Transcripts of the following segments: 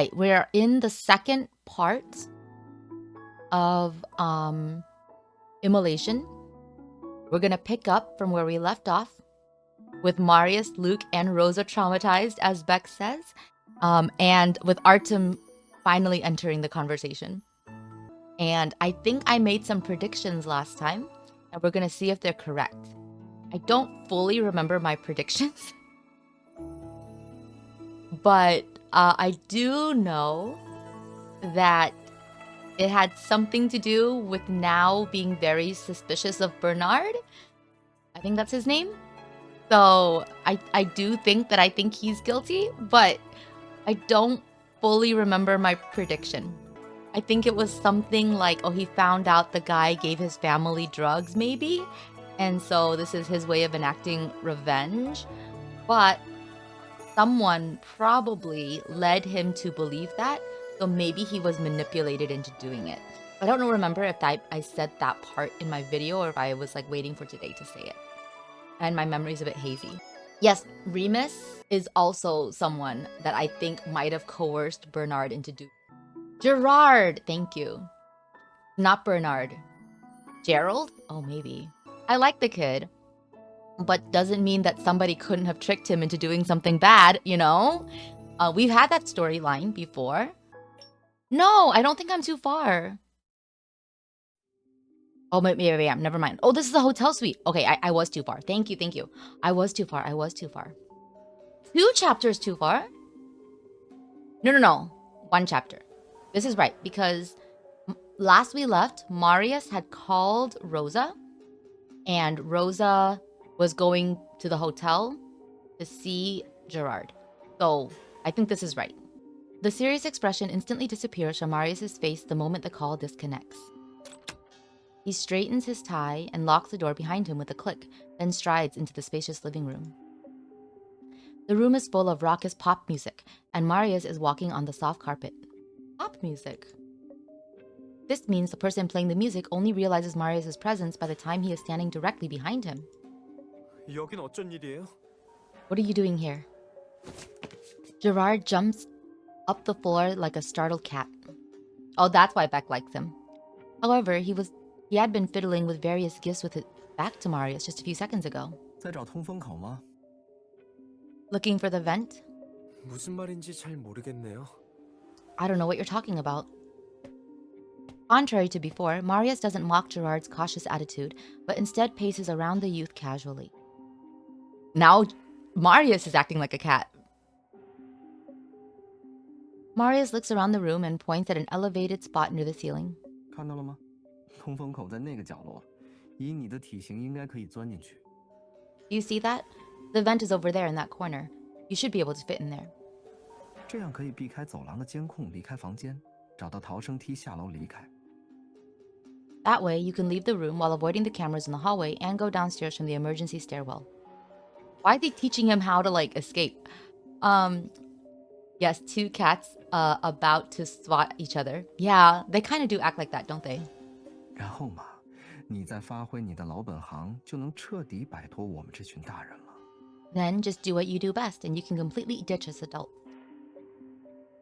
Right, we're in the second part of Immolation. We're gonna pick up from where we left off with Marius, Luke, and Rosa traumatized, as Beck says, and with Artem finally entering the conversation. And I think I made some predictions last time, and we're gonna see if they're correct. I don't fully remember my predictions, but I do know that it had something to do with now being very suspicious of Bernard. I think that's his name. So I do think that I think he's guilty, but I don't fully remember my prediction. I think it was something like, oh, he found out the guy gave his family drugs, maybe. And so this is his way of enacting revenge. But someone probably led him to believe that. So maybe he was manipulated into doing it. I don't remember if I said that part in my video or if I was like waiting for today to say it. And my memory's a bit hazy. Yes, Remus is also someone that I think might have coerced Bernard into doing. Gerard, thank you. Not Bernard. Gerald? Oh, maybe. I like the kid, but doesn't mean that somebody couldn't have tricked him into doing something bad, you know? We've had that storyline before. No, I don't think I'm too far. Oh, maybe I am. Never mind. Oh, this is a hotel suite. Okay, I was too far. Thank you, thank you. I was too far. I was too far. 2 chapters too far? No. 1 chapter. This is right, because last we left, Marius had called Rosa, and Rosa was going to the hotel to see Gerard. So I think this is right. The serious expression instantly disappears from Marius's face the moment the call disconnects. He straightens his tie and locks the door behind him with a click, then strides into the spacious living room. The room is full of raucous pop music, and Marius is walking on the soft carpet. Pop music? This means the person playing the music only realizes Marius' presence by the time he is standing directly behind him. 여긴 어쩐 일이에요? What are you doing here? Gerard jumps up the floor like a startled cat. Oh, that's why Beck likes him. However, he had been fiddling with various gifts with his back to Marius just a few seconds ago. 在找通风口吗? Looking for the vent? 무슨 말인지 잘 모르겠네요. I don't know what you're talking about. Contrary to before, Marius doesn't mock Gerard's cautious attitude, but instead paces around the youth casually. Now, Marius is acting like a cat. Marius looks around the room and points at an elevated spot near the ceiling. 看到了吗？通风口在那个角落，以你的体型应该可以钻进去。 Do you see that? The vent is over there in that corner. You should be able to fit in there. 这样可以避开走廊的监控，离开房间，找到逃生梯下楼离开。 That way, you can leave the room while avoiding the cameras in the hallway and go downstairs from the emergency stairwell. Why is he teaching him how to, like, escape? Yes, 2 cats about to swat each other. Yeah, they kind of do act like that, don't they? 然后嘛，你再发挥你的老本行，就能彻底摆脱我们这群大人了。 Then just do what you do best, and you can completely ditch us adults.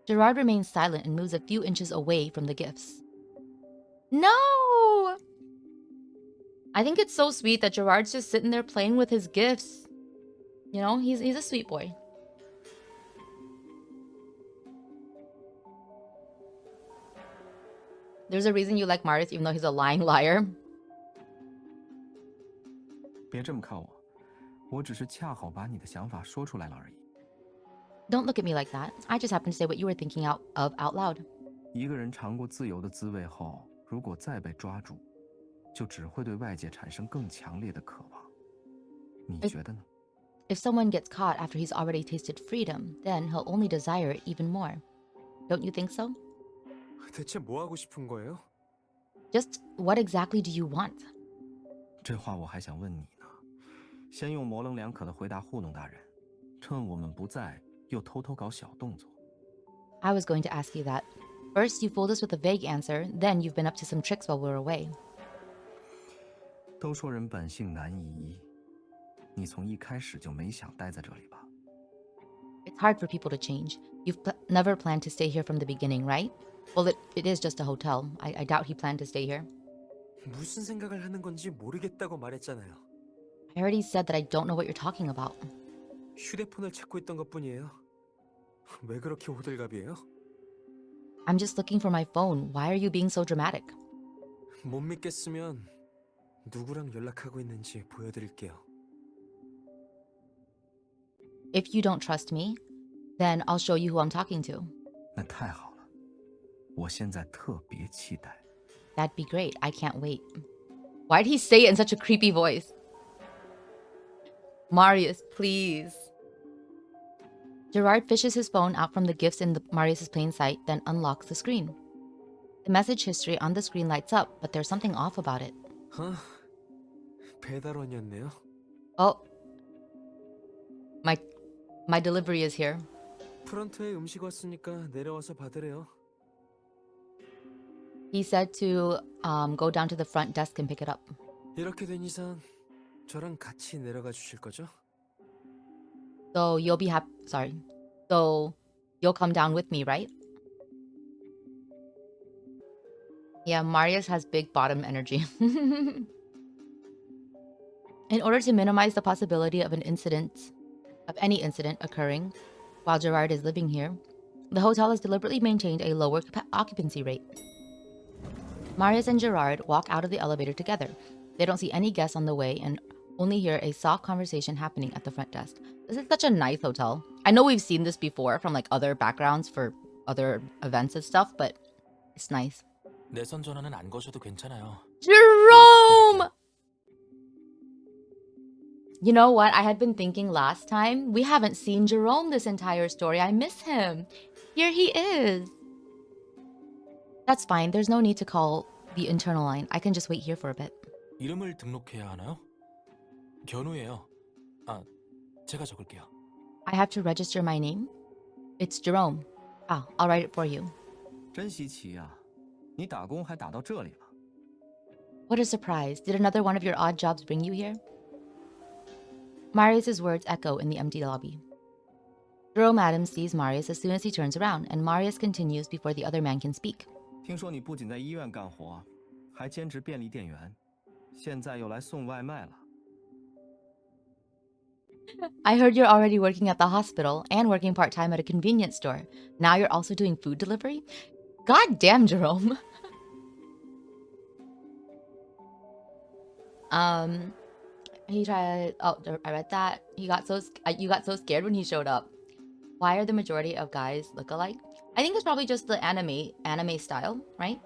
Gerard remains silent and moves a few inches away from the gifts. No! I think it's so sweet that Gerard's just sitting there playing with his gifts. You know, he's a sweet boy. There's a reason you like Marius even though he's a lying liar. 别这么看我，我只是恰好把你的想法说出来了而已。 Don't look at me like that. I just happened to say what you were thinking out loud. 一个人尝过自由的滋味后，如果再被抓住，就只会对外界产生更强烈的渴望。你觉得呢？ If someone gets caught after he's already tasted freedom, then he'll only desire it even more. Don't you think so? 대체 뭐 하고 싶은 거예요? Just what exactly do you want? 这话我还想问你呢。先用模棱两可的回答糊弄大人，趁我们不在，又偷偷搞小动作。 I was going to ask you that. First, you fooled us with a vague answer, then you've been up to some tricks while we were away. 都说人本性难移，你从一开始就没想待在这里吧？ It's hard for people to change. You've never planned to stay here from the beginning, right? Well, it is just a hotel. I doubt he planned to stay here. 무슨 생각을 하는 건지 모르겠다고 말했잖아요. I already said that I don't know what you're talking about. 휴대폰을 찾고 있던 것뿐이에요. 왜 그렇게 호들갑이에요? I'm just looking for my phone. Why are you being so dramatic? 못 믿겠으면 누구랑 연락하고 있는지 보여드릴게요. If you don't trust me, then I'll show you who I'm talking to. 那太好了，我现在特别期待。 That'd be great. I can't wait. Why'd he say it in such a creepy voice? Marius, please. Gerard fishes his phone out from the gifts in Marius's plain sight, then unlocks the screen. The message history on the screen lights up, but there's something off about it. 배달원이었네요. Oh. My delivery is here. 프런트에 음식 왔으니까 내려와서 받으래요. He said to go down to the front desk and pick it up. 이렇게 된 이상 저랑 같이 내려가 주실 거죠? So you'll be So you'll come down with me, right? Yeah, Marius has big bottom energy. In order to minimize the possibility of any incident occurring while Gerard is living here, the hotel has deliberately maintained a lower occupancy rate. Marius and Gerard walk out of the elevator together. They don't see any guests on the way and only hear a soft conversation happening at the front desk. This is such a nice hotel. I know we've seen this before from like other backgrounds for other events and stuff, but it's nice. 내선 전화는 안 거셔도 괜찮아요. Jerome! You know what? I had been thinking last time, we haven't seen Jerome this entire story. I miss him. Here he is. That's fine. There's no need to call the internal line. I can just wait here for a bit. 이름을 등록해야 하나요? 견우예요. 제가 적을게요. I have to register my name? It's Jerome. I'll write it for you. 真稀奇呀，你打工还打到这里了。 What a surprise. Did another one of your odd jobs bring you here? Marius's words echo in the empty lobby. Jerome Adams sees Marius as soon as he turns around, and Marius continues before the other man can speak. 听说你不仅在医院干活，还兼职便利店员，现在又来送外卖了。 I heard you're already working at the hospital and working part-time at a convenience store. Now you're also doing food delivery? God damn, Jerome. He tried. Oh, I read that. You got so scared when he showed up. Why are the majority of guys look alike? I think it's probably just the anime style, right?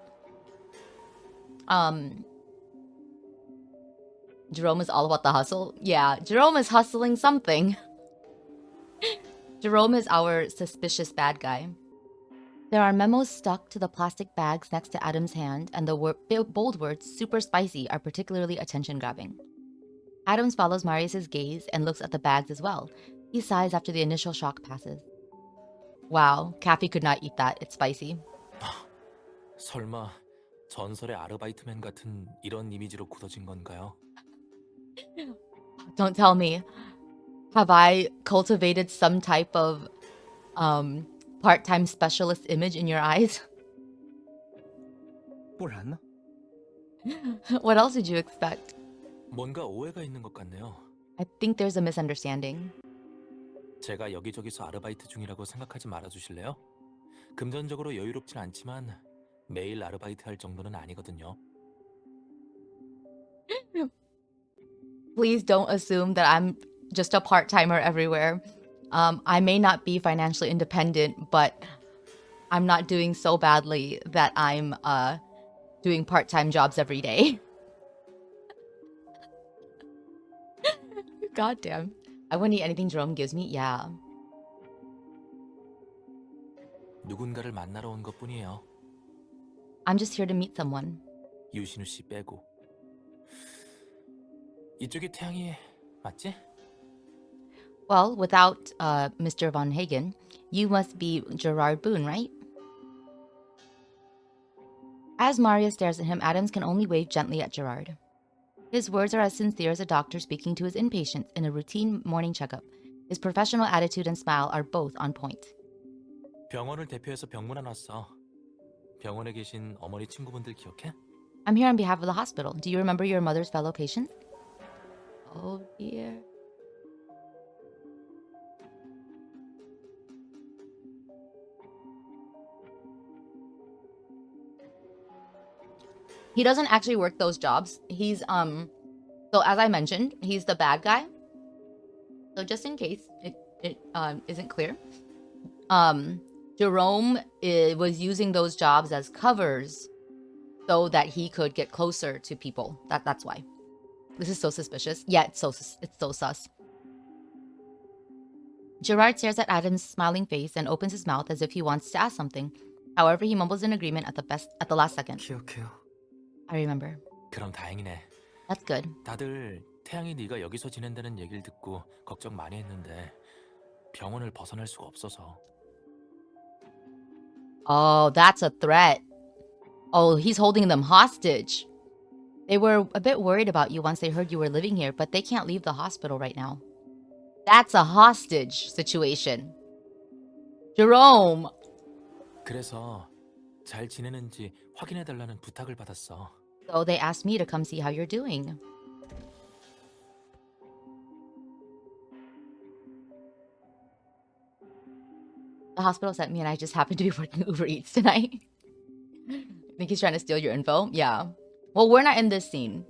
Jerome is all about the hustle. Yeah, Jerome is hustling something. Jerome is our suspicious bad guy. There are memos stuck to the plastic bags next to Adam's hand, and the bold words, super spicy, are particularly attention-grabbing. Adams follows Marius's gaze and looks at the bags as well. He sighs after the initial shock passes. Wow, Kathy could not eat that. It's spicy. 설마 전설의 아르바이트맨 같은 이런 이미지로 굳어진 건가요? Don't tell me. Have I cultivated some type of part-time specialist image in your eyes? 不然呢？ What else did you expect? 뭔가 오해가 있는 것 같네요. I think there's a misunderstanding. 제가 여기저기서 아르바이트 중이라고 생각하지 말아주실래요? 금전적으로 여유롭진 않지만 매일 아르바이트 할 정도는 아니거든요. Please don't assume that I'm just a part-timer everywhere. I may not be financially independent, but I'm not doing so badly that I'm doing part-time jobs every day. God damn. I wouldn't eat anything Jerome gives me. Yeah. 누군가를 만나러 온 것뿐이에요. I'm just here to meet someone. 유신우 씨 빼고. 이쪽이 태양이 맞지? Well, without Mr. Von Hagen, you must be Gerard Boone, right? As Marius stares at him, Adams can only wave gently at Gerard. His words are as sincere as a doctor speaking to his inpatients in a routine morning checkup. His professional attitude and smile are both on point. 병원을 대표해서 병문안 왔어. 병원에 계신 어머니 친구분들 기억해? I'm here on behalf of the hospital. Do you remember your mother's fellow patient? Oh dear. He doesn't actually work those jobs. He's so as I mentioned, he's the bad guy. So just in case it isn't clear, Jerome was using those jobs as covers so that he could get closer to people. That's why. This is so suspicious. Yeah, it's so sus. Gerard stares at Adam's smiling face and opens his mouth as if he wants to ask something. However, he mumbles in agreement at the last second. 기억해요. I remember. 그럼 다행이네. That's good. 다들 태양이 네가 여기서 지낸다는 얘기를 듣고 걱정 많이 했는데 병원을 벗어날 수가 없어서. Oh, that's a threat. Oh, he's holding them hostage. They were a bit worried about you once they heard you were living here, but they can't leave the hospital right now. That's a hostage situation. Jerome! 그래서 잘 지내는지 확인해달라는 부탁을 받았어. So they asked me to come see how you're doing. The hospital sent me and I just happened to be working Uber Eats tonight. I think he's trying to steal your info. Yeah. Well, we're not in this scene.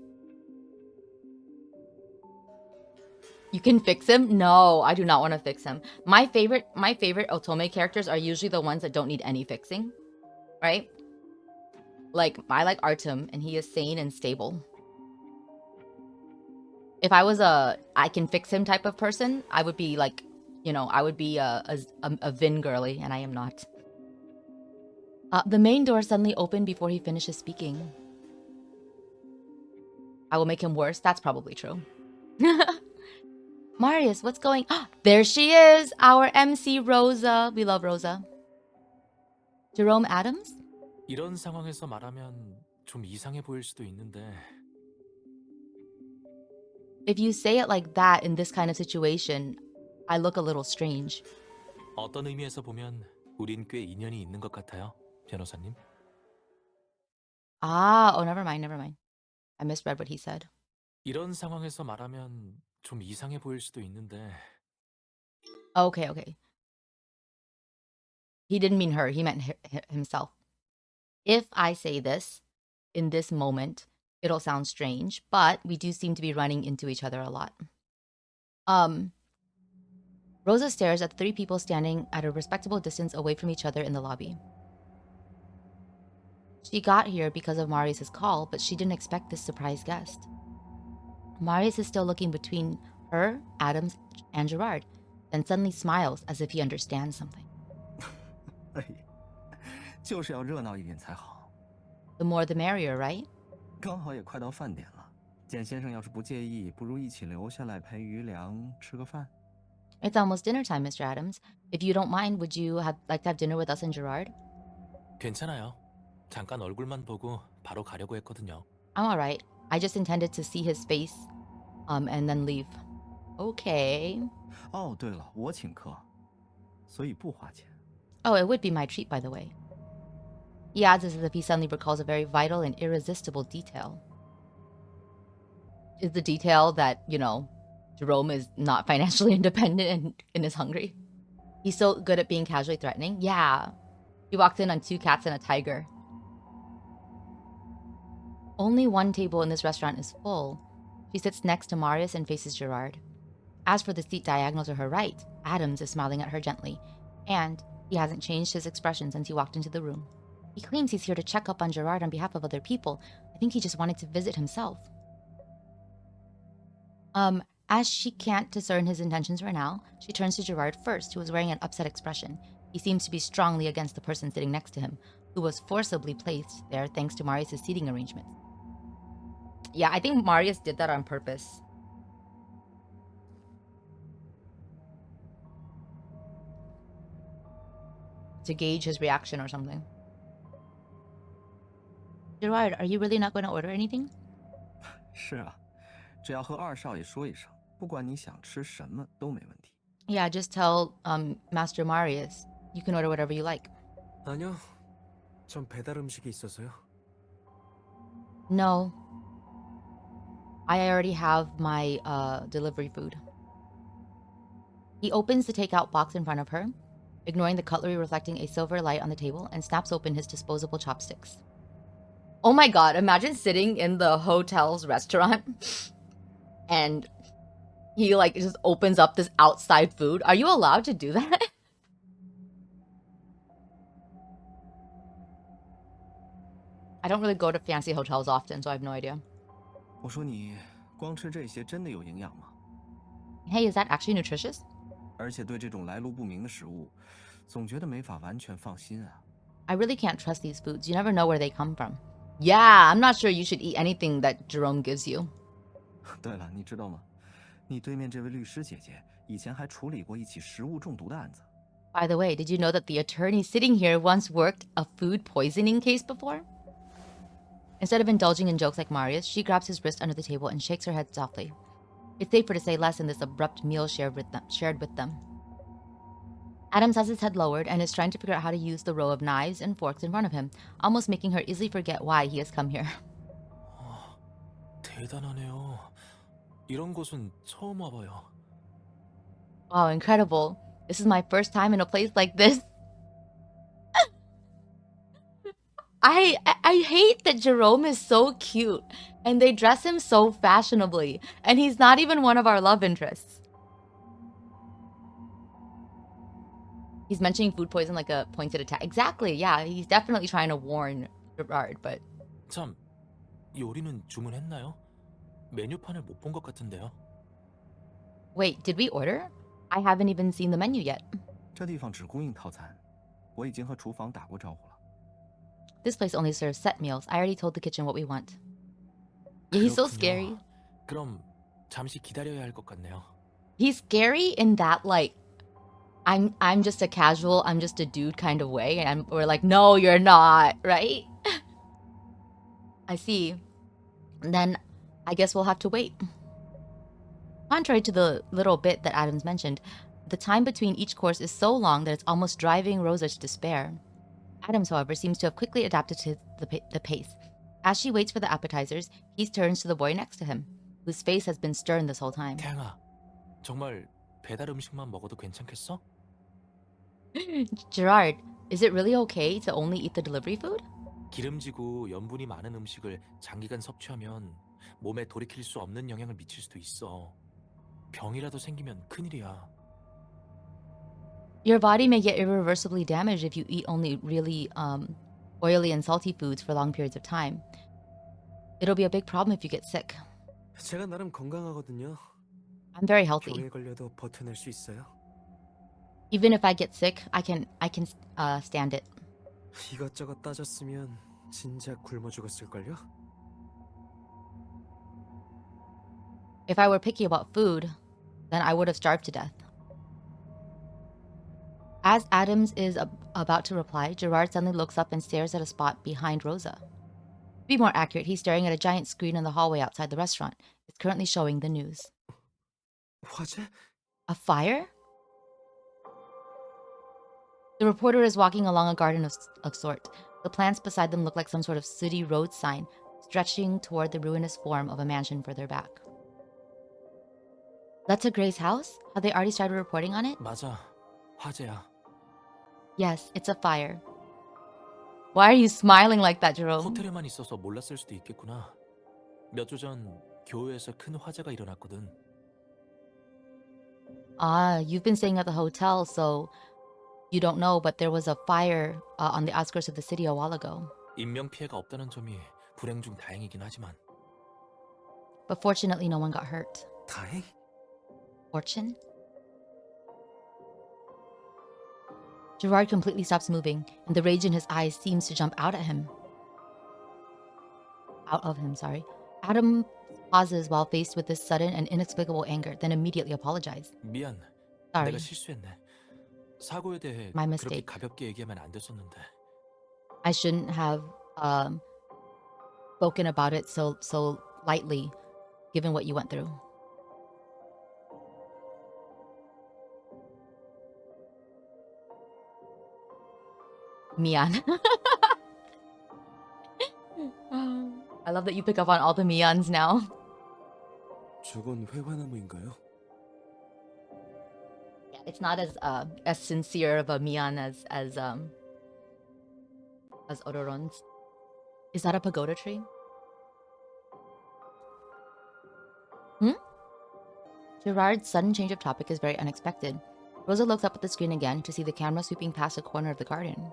You can fix him? No, I do not want to fix him. My favorite Otome characters are usually the ones that don't need any fixing. Right? Like, I like Artem, and he is sane and stable. If I was a I can fix him type of person, I would be like, I would be a Vin girly, and I am not. The main door suddenly opened before he finishes speaking. I will make him worse. That's probably true. Marius, what's going on? There she is, our MC Rosa. We love Rosa. Jerome Adams? 이런 상황에서 말하면 좀 이상해 보일 수도 있는데 If you say it like that in this kind of situation, I look a little strange. 어떤 의미에서 보면 우린 꽤 인연이 있는 것 같아요, 변호사님. Oh, never mind. I misread what he said. 이런 상황에서 말하면 좀 이상해 보일 수도 있는데 Okay. He didn't mean her. He meant himself. If I say this in this moment, it'll sound strange, but we do seem to be running into each other a lot. Rosa stares at three people standing at a respectable distance away from each other in the lobby. She got here because of Marius' call, but she didn't expect this surprise guest. Marius is still looking between her, Adams, and Gerard, then suddenly smiles as if he understands something. 就是要热闹一点才好。 The more the merrier, right? 刚好也快到饭点了，简先生要是不介意，不如一起留下来陪余良吃个饭。 It's almost dinner time, Mr. Adams. If you don't mind, would you like to have dinner with us and Gerard? 괜찮아요. 잠깐 얼굴만 보고 바로 가려고 했거든요. I'm alright. I just intended to see his face, and then leave. Okay. 哦，对了，我请客，所以不花钱。 Oh, it would be my treat, by the way. He adds as if he suddenly recalls a very vital and irresistible detail. Is the detail that, Jerome is not financially independent and is hungry? He's so good at being casually threatening. Yeah. He walked in on 2 cats and a tiger. Only one table in this restaurant is full. She sits next to Marius and faces Gerard. As for the seat diagonal to her right, Adams is smiling at her gently, and he hasn't changed his expression since he walked into the room. He claims he's here to check up on Gerard on behalf of other people. I think he just wanted to visit himself. As she can't discern his intentions right now, she turns to Gerard first, who is wearing an upset expression. He seems to be strongly against the person sitting next to him, who was forcibly placed there thanks to Marius' seating arrangements. Yeah, I think Marius did that on purpose. To gauge his reaction or something. Gerard, are you really not going to order anything? 是啊，只要和二少爷说一声，不管你想吃什么都没问题。Yeah, just tell Master Marius. You can order whatever you like. 아니요, 전 배달 음식이 있어서요. No, I already have my delivery food. He opens the takeout box in front of her, ignoring the cutlery reflecting a silver light on the table, and snaps open his disposable chopsticks. Oh my god, imagine sitting in the hotel's restaurant and he like just opens up this outside food. Are you allowed to do that? I don't really go to fancy hotels often, so I have no idea. 我说你光吃这些真的有营养吗？ Hey, is that actually nutritious? 而且对这种来路不明的食物，总觉得没法完全放心啊。I really can't trust these foods. You never know where they come from. Yeah, I'm not sure you should eat anything that Jerome gives you. 对了，你知道吗？你对面这位律师姐姐以前还处理过一起食物中毒的案子。 By the way, did you know that the attorney sitting here once worked a food poisoning case before? Instead of indulging in jokes like Marius, she grabs his wrist under the table and shakes her head softly. It's safer to say less in this abrupt meal shared with them. Adams has his head lowered and is trying to figure out how to use the row of knives and forks in front of him, almost making her easily forget why he has come here. 대단하네요. 이런 곳은 처음 와봐요. Wow, incredible. This is my first time in a place like this. I hate that Jerome is so cute and they dress him so fashionably and he's not even one of our love interests. He's mentioning food poison like a pointed attack. Exactly, yeah, he's definitely trying to warn Gerard, but... 참, 요리는 주문했나요? 메뉴판을 못 본 것 같은데요. Wait, did we order? I haven't even seen the menu yet. 这地方只供应套餐，我已经和厨房打过招呼了。 This place only serves set meals. I already told the kitchen what we want. Yeah, he's so 그렇군요. scary. 그럼 잠시 기다려야 할 것 같네요. He's scary in that like I'm just a casual, I'm just a dude kind of way, and we're like, no, you're not, right? I see. And then I guess we'll have to wait. Contrary to the little bit that Adams mentioned, the time between each course is so long that it's almost driving Rosa to despair. Adams, however, seems to have quickly adapted to the pace. As she waits for the appetizers, he turns to the boy next to him, whose face has been stern this whole time. 태양아, 정말 배달 음식만 먹어도 괜찮겠어? Gerard, is it really okay to only eat the delivery food? 기름지고 염분이 많은 음식을 장기간 섭취하면 몸에 돌이킬 수 없는 영향을 미칠 수도 있어. 병이라도 생기면 큰일이야. Your body may get irreversibly damaged if you eat only really oily and salty foods for long periods of time. It'll be a big problem if you get sick. 제가 나름 건강하거든요. I'm very healthy. 병에 걸려도 버텨낼 수 있어요. Even if I get sick, I can stand it. 이것저것 따졌으면 진작 굶어 죽었을걸요? If I were picky about food, then I would have starved to death. As Adams is about to reply, Gerard suddenly looks up and stares at a spot behind Rosa. To be more accurate, he's staring at a giant screen in the hallway outside the restaurant. It's currently showing the news. 화재? A fire? The reporter is walking along a garden of sort. The plants beside them look like some sort of city road sign, stretching toward the ruinous form of a mansion further back. That's a Gray's house? Have they already started reporting on it? 맞아, 화재야. Yes, it's a fire. Why are you smiling like that, Jerome? 호텔에만 있어서 몰랐을 수도 있겠구나. 몇 주 전 교회에서 큰 화재가 일어났거든. Ah, you've been staying at the hotel, so you don't know, but there was a fire on the outskirts of the city a while ago. 인명 피해가 없다는 점이 불행 중 다행이긴 하지만. But fortunately, no one got hurt. 다행? Fortune? Gerard completely stops moving, and the rage in his eyes seems to jump out of him. Adam pauses while faced with this sudden and inexplicable anger, then immediately apologizes. 미안. Sorry. 내가 실수했네. 사고에 대해 My 그렇게 mistake. 가볍게 얘기하면 안 됐었는데. I shouldn't have spoken about it so lightly, given what you went through. Mian. I love that you pick up on all the Mians now. 저건 회화나무인가요? Yeah, it's not as sincere of a Mian as Odoron's. Is that a pagoda tree? Gerard's sudden change of topic is very unexpected. Rosa looks up at the screen again to see the camera sweeping past a corner of the garden.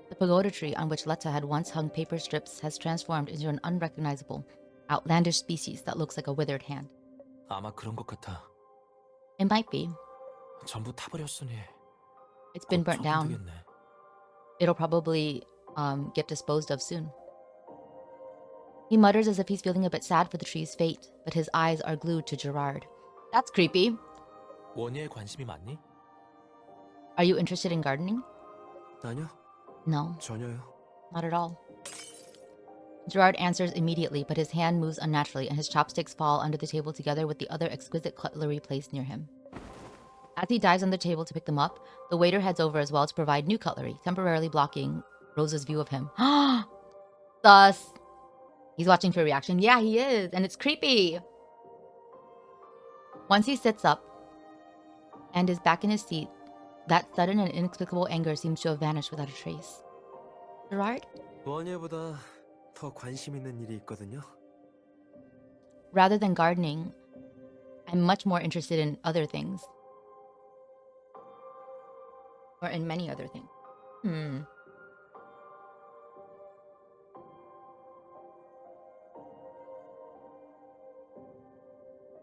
The pagoda tree on which Letta had once hung paper strips has transformed into an unrecognizable, outlandish species that looks like a withered hand. 아마 그런 것 같아. It might be. 전부 타버렸으니 It's been 곧 burnt down. 처분되겠네. It'll probably get disposed of soon. He mutters as if he's feeling a bit sad for the tree's fate, but his eyes are glued to Gerard. That's creepy. 원예에 관심이 많니? Are you interested in gardening? 아니요, No, 전혀요. not at all. Gerard answers immediately, but his hand moves unnaturally and his chopsticks fall under the table together with the other exquisite cutlery placed near him. As he dives on the table to pick them up, the waiter heads over as well to provide new cutlery, temporarily blocking Rosa's view of him. Thus, he's watching for a reaction. Yeah, he is, and it's creepy. Once he sits up and is back in his seat, that sudden and inexplicable anger seems to have vanished without a trace. Gerard? 원예보다 더 관심 있는 일이 있거든요. Rather than gardening, I'm much more interested in other things. Or in many other things.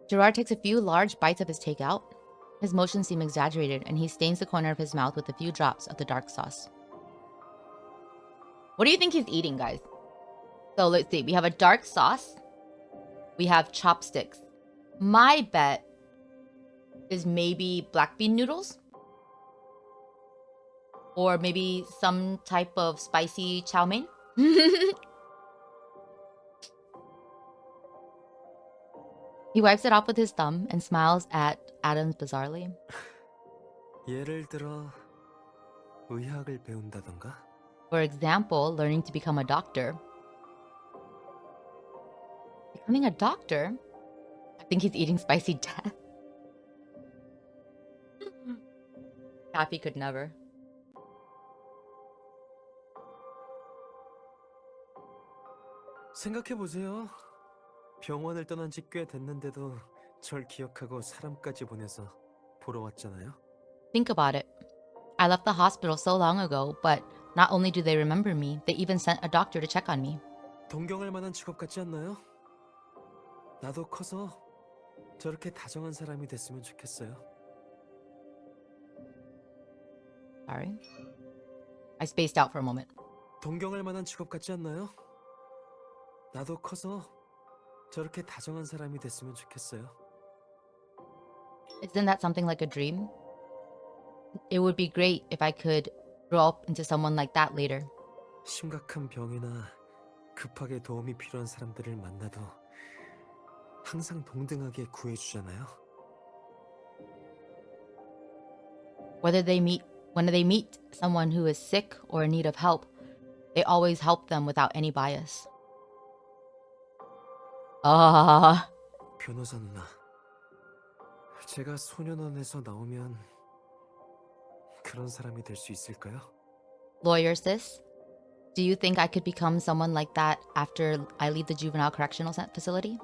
Gerard takes a few large bites of his takeout. His motions seem exaggerated, and he stains the corner of his mouth with a few drops of the dark sauce. What do you think he's eating, guys? So let's see. We have a dark sauce. We have chopsticks. My bet is maybe black bean noodles. Or maybe some type of spicy chow mein. He wipes it off with his thumb and smiles at Adams bizarrely. 예를 들어 의학을 배운다던가? For example, learning to become a doctor. Becoming a doctor? I think he's eating spicy death. Taffy could never. 생각해보세요. 병원을 떠난 지 꽤 됐는데도 절 기억하고 사람까지 보내서 보러 왔잖아요. Think about it. I left the hospital so long ago, but not only do they remember me, they even sent a doctor to check on me. 동경할 만한 직업 같지 않나요? 나도 커서 저렇게 다정한 사람이 됐으면 좋겠어요. Sorry. I spaced out for a moment. 동경할 만한 직업 같지 않나요? 나도 커서 저렇게 다정한 사람이 됐으면 좋겠어요. Isn't that something like a dream? It would be great if I could grow up into someone like that later. 심각한 병이나 급하게 도움이 필요한 사람들을 만나도 항상 동등하게 구해주잖아요. When they meet someone who is sick or in need of help, they always help them without any bias. 변호사 누나, 제가 소년원에서 나오면 그런 사람이 될 수 있을까요? Lawyer sis, do you think I could become someone like that after I leave the juvenile correctional facility?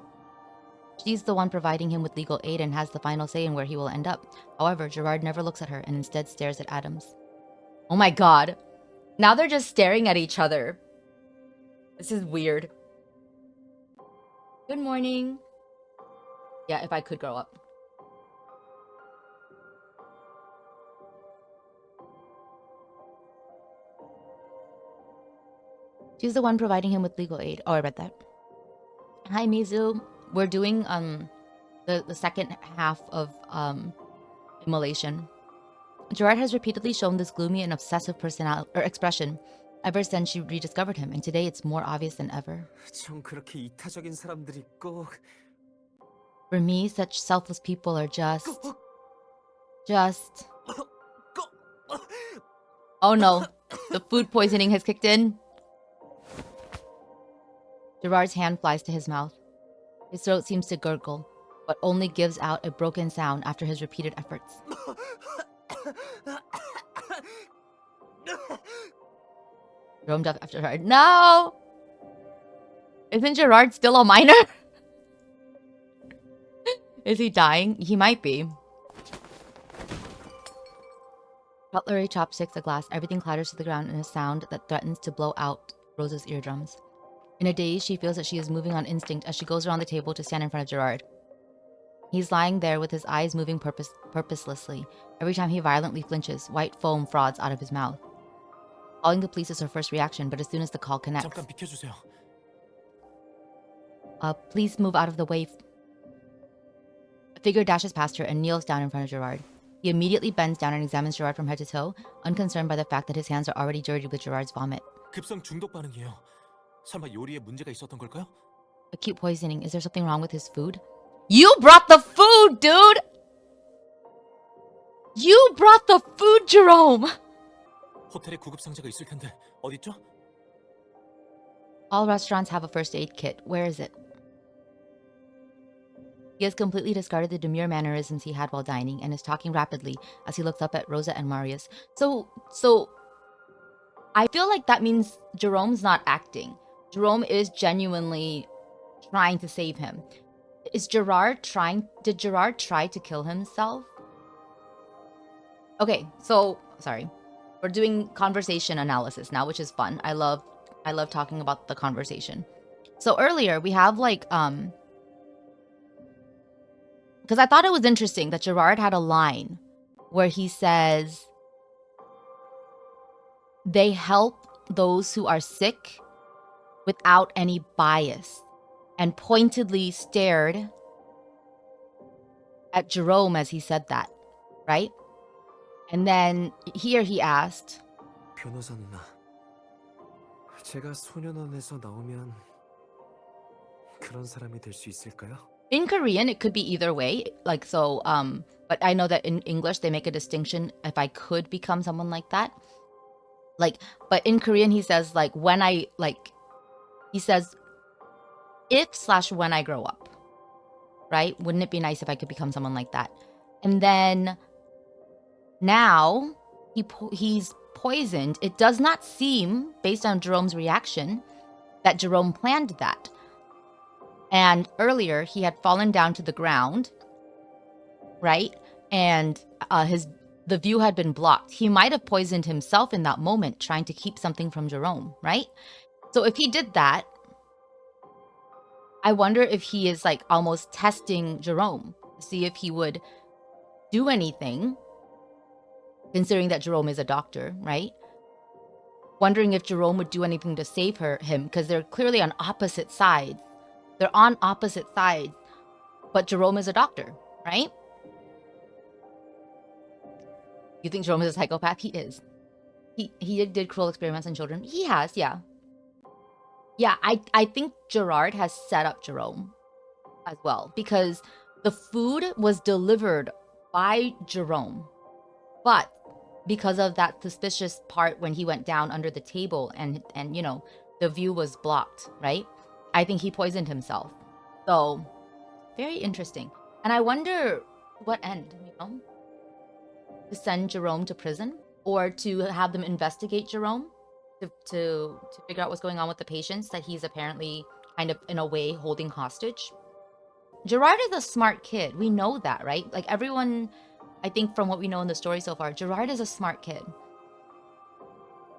She's the one providing him with legal aid and has the final say in where he will end up. However, Gerard never looks at her and instead stares at Adams. Oh my god. Now they're just staring at each other. This is weird. Good morning. Yeah, if I could grow up. She's the one providing him with legal aid. Oh, I read that. Hi, Mizu. We're doing the second half of Immolation. Gerard has repeatedly shown this gloomy and obsessive expression ever since she rediscovered him, and today it's more obvious than ever. 전 그렇게 이타적인 사람들이 꼭 For me, such selfless people are just... Oh no. The food poisoning has kicked in. Gerard's hand flies to his mouth. His throat seems to gurgle, but only gives out a broken sound after his repeated efforts. Jerome ducked after Gerard. No! Isn't Gerard still a minor? Is he dying? He might be. Cutlery, chopsticks, a glass, everything clatters to the ground in a sound that threatens to blow out Rosa's eardrums. In a daze, she feels that she is moving on instinct as she goes around the table to stand in front of Gerard. He's lying there with his eyes moving purposelessly. Every time he violently flinches, white foam froths out of his mouth. Calling the police is her first reaction, but as soon as the call connects... 잠깐 비켜주세요. Please move out of the way. A figure dashes past her and kneels down in front of Gerard. He immediately bends down and examines Gerard from head to toe, unconcerned by the fact that his hands are already dirty with Gerard's vomit. 급성 중독 반응이에요. 설마 요리에 문제가 있었던 걸까요? Acute poisoning. Is there something wrong with his food? You brought the food, dude! You brought the food, Jerome! 호텔에 구급 상자가 있을 텐데 어딨죠? All restaurants have a first aid kit. Where is it? He has completely discarded the demure mannerisms he had while dining and is talking rapidly as he looks up at Rosa and Marius. So I feel like that means Jerome's not acting. Jerome is genuinely trying to save him. Did Gerard try to kill himself? Okay, so sorry. We're doing conversation analysis now, which is fun. I love talking about the conversation. So earlier we have like because I thought it was interesting that Gerard had a line where he says they help those who are sick without any bias, and pointedly stared at Jerome as he said that, right? And then here he asked, 변호사 누나, 제가 소년원에서 나오면 그런 사람이 될 수 있을까요? in Korean, it could be either way. Like, so, but I know that in English, they make a distinction if I could become someone like that. Like, but in Korean, he says, like, he says, if/when I grow up, right? Wouldn't it be nice if I could become someone like that? And then now he's poisoned. It does not seem, based on Jerome's reaction, that Jerome planned that. And earlier, he had fallen down to the ground, right? And the view had been blocked. He might have poisoned himself in that moment, trying to keep something from Jerome, right? So if he did that, I wonder if he is like almost testing Jerome to see if he would do anything, considering that Jerome is a doctor, right? Wondering if Jerome would do anything to save him, because they're clearly on opposite sides. They're on opposite sides, but Jerome is a doctor, right? You think Jerome is a psychopath? He is. He did cruel experiments on children. He has, yeah. Yeah, I think Gerard has set up Jerome as well, because the food was delivered by Jerome, but because of that suspicious part when he went down under the table and you know, the view was blocked, right? I think he poisoned himself. So, very interesting. And I wonder what end, you know? To send Jerome to prison, or to have them investigate Jerome to figure out what's going on with the patients that he's apparently kind of in a way holding hostage. Gerard is a smart kid. We know that, right? Like everyone, I think from what we know in the story so far, Gerard is a smart kid.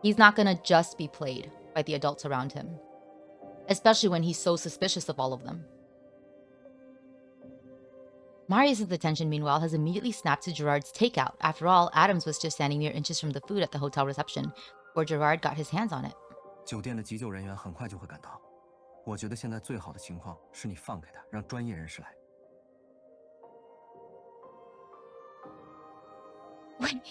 He's not gonna just be played by the adults around him, especially when he's so suspicious of all of them. Marius' attention, meanwhile, has immediately snapped to Gerard's takeout. After all, Adams was just standing mere inches from the food at the hotel reception, where Gerard got his hands on it. 酒店的急救人员很快就会赶到。我觉得现在最好的情况是你放开他，让专业人士来。Wait.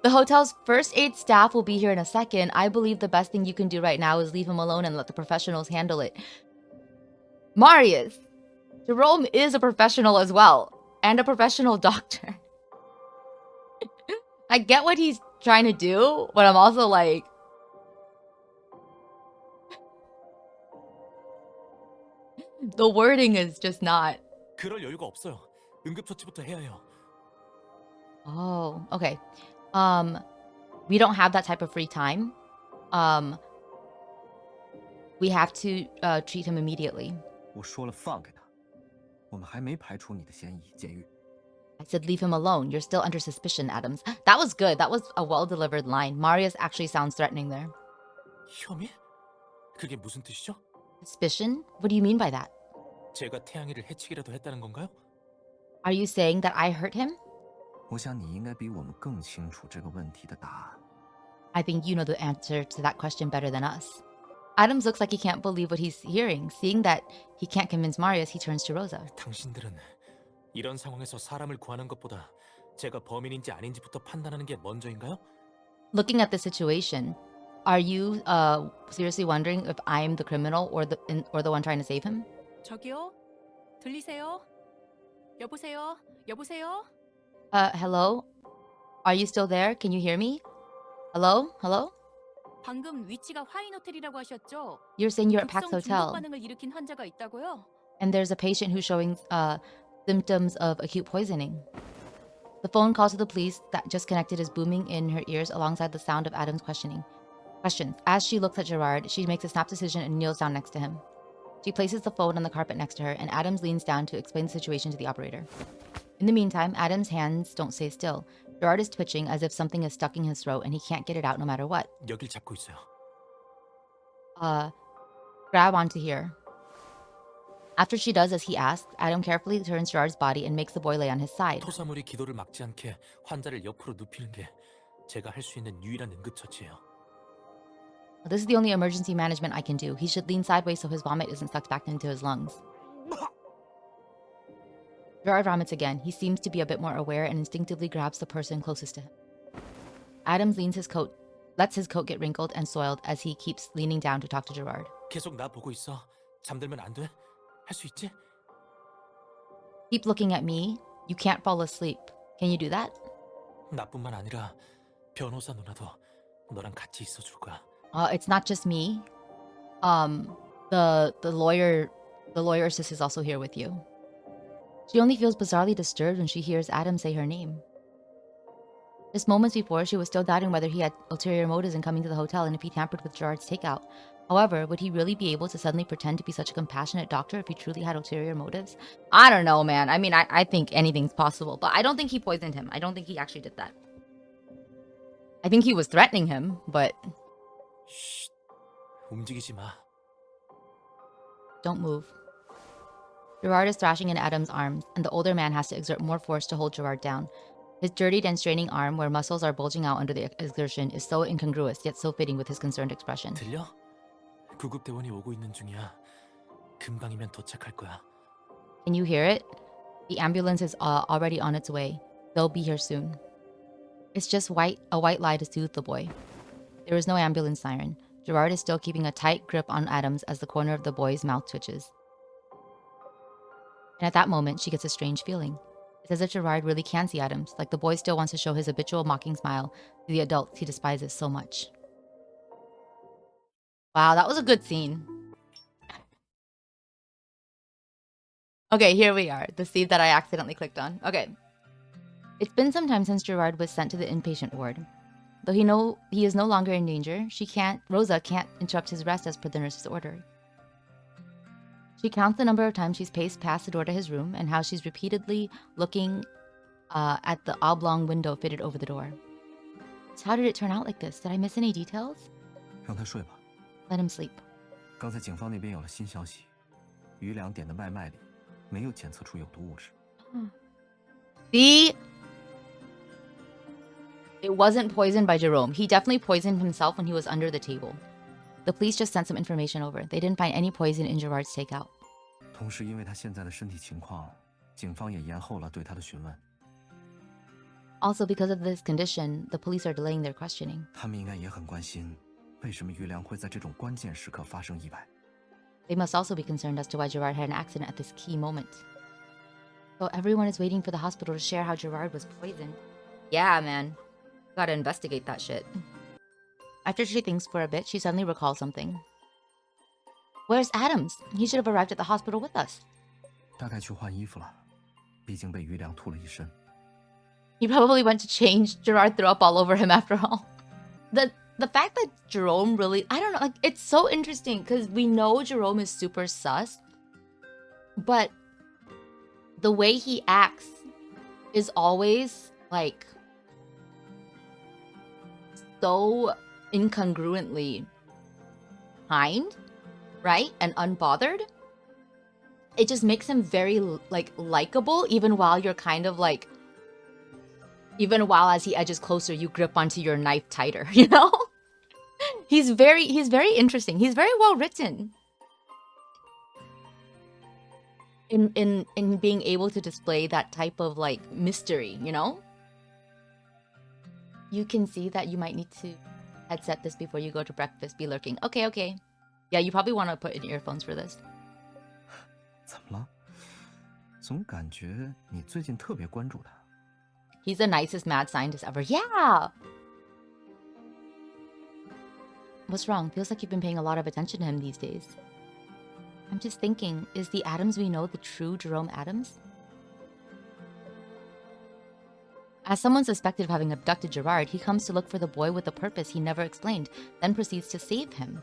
The hotel's first aid staff will be here in a second. I believe the best thing you can do right now is leave him alone and let the professionals handle it. Marius, Jerome is a professional as well, and a professional doctor. I get what he's trying to do, but I'm also like, the wording is just not. 그럴 여유가 없어요. 응급처치부터 해야 해요. Oh, okay. We don't have that type of free time. We have to treat him immediately. 我说了放开他，我们还没排除你的嫌疑，监狱。 I said, leave him alone. You're still under suspicion, Adams. That was good. That was a well-delivered line. Marius actually sounds threatening there. 혐의? 그게 무슨 뜻이죠? Suspicion? What do you mean by that? 제가 태양이를 해치기라도 했다는 건가요? Are you saying that I hurt him? 我想你应该比我们更清楚这个问题的答案。 I think you know the answer to that question better than us. Adams looks like he can't believe what he's hearing. Seeing that he can't convince Marius, he turns to Rosa. 당신들은 이런 상황에서 사람을 구하는 것보다 제가 범인인지 아닌지부터 판단하는 게 먼저인가요? Looking at the situation, are you seriously wondering if I'm the criminal or the one trying to save him? 저기요? 들리세요? 여보세요? 여보세요? Hello? Are you still there? Can you hear me? Hello? Hello? 방금 위치가 화인 호텔이라고 하셨죠? You're saying you're at Pax 급성 중독 Hotel 반응을 일으킨 환자가 있다고요? and there's a patient who's showing symptoms of acute poisoning. The phone call to the police that just connected is booming in her ears alongside the sound of Adam's questions. As she looks at Gerard, she makes a snap decision and kneels down next to him. She places the phone on the carpet next to her, and Adams leans down to explain the situation to the operator. In the meantime, Adam's hands don't stay still. Gerard is twitching as if something is stuck in his throat and he can't get it out no matter what. 여길 잡고 있어요. Grab onto here. After she does as he asks, Adam carefully turns Gerard's body and makes the boy lay on his side. 토사물이 기도를 막지 않게 환자를 옆으로 눕히는 게 제가 할 수 있는 유일한 응급처치예요. This is the only emergency management I can do. He should lean sideways so his vomit isn't sucked back into his lungs. Gerard vomits again. He seems to be a bit more aware and instinctively grabs the person closest to him. Adams lets his coat get wrinkled and soiled as he keeps leaning down to talk to Gerard. 계속 나 보고 있어. 잠들면 안 돼? 할 수 있지? Keep looking at me. You can't fall asleep. Can you do that? 나뿐만 아니라 변호사 누나도 너랑 같이 있어 줄 거야. It's not just me. The lawyer assist is also here with you. She only feels bizarrely disturbed when she hears Adam say her name. Just moments before, she was still doubting whether he had ulterior motives in coming to the hotel and if he tampered with Gerard's takeout. However, would he really be able to suddenly pretend to be such a compassionate doctor if he truly had ulterior motives? I don't know, man. I mean, I think anything's possible, but I don't think he poisoned him. I don't think he actually did that. I think he was threatening him, but 쉿. 움직이지 마. don't move. Gerard is thrashing in Adam's arms, and the older man has to exert more force to hold Gerard down. His dirtied and straining arm, where muscles are bulging out under the exertion, is so incongruous, yet so fitting with his concerned expression. 들려? 구급대원이 오고 있는 중이야. 금방이면 도착할 거야. Can you hear it? The ambulance is already on its way. They'll be here soon. It's just a white lie to soothe the boy. There is no ambulance siren. Gerard is still keeping a tight grip on Adams as the corner of the boy's mouth twitches. And at that moment, she gets a strange feeling. It's as if Gerard really can see Adams, like the boy still wants to show his habitual mocking smile to the adults he despises so much. Wow, that was a good scene. Okay, here we are. The scene that I accidentally clicked on. Okay. It's been some time since Gerard was sent to the inpatient ward. Though he is no longer in danger, Rosa can't interrupt his rest as per the nurse's order. She counts the number of times she's paced past the door to his room and how she's repeatedly looking at the oblong window fitted over the door. So how did it turn out like this? Did I miss any details? 让他睡吧。 Let him sleep. 刚才警方那边有了新消息，余良点的外卖里没有检测出有毒物质。 See? It wasn't poisoned by Jerome. He definitely poisoned himself when he was under the table. The police just sent some information over. They didn't find any poison in Gerard's takeout. 同时，因为他现在的身体情况，警方也延后了对他的询问。 Also, because of this condition, the police are delaying their questioning. 他们应该也很关心，为什么余良会在这种关键时刻发生意外。 They must also be concerned as to why Gerard had an accident at this key moment. So everyone is waiting for the hospital to share how Gerard was poisoned. Yeah, man. Gotta investigate that shit. After she thinks for a bit, she suddenly recalls something. Where's Adams? He should have arrived at the hospital with us. 大概去换衣服了，毕竟被余良吐了一身。 He probably went to change. Gerard threw up all over him after all. The fact that Jerome really, I don't know, like, it's so interesting because we know Jerome is super sus, but the way he acts is always like so incongruently kind, right? And unbothered. It just makes him very like likable, even while you're kind of like, even while as he edges closer, you grip onto your knife tighter, you know? He's very interesting. He's very well written. In being able to display that type of like mystery, you know? You can see that you might need to headset this before you go to breakfast, be lurking. Okay. Yeah, you probably want to put in earphones for this. 怎么了？总感觉你最近特别关注他。 He's the nicest mad scientist ever. Yeah! What's wrong? Feels like you've been paying a lot of attention to him these days. I'm just thinking, is the Adams we know the true Jerome Adams? As someone suspected of having abducted Gerard, he comes to look for the boy with a purpose he never explained, then proceeds to save him.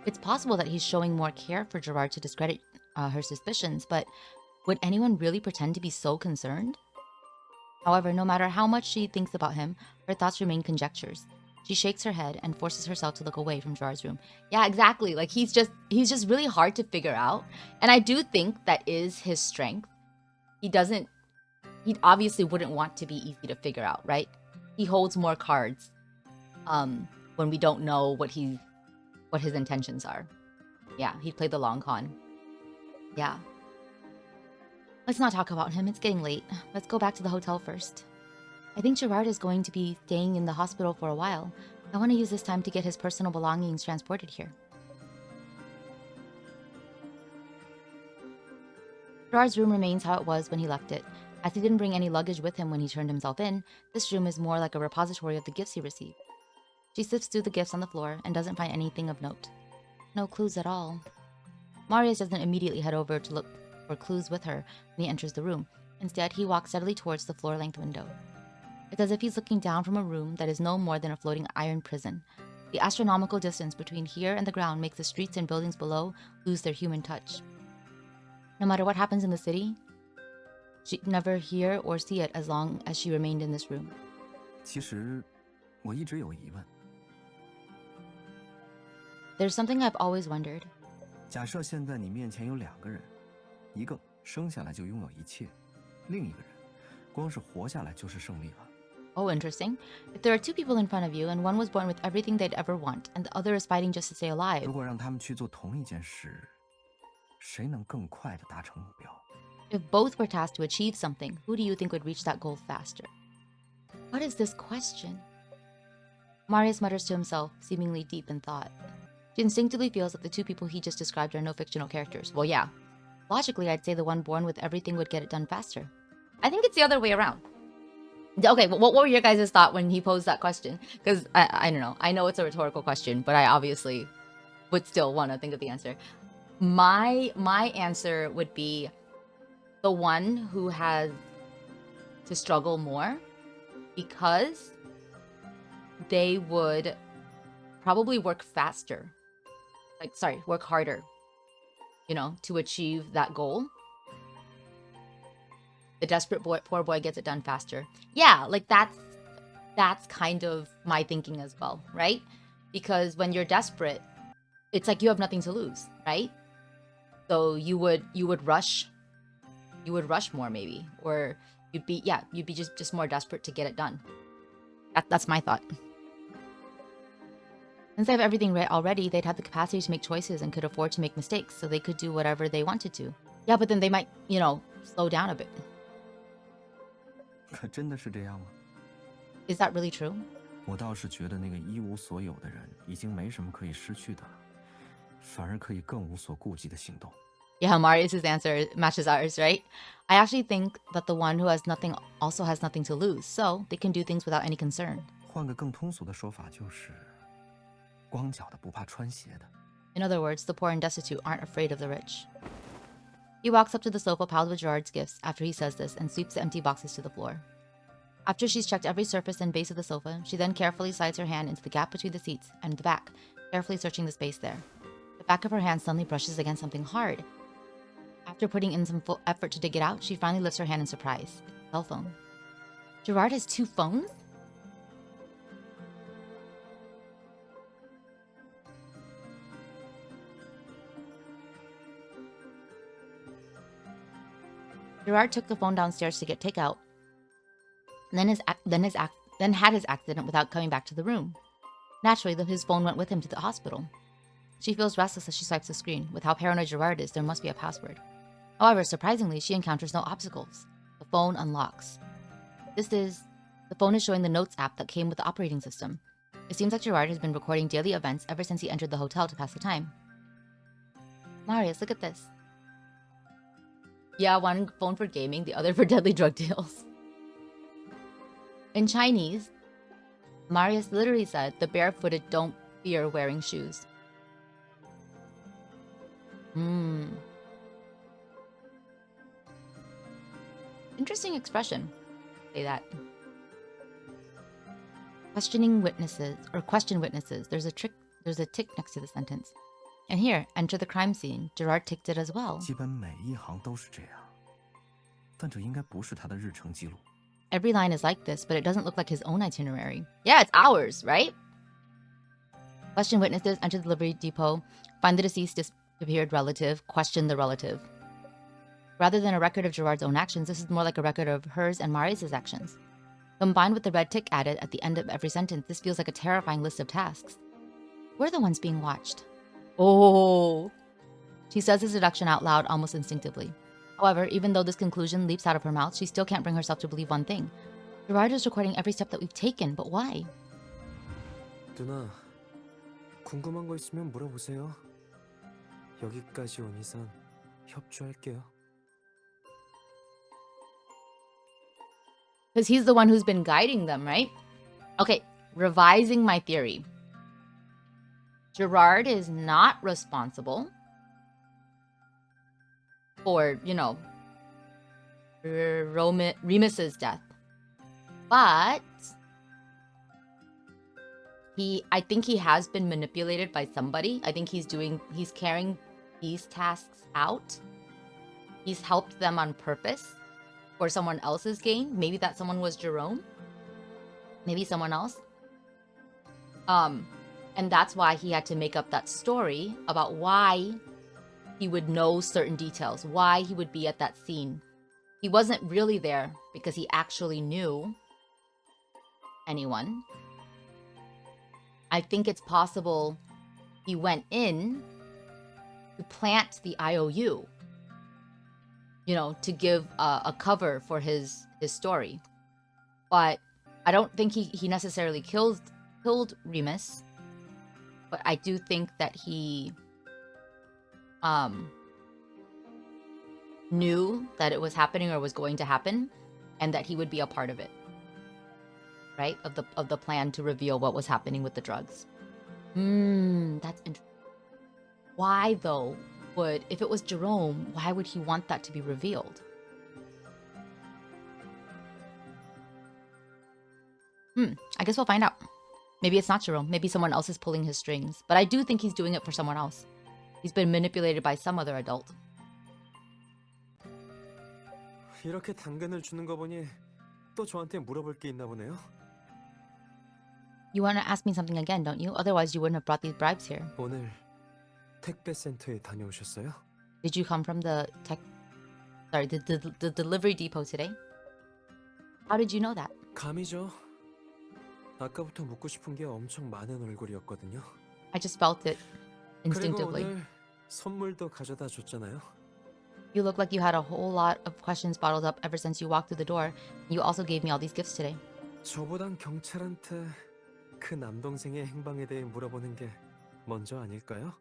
It's possible that he's showing more care for Gerard to discredit her suspicions, but would anyone really pretend to be so concerned? However, no matter how much she thinks about him, her thoughts remain conjectures. She shakes her head and forces herself to look away from Gerard's room. Yeah, exactly. Like he's just really hard to figure out. And I do think that is his strength. He obviously wouldn't want to be easy to figure out, right? He holds more cards when we don't know what his intentions are. Yeah, he'd play the long con. Yeah. Let's not talk about him. It's getting late. Let's go back to the hotel first. I think Gerard is going to be staying in the hospital for a while. I want to use this time to get his personal belongings transported here. Gerard's room remains how it was when he left it. As he didn't bring any luggage with him when he turned himself in, this room is more like a repository of the gifts he received. She sifts through the gifts on the floor and doesn't find anything of note. No clues at all. Marius doesn't immediately head over to look for clues with her when he enters the room. Instead, he walks steadily towards the floor-length window. It's as if he's looking down from a room that is no more than a floating iron prison. The astronomical distance between here and the ground makes the streets and buildings below lose their human touch. No matter what happens in the city, she'd never hear or see it as long as she remained in this room. 其实，我一直有疑问。 There's something I've always wondered. 假设现在你面前有两个人，一个生下来就拥有一切，另一个人光是活下来就是胜利了。 Oh, interesting. If there are two people in front of you and one was born with everything they'd ever want and the other is fighting just to stay alive, 如果让他们去做同一件事，谁能更快地达成目标？ if both were tasked to achieve something, who do you think would reach that goal faster? What is this question? Marius mutters to himself, seemingly deep in thought. She instinctively feels that the two people he just described are no fictional characters. Well, yeah. Logically, I'd say the one born with everything would get it done faster. I think it's the other way around. Okay, what were your guys' thought when he posed that question? Because I don't know. I know it's a rhetorical question, but I obviously would still want to think of the answer. My answer would be the one who has to struggle more, because they would probably work faster. Work harder, to achieve that goal. The desperate poor boy gets it done faster. Yeah, like that's kind of my thinking as well, right? Because when you're desperate, it's like you have nothing to lose, right? So you would rush more maybe, or you'd be just more desperate to get it done. That's my thought. Since they have everything right already, they'd have the capacity to make choices and could afford to make mistakes, so they could do whatever they wanted to. Yeah, but then they might, slow down a bit. 可真的是这样吗？ Is that really true? 我倒是觉得那个一无所有的人已经没什么可以失去的了，反而可以更无所顾忌的行动。Yeah, Marius's answer matches ours, right? I actually think that the one who has nothing also has nothing to lose, so they can do things without any concern. 换个更通俗的说法就是，光脚的不怕穿鞋的。 In other words, the poor and destitute aren't afraid of the rich. He walks up to the sofa piled with Gerard's gifts after he says this and sweeps the empty boxes to the floor. After she's checked every surface and base of the sofa, she then carefully slides her hand into the gap between the seats and the back, carefully searching the space there. The back of her hand suddenly brushes against something hard. After putting in some full effort to dig it out, she finally lifts her hand in surprise. It's a cell phone. Gerard has 2 phones? Gerard took the phone downstairs to get takeout, then had his accident without coming back to the room. Naturally, his phone went with him to the hospital. She feels restless as she swipes the screen. With how paranoid Gerard is, there must be a password. However, surprisingly, she encounters no obstacles. The phone unlocks. The phone is showing the Notes app that came with the operating system. It seems like Gerard has been recording daily events ever since he entered the hotel to pass the time. Marius, look at this. Yeah, one phone for gaming, the other for deadly drug deals. In Chinese, Marius literally said, the barefooted don't fear wearing shoes. Interesting expression. Say that. Question witnesses. There's a tick next to the sentence. And here, enter the crime scene. Gerard ticked it as well. 基本每一行都是这样，但这应该不是他的日程记录。 Every line is like this, but it doesn't look like his own itinerary. Yeah, it's ours, right? Question witnesses, enter the delivery depot, find the deceased disappeared relative, question the relative. Rather than a record of Gerard's own actions, this is more like a record of hers and Marius' actions. Combined with the red tick added at the end of every sentence, this feels like a terrifying list of tasks. We're the ones being watched. Oh. She says this deduction out loud almost instinctively. However, even though this conclusion leaps out of her mouth, she still can't bring herself to believe one thing. Gerard is recording every step that we've taken, but why? 누나, 궁금한 거 있으면 물어보세요. 여기까지 온 이상 협조할게요. Because he's the one who's been guiding them, right? Okay, revising my theory. Gerard is not responsible for, Remus's death. But I think he has been manipulated by somebody. I think he's carrying these tasks out. He's helped them on purpose for someone else's gain. Maybe that someone was Jerome. Maybe someone else. And that's why he had to make up that story about why he would know certain details, why he would be at that scene. He wasn't really there because he actually knew anyone. I think it's possible he went in to plant the IOU, to give a cover for his story. But I don't think he necessarily killed Remus. But I do think that he knew that it was happening or was going to happen, and that he would be a part of it, right? Of the plan to reveal what was happening with the drugs. That's interesting. Why though if it was Jerome, why would he want that to be revealed? I guess we'll find out. Maybe it's not Jerome. Maybe someone else is pulling his strings. But I do think he's doing it for someone else. He's been manipulated by some other adult. 이렇게 당근을 주는 거 보니 또 저한테 물어볼 게 있나 보네요. You want to ask me something again, don't you? Otherwise, you wouldn't have brought these bribes here. 오늘 택배 센터에 다녀오셨어요? Did you come from the delivery depot today? How did you know that? 감이죠. 아까부터 묻고 싶은 게 엄청 많은 얼굴이었거든요. I just felt it 그리고 instinctively. 오늘 선물도 가져다 줬잖아요. You look like you had a whole lot of questions bottled up ever since you walked through the door. You also gave me all these gifts today. 저보단 경찰한테 그 남동생의 행방에 대해 물어보는 게 먼저 아닐까요?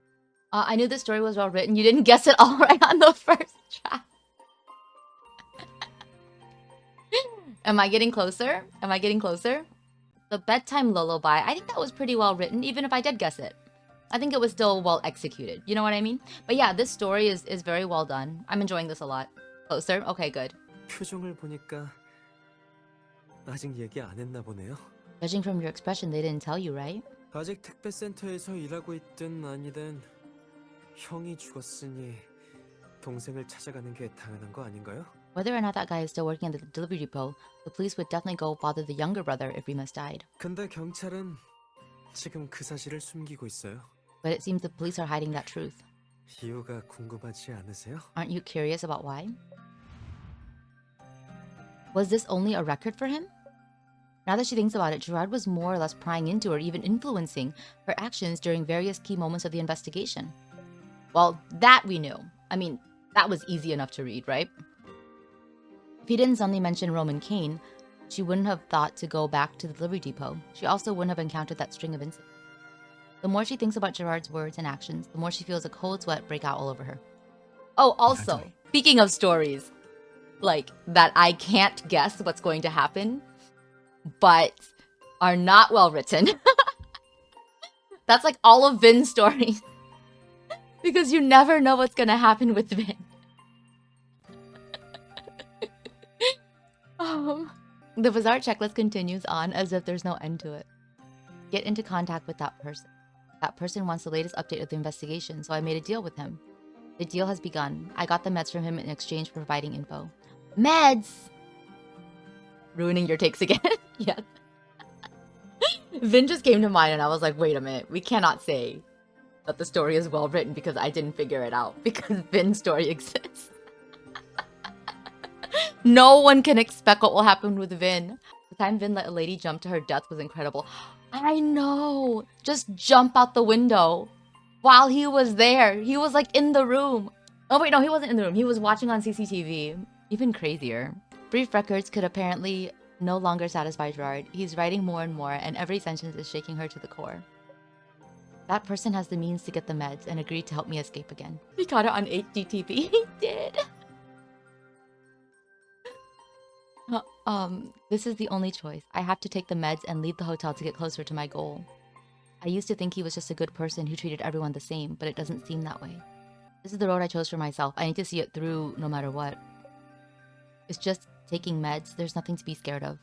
I knew the story was well written. You didn't guess it all right on the first try. Am I getting closer? Am I getting closer? The bedtime lullaby. I think that was pretty well written, even if I did guess it. I think it was still well executed. You know what I mean? But yeah, this story is very well done. I'm enjoying this a lot. Closer? Okay, good. 표정을 보니까 아직 얘기 안 했나 보네요. Judging from your expression, they didn't tell you, right? 아직 택배센터에서 일하고 있든 아니든 형이 죽었으니 동생을 찾아가는 게 당연한 거 아닌가요? Whether or not that guy is still working at the delivery depot, the police would definitely go bother the younger brother if Remus died. 근데 경찰은 지금 그 사실을 숨기고 있어요. But it seems the police are hiding that truth. 이유가 궁금하지 않으세요? Aren't you curious about why? Was this only a record for him? Now that she thinks about it, Gerard was more or less prying into or even influencing her actions during various key moments of the investigation. Well, that we knew. I mean, that was easy enough to read, right? If he didn't suddenly mention Roman Kane, she wouldn't have thought to go back to the delivery depot. She also wouldn't have encountered that string of incidents. The more she thinks about Gerard's words and actions, the more she feels a cold sweat break out all over her. Oh, also, speaking of stories, like, that I can't guess what's going to happen, but are not well written. That's like all of Vin's stories. Because you never know what's gonna happen with Vin. The bizarre checklist continues on as if there's no end to it. Get into contact with that person. That person wants the latest update of the investigation, so I made a deal with him. The deal has begun. I got the meds from him in exchange for providing info. Meds! Ruining your takes again? Yes. Vin just came to mind and I was like, wait a minute. We cannot say that the story is well written because I didn't figure it out. Because Vin's story exists. No one can expect what will happen with Vin. The time Vin let a lady jump to her death was incredible. I know! Just jump out the window. While he was there. He was like in the room. Oh wait, no, he wasn't in the room. He was watching on CCTV. Even crazier. Brief records could apparently no longer satisfy Gerard. He's writing more and more, and every sentence is shaking her to the core. That person has the means to get the meds and agreed to help me escape again. He caught it on HDTV. He did. This is the only choice. I have to take the meds and leave the hotel to get closer to my goal. I used to think he was just a good person who treated everyone the same, but it doesn't seem that way. This is the road I chose for myself. I need to see it through no matter what. It's just taking meds. There's nothing to be scared of.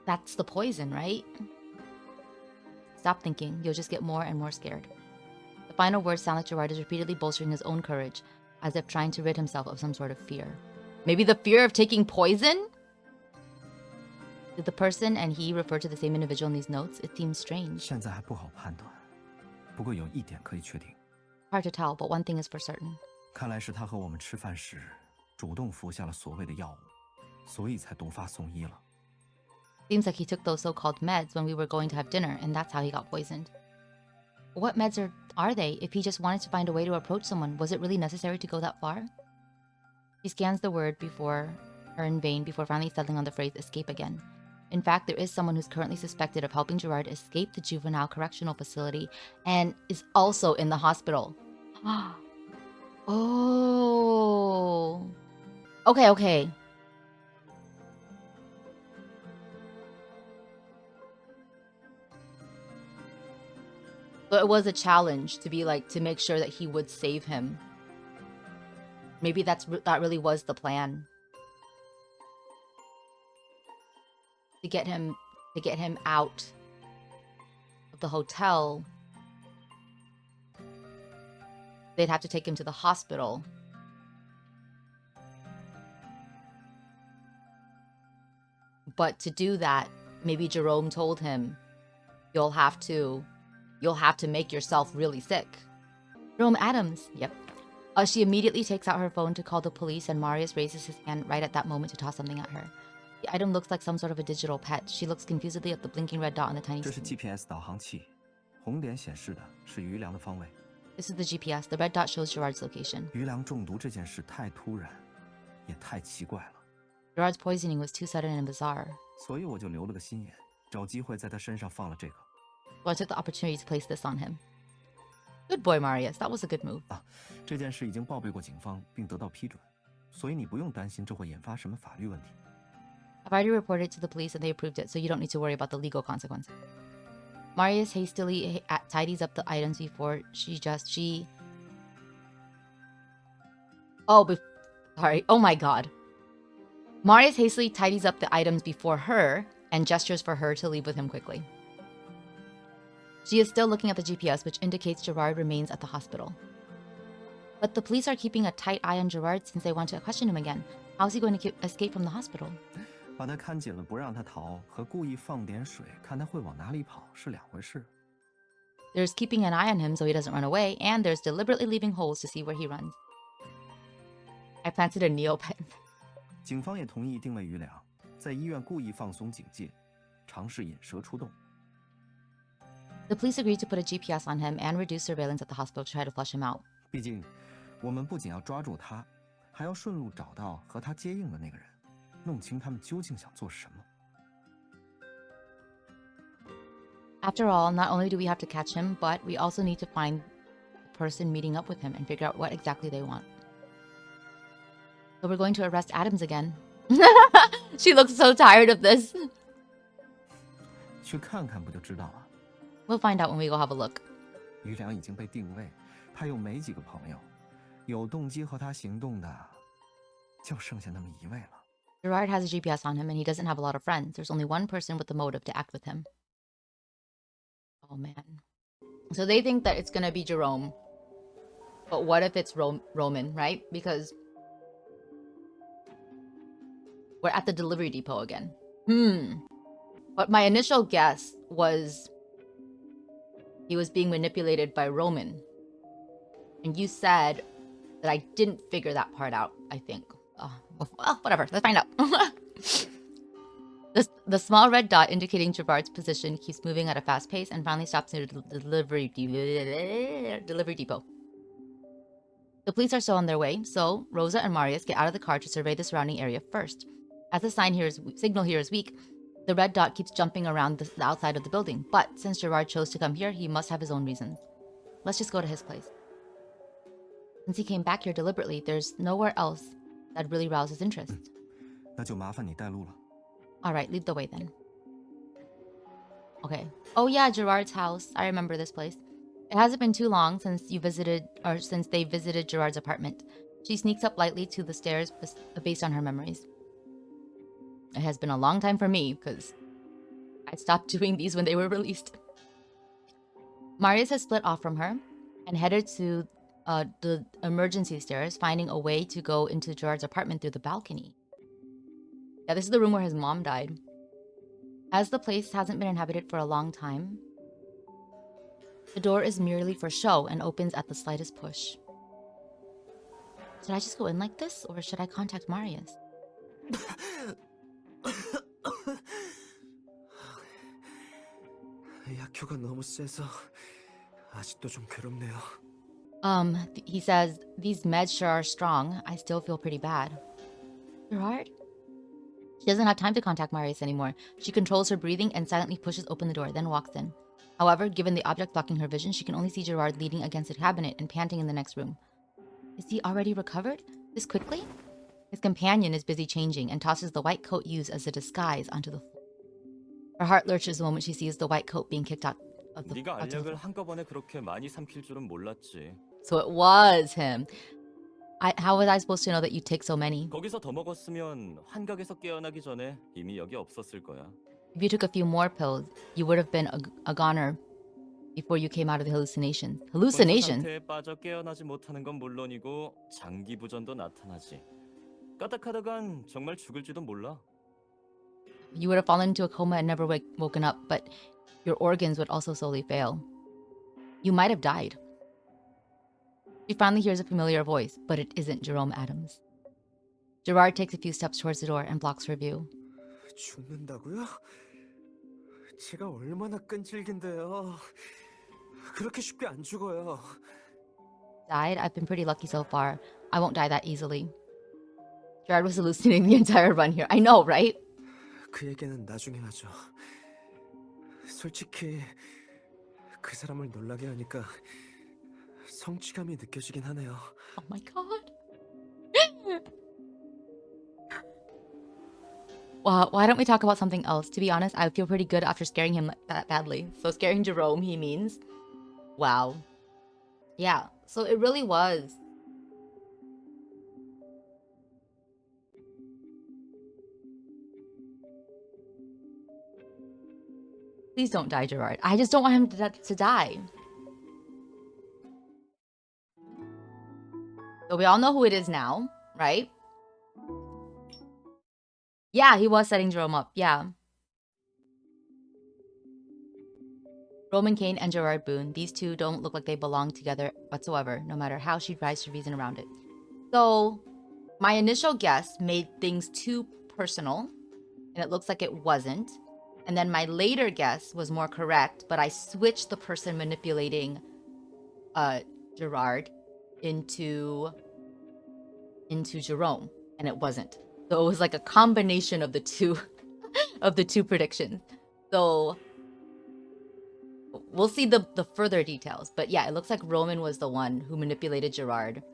That's the poison, right? Stop thinking. You'll just get more and more scared. The final words sound like Gerard is repeatedly bolstering his own courage, as if trying to rid himself of some sort of fear. Maybe the fear of taking poison? Did the person and he refer to the same individual in these notes? It seems strange. 现在还不好判断，不过有一点可以确定， Hard to tell, but one thing is for certain. 看来是他和我们吃饭时主动服下了所谓的药物，所以才毒发送医了。 Seems like he took those so-called meds when we were going to have dinner, and that's how he got poisoned. What meds are they? If he just wanted to find a way to approach someone, was it really necessary to go that far? He scans the word before her in vain before finally settling on the phrase escape again. In fact, there is someone who's currently suspected of helping Gerard escape the juvenile correctional facility and is also in the hospital. Oh. Okay. So it was a challenge to be like, to make sure that he would save him. Maybe that really was the plan. To get him out of the hotel, they'd have to take him to the hospital. But to do that, maybe Jerome told him, you'll have to make yourself really sick. Jerome Adams, yep. She immediately takes out her phone to call the police, and Marius raises his hand right at that moment to toss something at her. The item looks like some sort of a digital pet. She looks confusedly at the blinking red dot on the tiny 这是 screen. GPS 导航器，红点显示的是余粮的方位。 This is the GPS. The red dot shows Gerard's location. 余粮中毒这件事太突然，也太奇怪了， Gerard's poisoning was too sudden and bizarre. 所以我就留了个心眼，找机会在他身上放了这个。 So I took the opportunity to place this on him. Good boy, Marius. That was a good move. 这件事已经报备过警方，并得到批准，所以你不用担心这会引发什么法律问题。 I've already reported it to the police and they approved it, so you don't need to worry about the legal consequences. Marius hastily tidies up the items before she. Sorry. Oh my god. Marius hastily tidies up the items before her and gestures for her to leave with him quickly. She is still looking at the GPS, which indicates Gerard remains at the hospital. But the police are keeping a tight eye on Gerard since they want to question him again. How's he going to escape from the hospital? 把他看紧了不让他逃，和故意放点水看他会往哪里跑是两回事。 There's keeping an eye on him so he doesn't run away, and there's deliberately leaving holes to see where he runs. I planted a Neopet. 警方也同意定位余粮，在医院故意放松警戒，尝试引蛇出洞。 The police agreed to put a GPS on him and reduce surveillance at the hospital to try to flush him out. 毕竟，我们不仅要抓住他，还要顺路找到和他接应的那个人，弄清他们究竟想做什么。 After all, not only do we have to catch him, but we also need to find the person meeting up with him and figure out what exactly they want. So we're going to arrest Adams again. She looks so tired of this. 去看看不就知道了。 We'll find out when we go have a look. 余粮已经被定位，他又没几个朋友，有动机和他行动的，就剩下那么一位了。 Gerard has a GPS on him and he doesn't have a lot of friends. There's only one person with the motive to act with him. Oh man. So they think that it's gonna be Jerome. But what if it's Roman, right? Because we're at the delivery depot again. But my initial guess was he was being manipulated by Roman. And you said that I didn't figure that part out, I think. Well, whatever. Let's find out. The small red dot indicating Gerard's position keeps moving at a fast pace and finally stops near the delivery depot. The police are still on their way, so Rosa and Marius get out of the car to survey the surrounding area first. As the signal here is weak, the red dot keeps jumping around the outside of the building, but since Gerard chose to come here, he must have his own reasons. Let's just go to his place. Since he came back here deliberately, there's nowhere else that really roused his interest. 那就麻烦你带路了。 Alright, lead the way then. Okay. Oh yeah, Gerard's house. I remember this place. It hasn't been too long since they visited Gerard's apartment. She sneaks up lightly to the stairs based on her memories. It has been a long time for me, because I stopped doing these when they were released. Marius has split off from her and headed to the emergency stairs, finding a way to go into Gerard's apartment through the balcony. Yeah, this is the room where his mom died. As the place hasn't been inhabited for a long time, the door is merely for show and opens at the slightest push. Should I just go in like this, or should I contact Marius? 약효가 너무 세서 아직도 좀 괴롭네요. He says, these meds sure are strong. I still feel pretty bad. Gerard? She doesn't have time to contact Marius anymore. She controls her breathing and silently pushes open the door, then walks in. However, given the object blocking her vision, she can only see Gerard leaning against a cabinet and panting in the next room. Is he already recovered? This quickly? His companion is busy changing and tosses the white coat used as a disguise onto the floor. Her heart lurches the moment she sees the white coat being kicked out of the 네가 out to the 알약을 floor. 한꺼번에 그렇게 많이 삼킬 줄은 몰랐지. So it was him. How was I supposed to know that you take so many? 거기서 더 먹었으면 환각에서 깨어나기 전에 이미 여기 없었을 거야. If you took a few more pills, you would have been a goner before you came out of the hallucinations.昏Hallucination? 상태에 빠져 깨어나지 못하는 건 물론이고 장기 부전도 나타나지. 까딱하다간 정말 죽을지도 몰라. You would have fallen into a coma and never woken up, but your organs would also slowly fail. You might have died. She finally hears a familiar voice, but it isn't Jerome Adams. Gerard takes a few steps towards the door and blocks her view. 죽는다고요? 제가 얼마나 끈질긴데요. 그렇게 쉽게 안 죽어요. Died? I've been pretty lucky so far. I won't die that easily. Gerard was hallucinating the entire run here. I know, right? 그 얘기는 나중에 하죠. 솔직히 그 사람을 놀라게 하니까 성취감이 느껴지긴 하네요. Oh my god. Well, why don't we talk about something else? To be honest, I feel pretty good after scaring him that badly. So scaring Jerome, he means. Wow. Yeah, so it really was. Please don't die, Gerard. I just don't want him to die. So we all know who it is now, right? Yeah, he was setting Jerome up. Yeah. Roman Kane and Gerard Boone. These two don't look like they belong together whatsoever, no matter how she tries to reason around it. So my initial guess made things too personal, and it looks like it wasn't. And then my later guess was more correct, but I switched the person manipulating Gerard into Jerome, and it wasn't. So it was like a combination of the two of the two predictions. So we'll see the further details. But yeah, it looks like Roman was the one who manipulated Gerard,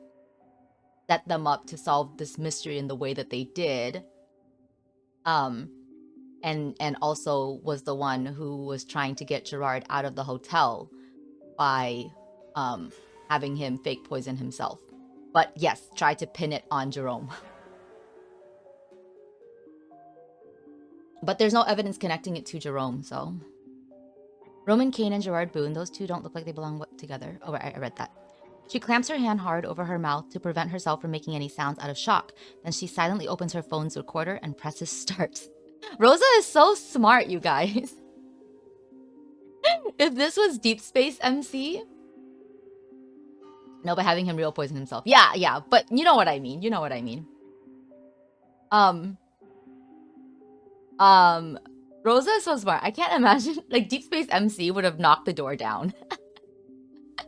set them up to solve this mystery in the way that they did. And also was the one who was trying to get Gerard out of the hotel by having him fake poison himself. But yes, try to pin it on Jerome. But there's no evidence connecting it to Jerome, so. Roman Kane and Gerard Boone, those two don't look like they belong together. Oh, I read that. She clamps her hand hard over her mouth to prevent herself from making any sounds out of shock. Then she silently opens her phone's recorder and presses start. Rosa is so smart, you guys. If this was Deep Space MC... No, but having him real poison himself. Yeah, but you know what I mean. You know what I mean. Rosa is so smart. I can't imagine, like, Deep Space MC would have knocked the door down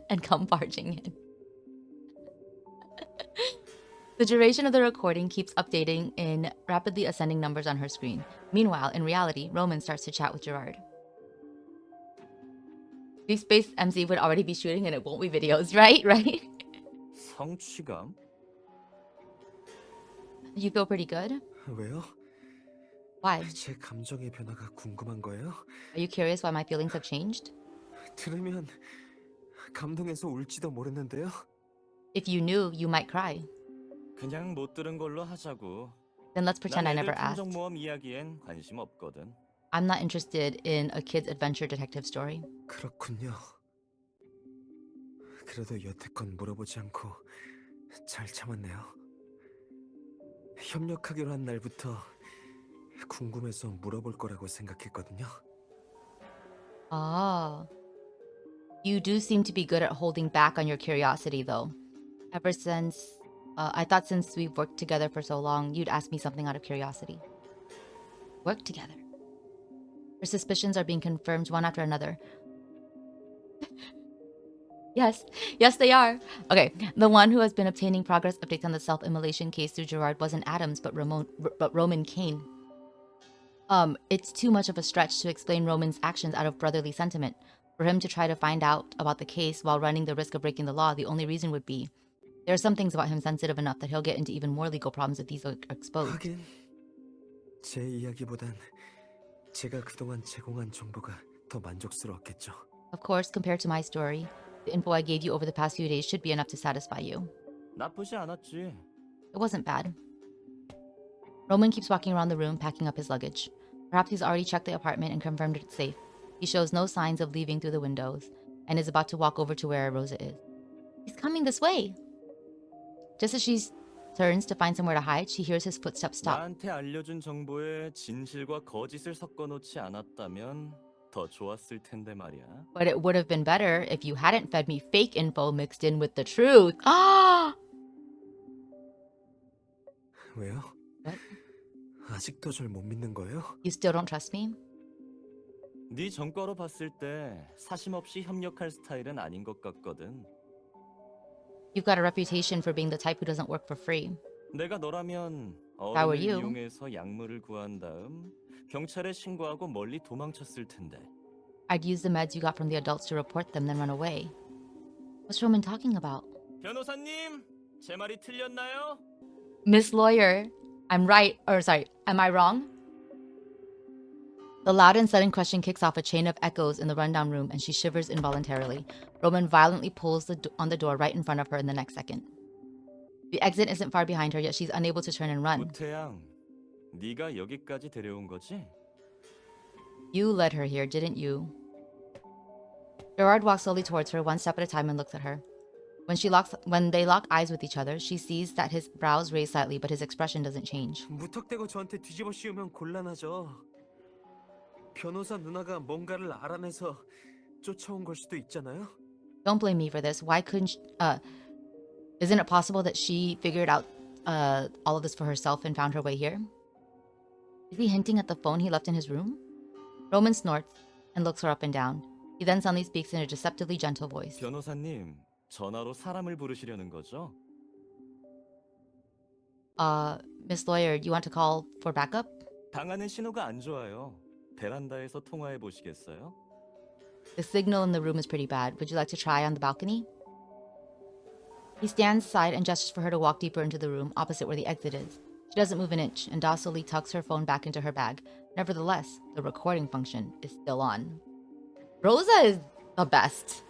and come barging in. The duration of the recording keeps updating in rapidly ascending numbers on her screen. Meanwhile, in reality, Roman starts to chat with Gerard. Deep Space MC would already be shooting and it won't be videos, right? Right? 성취감? You feel pretty good? 왜요? Why? 제 감정의 변화가 궁금한 거예요? Are you curious why my feelings have changed? 들으면 감동해서 울지도 모르는데요. If you knew, you might cry. 그냥 못 들은 걸로 하자고. Then let's pretend I 난 never 애들 asked. 탐정 모험 이야기엔 관심 없거든. I'm not interested in a kid's adventure detective story. 그렇군요. 그래도 여태껏 물어보지 않고 잘 참았네요. 협력하기로 한 날부터 궁금해서 물어볼 거라고 생각했거든요. Ah. You do seem to be good at holding back on your curiosity, though. Ever since... I thought since we've worked together for so long, you'd ask me something out of curiosity. Work together. Her suspicions are being confirmed one after another. Yes, they are. Okay, the one who has been obtaining progress updates on the self-immolation case through Gerard wasn't Adams, but Roman Kane. It's too much of a stretch to explain Roman's actions out of brotherly sentiment. For him to try to find out about the case while running the risk of breaking the law, the only reason would be there are some things about him sensitive enough that he'll get into even more legal problems if these are exposed. 하긴 제 이야기보단 제가 그동안 제공한 정보가 더 만족스러웠겠죠. Of course, compared to my story, the info I gave you over the past few days should be enough to satisfy you. 나쁘지 않았지. It wasn't bad. Roman keeps walking around the room, packing up his luggage. Perhaps he's already checked the apartment and confirmed it's safe. He shows no signs of leaving through the windows and is about to walk over to where Rosa is. He's coming this way. Just as she turns to find somewhere to hide, she hears his footsteps stop. 나한테 알려준 정보에 진실과 거짓을 섞어놓지 않았다면 더 좋았을 텐데 말이야. But it would have been better if you hadn't fed me fake info mixed in with the truth. Ah! 왜요? What? 아직도 절 못 믿는 거예요? You still don't trust me? 네 전과로 봤을 때 사심 없이 협력할 스타일은 아닌 것 같거든. You've got a reputation for being the type who doesn't work for free. 내가 너라면 I were 어른을 you. 이용해서 약물을 구한 다음 경찰에 신고하고 멀리 도망쳤을 텐데. I'd use the meds you got from the adults to report them, then run away. What's Roman talking about? 변호사님, 제 말이 틀렸나요? Miss Lawyer, I'm right, or sorry, am I wrong? The loud and sudden question kicks off a chain of echoes in the rundown room, and she shivers involuntarily. Roman violently pulls on the door right in front of her in the next second. The exit isn't far behind her, yet she's unable to turn and run. 우태양, 네가 여기까지 데려온 거지? You led her here, didn't you? Gerard walks slowly towards her, one step at a time, and looks at her. When they lock eyes with each other, she sees that his brows raise slightly, but his expression doesn't change. 무턱대고 저한테 뒤집어 씌우면 곤란하죠. 변호사 누나가 뭔가를 알아내서 쫓아온 걸 수도 있잖아요. Don't blame me for this. Why couldn't isn't it possible that she figured out all of this for herself and found her way here? Is he hinting at the phone he left in his room? Roman snorts and looks her up and down. He then suddenly speaks in a deceptively gentle voice. 변호사님, 전화로 사람을 부르시려는 거죠? Miss Lawyer, you want to call for backup? 당하는 신호가 안 좋아요. 베란다에서 통화해 보시겠어요? The signal in the room is pretty bad. Would you like to try on the balcony? He stands aside and gestures for her to walk deeper into the room, opposite where the exit is. She doesn't move an inch and docilely tucks her phone back into her bag. Nevertheless, the recording function is still on. Rosa is the best.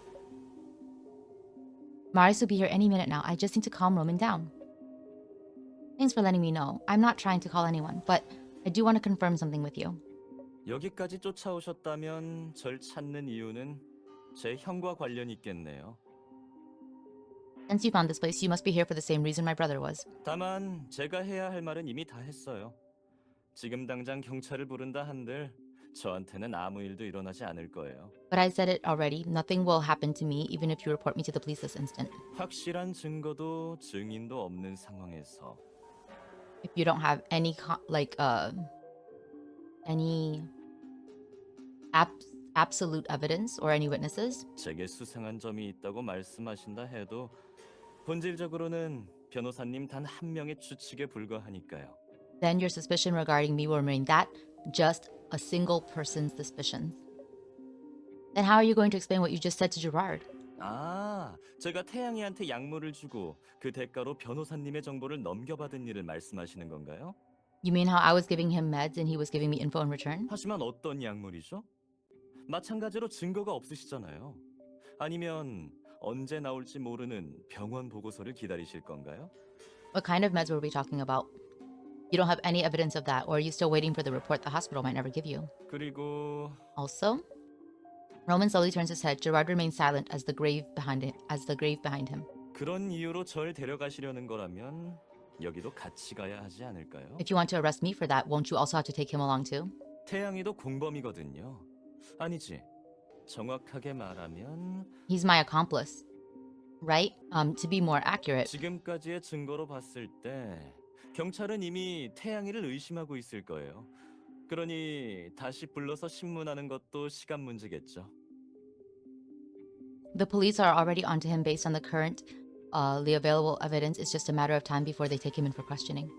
Marius will be here any minute now. I just need to calm Roman down. Thanks for letting me know. I'm not trying to call anyone, but I do want to confirm something with you. 여기까지 쫓아오셨다면 절 찾는 이유는 제 형과 관련이 있겠네요. Since you found this place, you must be here for the same reason my brother was. 다만 제가 해야 할 말은 이미 다 했어요. 지금 당장 경찰을 부른다 한들 저한테는 아무 일도 일어나지 않을 거예요. But I said it already. Nothing will happen to me, even if you report me to the police this instant. 확실한 증거도 증인도 없는 상황에서 If you don't have any absolute evidence or any witnesses, 제게 수상한 점이 있다고 말씀하신다 해도 본질적으로는 변호사님 단 한 명의 추측에 불과하니까요. then your suspicion regarding me will remain that, just a single person's suspicions. Then how are you going to explain what you just said to Gerard? 아, 제가 태양이한테 약물을 주고 그 대가로 변호사님의 정보를 넘겨받은 일을 말씀하시는 건가요? You mean how I was giving him meds and he was giving me info in return? 하지만 어떤 약물이죠? 마찬가지로 증거가 없으시잖아요. 아니면 언제 나올지 모르는 병원 보고서를 기다리실 건가요? What kind of meds were we talking about? You don't have any evidence of that, or are you still waiting for the report the hospital might never give you? 그리고 Also, Roman slowly turns his head. Gerard remains silent as the grave behind him. 그런 이유로 절 데려가시려는 거라면 여기도 같이 가야 하지 않을까요? If you want to arrest me for that, won't you also have to take him along too? 태양이도 공범이거든요. 아니지. 정확하게 말하면 He's my accomplice, right? To be more accurate, 지금까지의 증거로 봤을 때 경찰은 이미 태양이를 의심하고 있을 거예요. 그러니 다시 불러서 신문하는 것도 시간 문제겠죠. the police are already onto him based on the available evidence. It's just a matter of time before they take him in for questioning.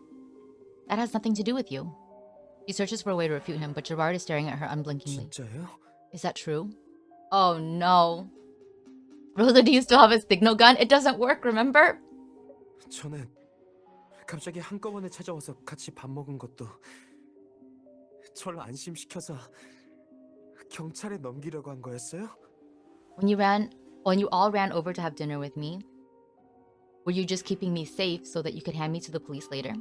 That has nothing to do with you. She searches for a way to refute him, but Gerard is staring at her unblinkingly. 진짜예요? Is that true? Oh no. Rosa, do you still have a signal gun? It doesn't work, remember? 저는 갑자기 한꺼번에 찾아와서 같이 밥 먹은 것도 절 안심시켜서 경찰에 넘기려고 한 거였어요? When you all ran over to have dinner with me, were you just keeping me safe so that you could hand me to the police later?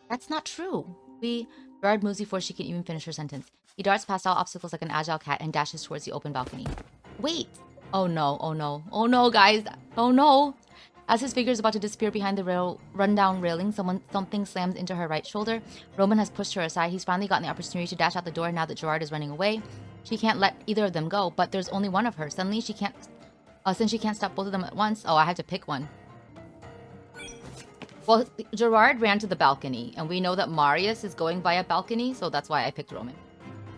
That's not true. Gerard moves before she can even finish her sentence. He darts past all obstacles like an agile cat and dashes towards the open balcony. Wait! Oh no, oh no, oh no, guys! Oh no! As his figure is about to disappear behind the rundown railing, something slams into her right shoulder. Roman has pushed her aside. He's finally gotten the opportunity to dash out the door now that Gerard is running away. She can't let either of them go, but there's only one of her. Suddenly, since she can't stop both of them at once, I have to pick one. Well, Gerard ran to the balcony, and we know that Marius is going by a balcony, so that's why I picked Roman.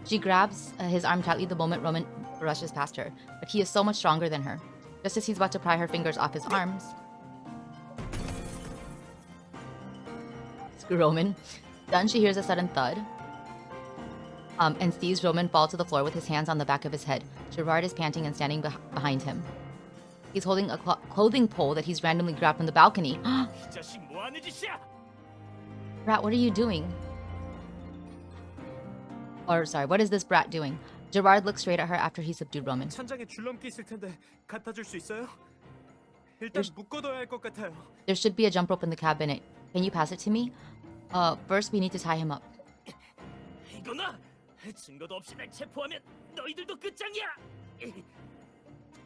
She grabs his arm tightly the moment Roman rushes past her, but he is so much stronger than her. Just as he's about to pry her fingers off his arms... Screw Roman. Then she hears a sudden thud. and sees Roman fall to the floor with his hands on the back of his head. Gerard is panting and standing behind him. He's holding a clothing pole that he's randomly grabbed from the balcony. 이 자식 뭐 하는 짓이야? Brat, what are you doing? Or sorry, what is this brat doing? Gerard looks straight at her after he subdued Roman. 찬장에 줄넘기 있을 텐데 갖다 줄 수 있어요? 일단 묶어둬야 할 것 같아요. There should be a jump rope in the cabinet. Can you pass it to me? First we need to tie him up. 이거나 증거도 없이 날 체포하면 너희들도 끝장이야.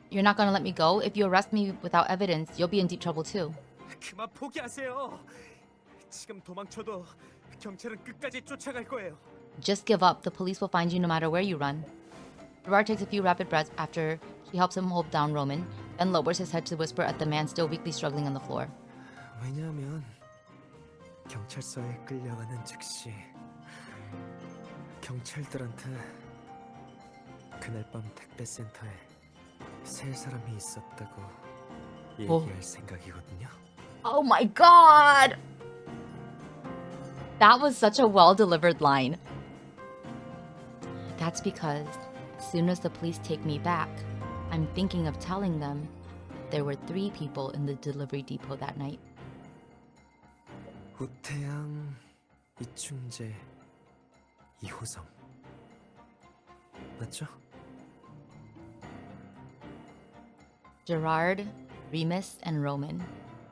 You're not gonna let me go? If you arrest me without evidence, you'll be in deep trouble too. 그만 포기하세요. 지금 도망쳐도 경찰은 끝까지 쫓아갈 거예요. Just give up. The police will find you no matter where you run. Gerard takes a few rapid breaths after she helps him hold down Roman, then lowers his head to whisper at the man still weakly struggling on the floor. 왜냐하면 경찰서에 끌려가는 즉시 경찰들한테 그날 밤 택배센터에 세 사람이 있었다고 얘기할 생각이거든요. Oh my god! That was such a well-delivered line. That's because as soon as the police take me back, I'm thinking of telling them there were 3 people in the delivery depot that night. 우태양, 이충재, 이호성 맞죠? Gerard, Remus, and Roman.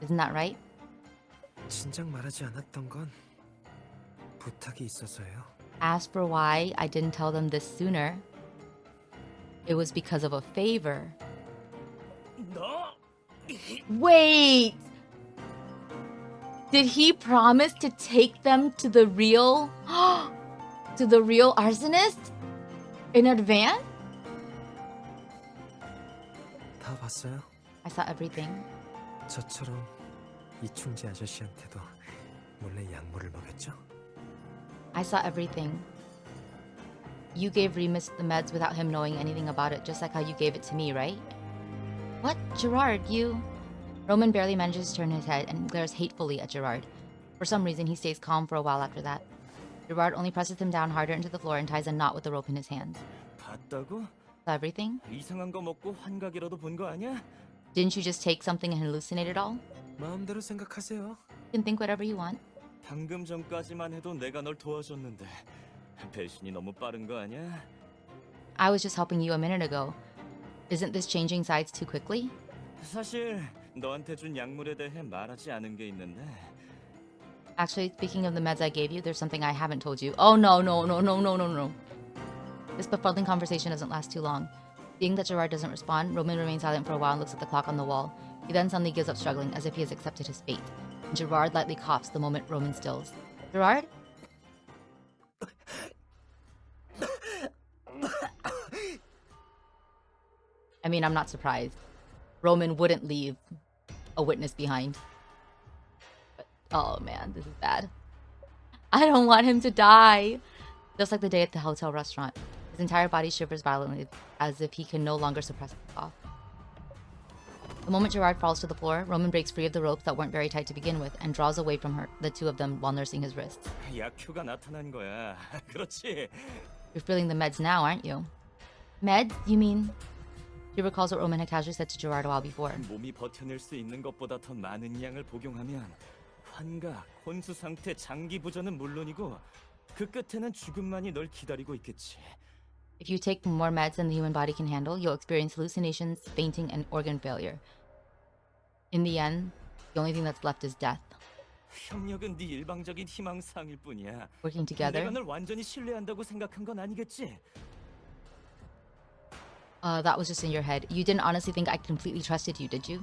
Isn't that right? 진작 말하지 않았던 건 부탁이 있어서요. As for why I didn't tell them this sooner, it was because of a favor. 너 Wait! Did he promise to take them to the real arsonist in advance? 다 봤어요? I saw everything. 저처럼 이충재 아저씨한테도 몰래 약물을 먹였죠? I saw everything. You gave Remus the meds without him knowing anything about it, just like how you gave it to me, right? What? Gerard, you... Roman barely manages to turn his head and glares hatefully at Gerard. For some reason, he stays calm for a while after that. Gerard only presses him down harder into the floor and ties a knot with the rope in his hands. 봤다고? Saw everything? 이상한 거 먹고 환각이라도 본 거 아니야? Didn't you just take something and hallucinate it all? 마음대로 생각하세요. You can think whatever you want. 방금 전까지만 해도 내가 널 도와줬는데 배신이 너무 빠른 거 아니야? I was just helping you a minute ago. Isn't this changing sides too quickly? 사실 너한테 준 약물에 대해 말하지 않은 게 있는데 Actually, speaking of the meds I gave you, there's something I haven't told you. Oh no. This befuddling conversation doesn't last too long. Seeing that Gerard doesn't respond, Roman remains silent for a while and looks at the clock on the wall. He then suddenly gives up struggling, as if he has accepted his fate. And Gerard lightly coughs the moment Roman stills. Gerard? I mean, I'm not surprised. Roman wouldn't leave a witness behind. But, oh man, this is bad. I don't want him to die. Just like the day at the hotel restaurant. His entire body shivers violently, as if he can no longer suppress the cough. The moment Gerard falls to the floor, Roman breaks free of the ropes that weren't very tight to begin with and draws away from the 2 of them while nursing his wrists. 약효가 나타난 거야. 그렇지? You're feeling the meds now, aren't you? Meds? You mean... She recalls what Roman had casually said to Gerard a while before. 몸이 버텨낼 수 있는 것보다 더 많은 양을 복용하면 환각, 혼수 상태, 장기 부전은 물론이고 그 끝에는 죽음만이 널 기다리고 있겠지. If you take more meds than the human body can handle, you'll experience hallucinations, fainting, and organ failure. In the end, the only thing that's left is death. 협력은 네 일방적인 희망사항일 뿐이야. Working together, 내가 널 완전히 신뢰한다고 생각한 건 아니겠지? that was just in your head. You didn't honestly think I completely trusted you, did you?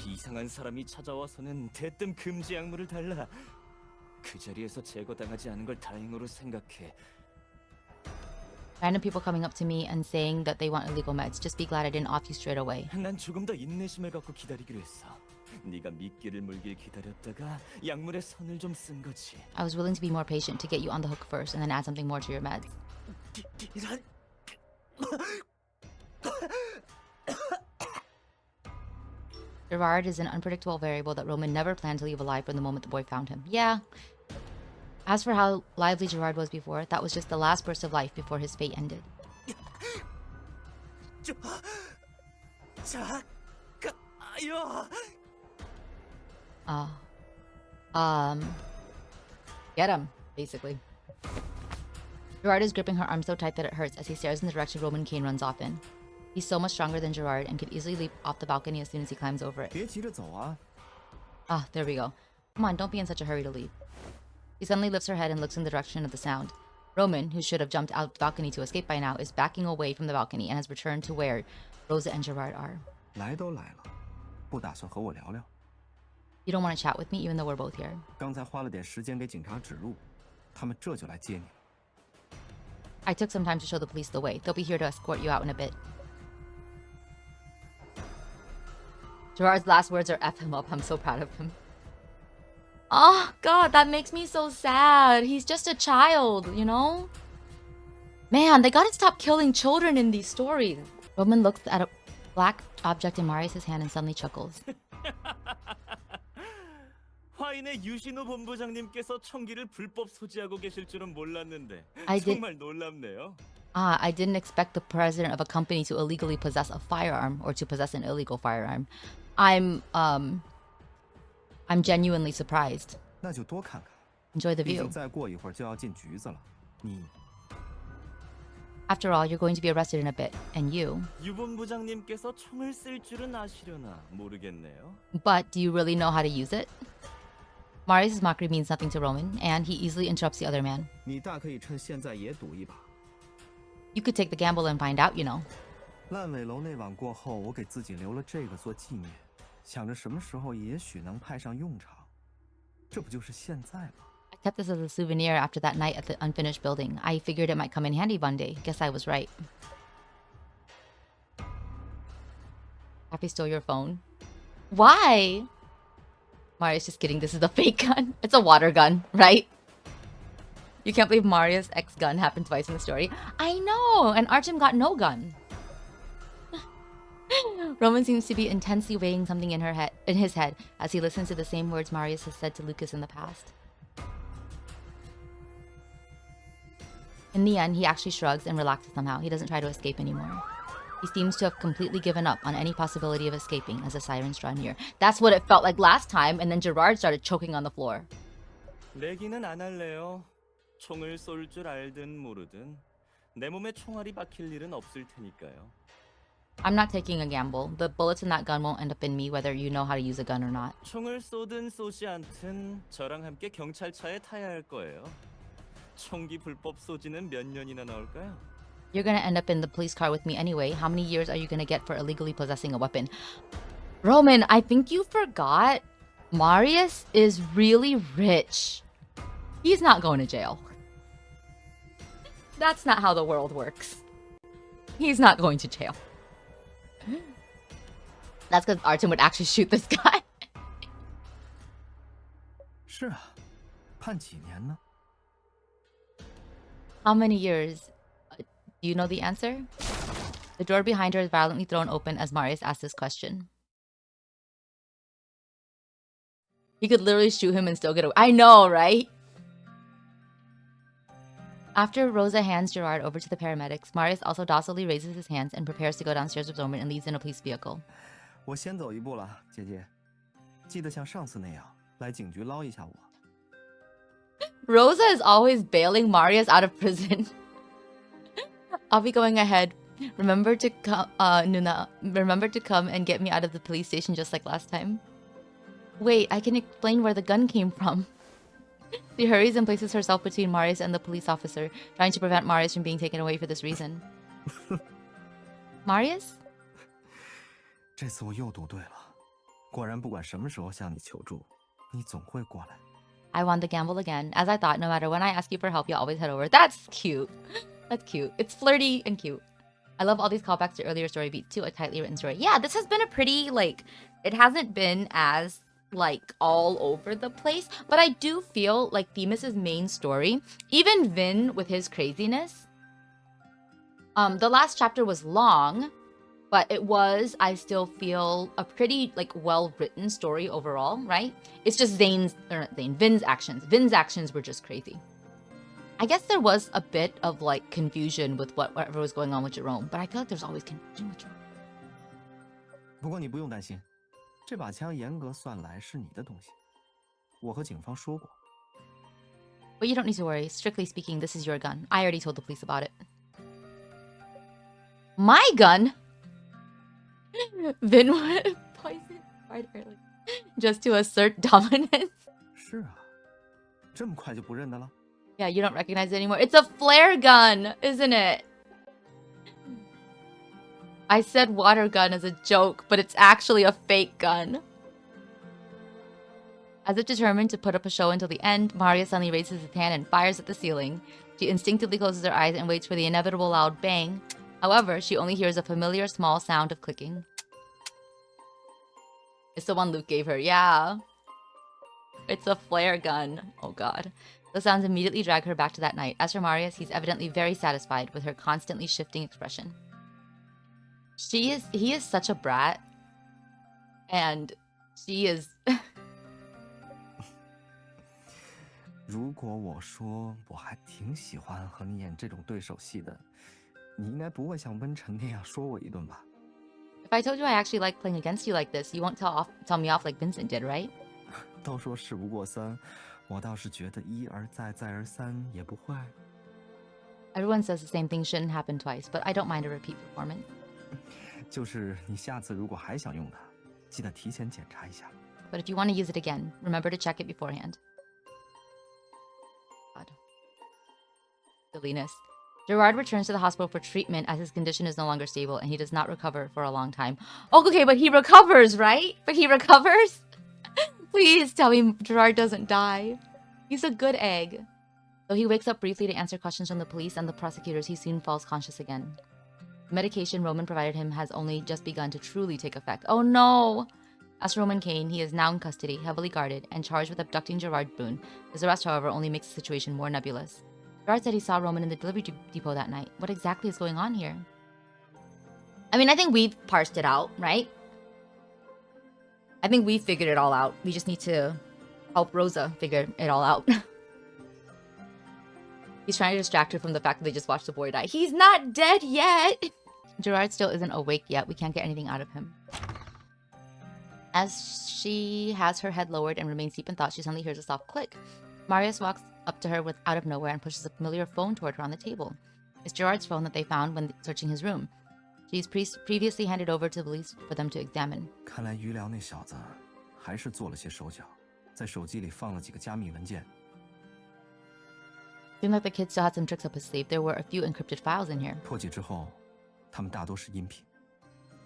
이상한 사람이 찾아와서는 대뜸 금지 약물을 달라. 그 자리에서 제거당하지 않은 걸 다행으로 생각해. Random people coming up to me and saying that they want illegal meds. Just be glad I didn't off you straight away. 난 조금 더 인내심을 갖고 기다리기로 했어. 네가 미끼를 물길 기다렸다가 약물에 선을 좀 쓴 거지. I was willing to be more patient to get you on the hook first and then add something more to your meds. 이런... Gerard is an unpredictable variable that Roman never planned to leave alive from the moment the boy found him. Yeah. As for how lively Gerard was before, that was just the last burst of life before his fate ended. 잠깐요. Get him, basically. Gerard is gripping her arm so tight that it hurts as he stares in the direction Roman Kane runs off in. He's so much stronger than Gerard and could easily leap off the balcony as soon as he climbs over it. 别急着走啊！ Ah, there we go. Come on, don't be in such a hurry to leave. He suddenly lifts her head and looks in the direction of the sound. Roman, who should have jumped out the balcony to escape by now, is backing away from the balcony and has returned to where Rosa and Gerard are. 来都来了，不打算和我聊聊？ You don't want to chat with me even though we're both here. 刚才花了点时间给警察指路，他们这就来接你了。 I took some time to show the police the way. They'll be here to escort you out in a bit. Gerard's last words are F him up. I'm so proud of him. Oh, God, that makes me so sad. He's just a child, you know? Man, they gotta stop killing children in these stories. Roman looks at a black object in Marius' hand and suddenly chuckles. 화인의 유신호 본부장님께서 총기를 불법 소지하고 계실 줄은 몰랐는데 I did- 정말 놀랍네요. I didn't expect the president of a company to illegally possess a firearm or to possess an illegal firearm. I'm genuinely surprised. 那就多看看， Enjoy the 毕 view. 竟再过一会儿就要进局子了。你 After all, you're going to be arrested in a bit, and you. 유 본부장님께서 총을 쓸 줄은 아시려나 모르겠네요. But do you really know how to use it? Marius' mockery means nothing to Roman, and he easily interrupts the other man. 你大可以趁现在也赌一把。 You could take the gamble and find out, you know. 烂尾楼那晚过后，我给自己留了这个做纪念，想着什么时候也许能派上用场。这不就是现在吗？ I kept this as a souvenir after that night at the unfinished building. I figured it might come in handy one day. Guess I was right. Happy stole your phone. Why? Marius, just kidding. This is a fake gun. It's a water gun, right? You can't believe Marius' ex-gun happened twice in the story. I know! And Artyom got no gun. Roman seems to be intensely weighing something in his head as he listens to the same words Marius has said to Lucas in the past. In the end, he actually shrugs and relaxes somehow. He doesn't try to escape anymore. He seems to have completely given up on any possibility of escaping as the sirens draw near. That's what it felt like last time, and then Gerard started choking on the floor. 내기는 안 할래요. 총을 쏠 줄 알든 모르든 내 몸에 총알이 박힐 일은 없을 테니까요. I'm not taking a gamble. The bullets in that gun won't end up in me whether you know how to use a gun or not. 총을 쏘든 쏘지 않든 저랑 함께 경찰차에 타야 할 거예요. 총기 불법 소지는 몇 년이나 나올까요? You're gonna end up in the police car with me anyway. How many years are you gonna get for illegally possessing a weapon? Roman, I think you forgot. Marius is really rich. He's not going to jail. That's not how the world works. He's not going to jail. That's because Artyom would actually shoot this guy. 是啊，判几年呢？ How many years? Do you know the answer? The door behind her is violently thrown open as Marius asks this question. He could literally shoot him and still get away. I know, right? After Rosa hands Gerard over to the paramedics, Marius also docilely raises his hands and prepares to go downstairs with Roman and leaves in a police vehicle. 我先走一步了，姐姐，记得像上次那样来警局捞一下我。 Rosa is always bailing Marius out of prison. I'll be going ahead. Remember to come, Nuna. Remember to come and get me out of the police station just like last time. Wait, I can explain where the gun came from. She hurries and places herself between Marius and the police officer, trying to prevent Marius from being taken away for this reason. Marius? 这次我又赌对了，果然不管什么时候向你求助，你总会过来。 I won the gamble again. As I thought, no matter when I ask you for help, you always head over. That's cute. That's cute. It's flirty and cute. I love all these callbacks to earlier story beats too. A tightly written story. Yeah, this has been a pretty, it hasn't been as, all over the place. But I do feel like Themis' main story, even Vin with his craziness, the last chapter was long, But it was, I still feel, a pretty like well-written story overall, right? It's just Vin's actions. Vin's actions were just crazy. I guess there was a bit of like confusion with whatever was going on with Jerome, but I feel like there's always confusion with Jerome. 不过你不用担心，这把枪严格算来是你的东西，我和警方说过。 But you don't need to worry. Strictly speaking, this is your gun. I already told the police about it. My gun? Vin would poison Gerard early just to assert dominance. 是啊，这么快就不认得了？ Yeah, you don't recognize it anymore. It's a flare gun, isn't it? I said water gun as a joke, but it's actually a fake gun. As if determined to put up a show until the end, Maria suddenly raises his hand and fires at the ceiling. She instinctively closes her eyes and waits for the inevitable loud bang. However, she only hears a familiar small sound of clicking. It's the one Luke gave her, yeah. It's a flare gun. Oh god. The sounds immediately drag her back to that night. As for Marius, he's evidently very satisfied with her constantly shifting expression. He is such a brat. And she is... 如果我说我还挺喜欢和你演这种对手戏的，你应该不会像温晨那样说我一顿吧？ If I told you I actually like playing against you like this, you won't tell me off like Vincent did, right? 都说事不过三，我倒是觉得一而再再而三也不坏。 Everyone says the same thing shouldn't happen twice, but I don't mind a repeat performance. 就是你下次如果还想用它，记得提前检查一下。 But if you want to use it again, remember to check it beforehand. God. Silliness. Gerard returns to the hospital for treatment as his condition is no longer stable and he does not recover for a long time. Oh, okay, but he recovers, right? But he recovers? Please tell me Gerard doesn't die. He's a good egg. Though he wakes up briefly to answer questions from the police and the prosecutors, he soon falls conscious again. The medication Roman provided him has only just begun to truly take effect. Oh no! As for Roman Kane, he is now in custody, heavily guarded, and charged with abducting Gerard Boone. His arrest, however, only makes the situation more nebulous. Gerard said he saw Roman in the delivery depot that night. What exactly is going on here? I mean, I think we've parsed it out, right? I think we figured it all out. We just need to help Rosa figure it all out. He's trying to distract her from the fact that they just watched the boy die. He's not dead yet! Gerard still isn't awake yet. We can't get anything out of him. As she has her head lowered and remains deep in thought, she suddenly hears a soft click. Marius walks up to her out of nowhere and pushes a familiar phone toward her on the table. It's Gerard's phone that they found when searching his room. She's previously handed over to the police for them to examine. 看来余良那小子还是做了些手脚，在手机里放了几个加密文件。 Seemed like the kid still had some tricks up his sleeve. There were a few encrypted files in here. 破解之后，他们大多是音频。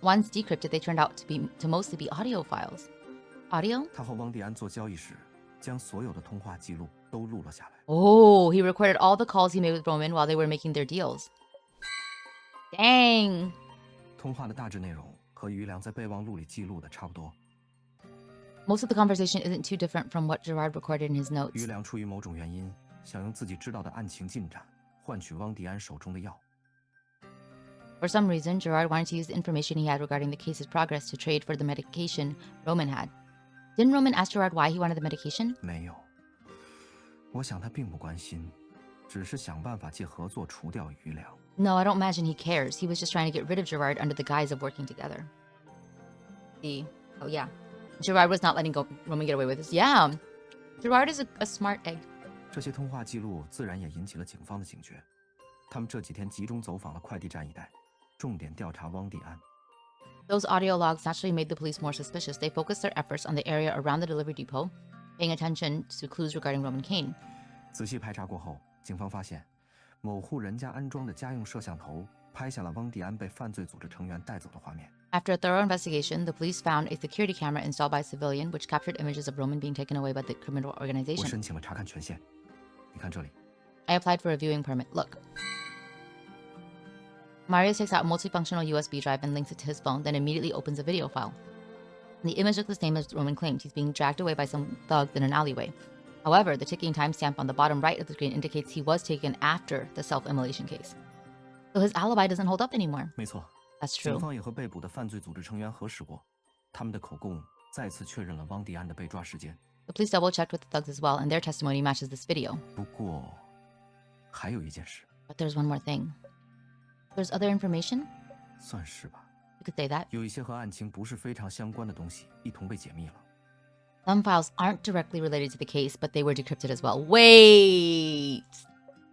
Once decrypted, they turned out to mostly be audio files. Audio? 他和汪迪安做交易时，将所有的通话记录都录了下来。 Oh, he recorded all the calls he made with Roman while they were making their deals. Dang. 通话的大致内容和余良在备忘录里记录的差不多。 Most of the conversation isn't too different from what Gerard recorded in his notes. 余良出于某种原因，想用自己知道的案情进展换取汪迪安手中的药。 For some reason, Gerard wanted to use the information he had regarding the case's progress to trade for the medication Roman had. Didn't Roman ask Gerard why he wanted the medication? 没有，我想他并不关心，只是想办法借合作除掉余良。 No, I don't imagine he cares. He was just trying to get rid of Gerard under the guise of working together. See? Oh, yeah. Gerard was not letting Roman get away with this. Yeah. Gerard is a smart egg. 这些通话记录自然也引起了警方的警觉，他们这几天集中走访了快递站一带，重点调查汪迪安。 Those audio logs naturally made the police more suspicious. They focused their efforts on the area around the delivery depot, paying attention to clues regarding Roman Kane. 仔细排查过后，警方发现，某户人家安装的家用摄像头拍下了汪迪安被犯罪组织成员带走的画面。 After a thorough investigation, the police found a security camera installed by a civilian, which captured images of Roman being taken away by the criminal 我 organization. 申请了查看权限，你看这里。 I applied for a viewing permit. Look. Marius takes out a multifunctional USB drive and links it to his phone, then immediately opens a video file. The image looks the same as Roman claimed. He's being dragged away by some thugs in an alleyway. However, the ticking timestamp on the bottom right of the screen indicates he was taken after the self-immolation case. So his alibi doesn't hold up anymore. 没错， That's 警 true. 方也和被捕的犯罪组织成员核实过，他们的口供再次确认了汪迪安的被抓时间。 The police double-checked with the thugs as well, and their testimony matches this video. 不过，还有一件事， But there's one more thing. There's other information? 算是吧， You could say that. 有一些和案情不是非常相关的东西一同被解密了。 Some files aren't directly related to the case, but they were decrypted as well. Wait!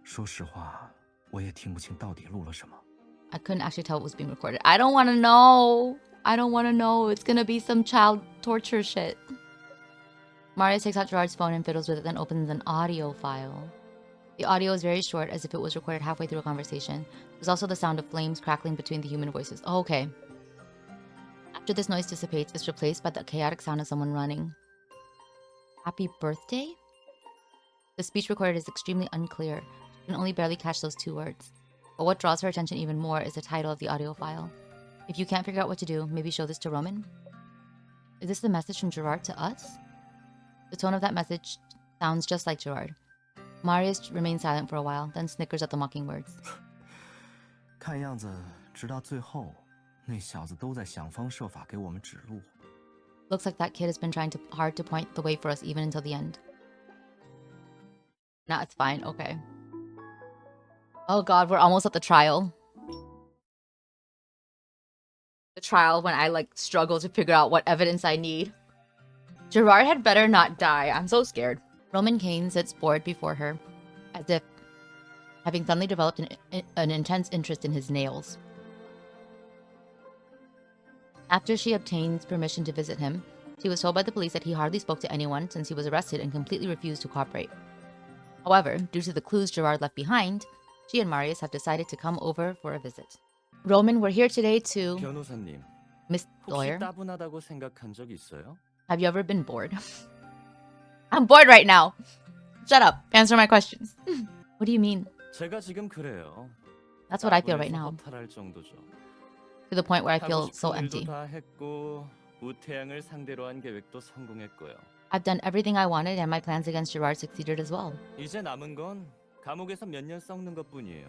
说实话，我也听不清到底录了什么。 I couldn't actually tell what was being recorded. I don't want to know. I don't want to know. It's gonna be some child torture shit. Mario takes out Gerard's phone and fiddles with it, then opens an audio file. The audio is very short, as if it was recorded halfway through a conversation. There's also the sound of flames crackling between the human voices. Oh, okay. After this noise dissipates, it's replaced by the chaotic sound of someone running. Happy birthday? The speech recorded is extremely unclear. She can only barely catch those 2 words. But what draws her attention even more is the title of the audio file. If you can't figure out what to do, maybe show this to Roman? Is this the message from Gerard to us? The tone of that message sounds just like Gerard. Marius remains silent for a while, then snickers at the mocking words. 看样子，直到最后，那小子都在想方设法给我们指路。 Looks like that kid has been trying hard to point the way for us even until the end. Nah, it's fine. Okay. Oh god, we're almost at the trial. The trial when I struggle to figure out what evidence I need. Gerard had better not die. I'm so scared. Roman Kane sits bored before her, as if having suddenly developed an intense interest in his nails. After she obtains permission to visit him, she was told by the police that he hardly spoke to anyone since he was arrested and completely refused to cooperate. However, due to the clues Gerard left behind, she and Marius have decided to come over for a visit. Roman, we're here today to... 변호사님, Miss 혹시 Lawyer, 따분하다고 생각한 적 있어요? have you ever been bored? I'm bored right now. Shut up. Answer my questions. What do you mean? 제가 지금 그래요. That's what I feel right 따분해서 now. 허탈할 정도죠. To the point where I 하고 feel 싶은 so 일도 empty. 다 했고 우태양을 상대로 한 계획도 성공했고요. I've done everything I wanted and my plans against Gerard succeeded as well. 이제 남은 건 감옥에서 몇 년 썩는 것뿐이에요.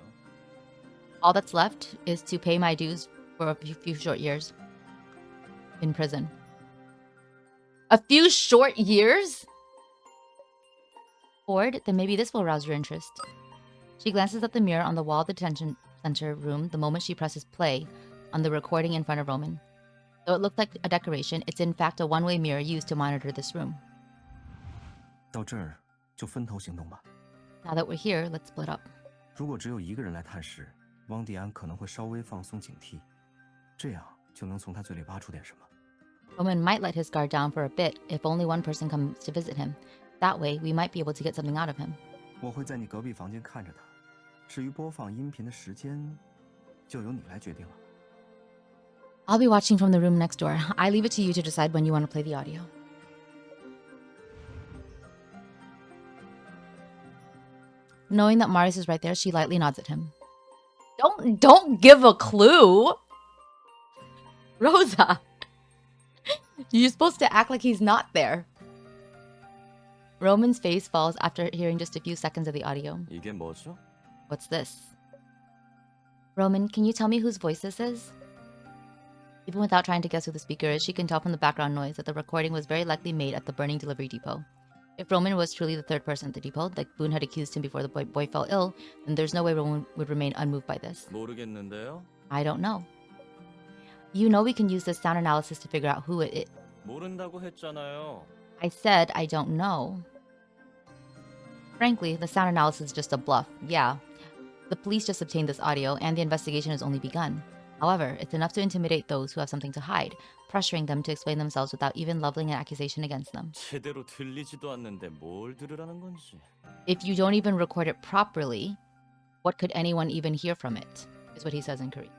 All that's left is to pay my dues for a few short years in prison. A few short years? Bored? Then maybe this will rouse your interest. She glances at the mirror on the wall of the detention center room the moment she presses play on the recording in front of Roman. Though it looked like a decoration, it's in fact a one-way mirror used to monitor this room. 到这儿就分头行动吧。 Now that we're here, let's split up. 如果只有一个人来探视，汪迪安可能会稍微放松警惕，这样就能从他嘴里挖出点什么。 Roman might let his guard down for a bit if only one person comes to visit him. That way, we might be able to get something out of him. 我会在你隔壁房间看着他，至于播放音频的时间，就由你来决定了。 I'll be watching from the room next door. I leave it to you to decide when you want to play the audio. Knowing that Marius is right there, she lightly nods at him. Don't give a clue. Rosa. You're supposed to act like he's not there. Roman's face falls after hearing just a few seconds of the audio. 이게 뭐죠? What's this? Roman, can you tell me whose voice this is? Even without trying to guess who the speaker is, she can tell from the background noise that the recording was very likely made at the burning delivery depot. If Roman was truly the third person at the depot, like Boone had accused him before the boy fell ill, then there's no way Roman would remain unmoved by this. 모르겠는데요. I don't know. You know we can use this sound analysis to figure out who it is. 모른다고 했잖아요. I said I don't know. Frankly, the sound analysis is just a bluff. Yeah. The police just obtained this audio, and the investigation has only begun. However, it's enough to intimidate those who have something to hide, pressuring them to explain themselves without even leveling an accusation against them. 제대로 들리지도 않는데 뭘 들으라는 건지. If you don't even record it properly, what could anyone even hear from it? Is what he says in Korean.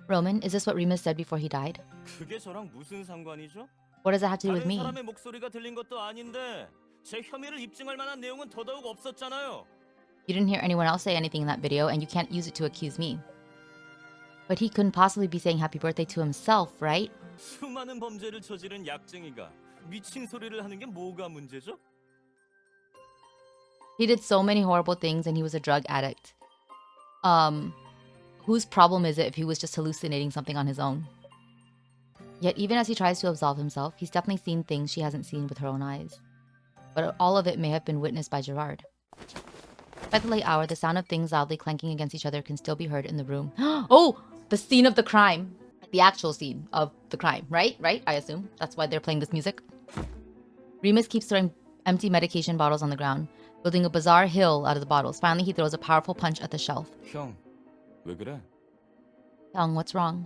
Roman, is this what Remus said before he died? 그게 저랑 무슨 상관이죠? What does that have to do with 다른 me? 사람의 목소리가 들린 것도 아닌데 제 혐의를 입증할 만한 내용은 더더욱 없었잖아요. You didn't hear anyone else say anything in that video, and you can't use it to accuse me. But he couldn't possibly be saying happy birthday to himself, right? 수많은 범죄를 저지른 약쟁이가 미친 소리를 하는 게 뭐가 문제죠? He did so many horrible things, and he was a drug addict. whose problem is it if he was just hallucinating something on his own? Yet even as he tries to absolve himself, he's definitely seen things she hasn't seen with her own eyes. But all of it may have been witnessed by Gerard. By the late hour, the sound of things loudly clanking against each other can still be heard in the room. Oh! The scene of the crime. The actual scene of the crime, right? Right? I assume. That's why they're playing this music. Remus keeps throwing empty medication bottles on the ground, building a bizarre hill out of the bottles. Finally, he throws a powerful punch at the shelf. 형, 왜 그래? Young, what's wrong?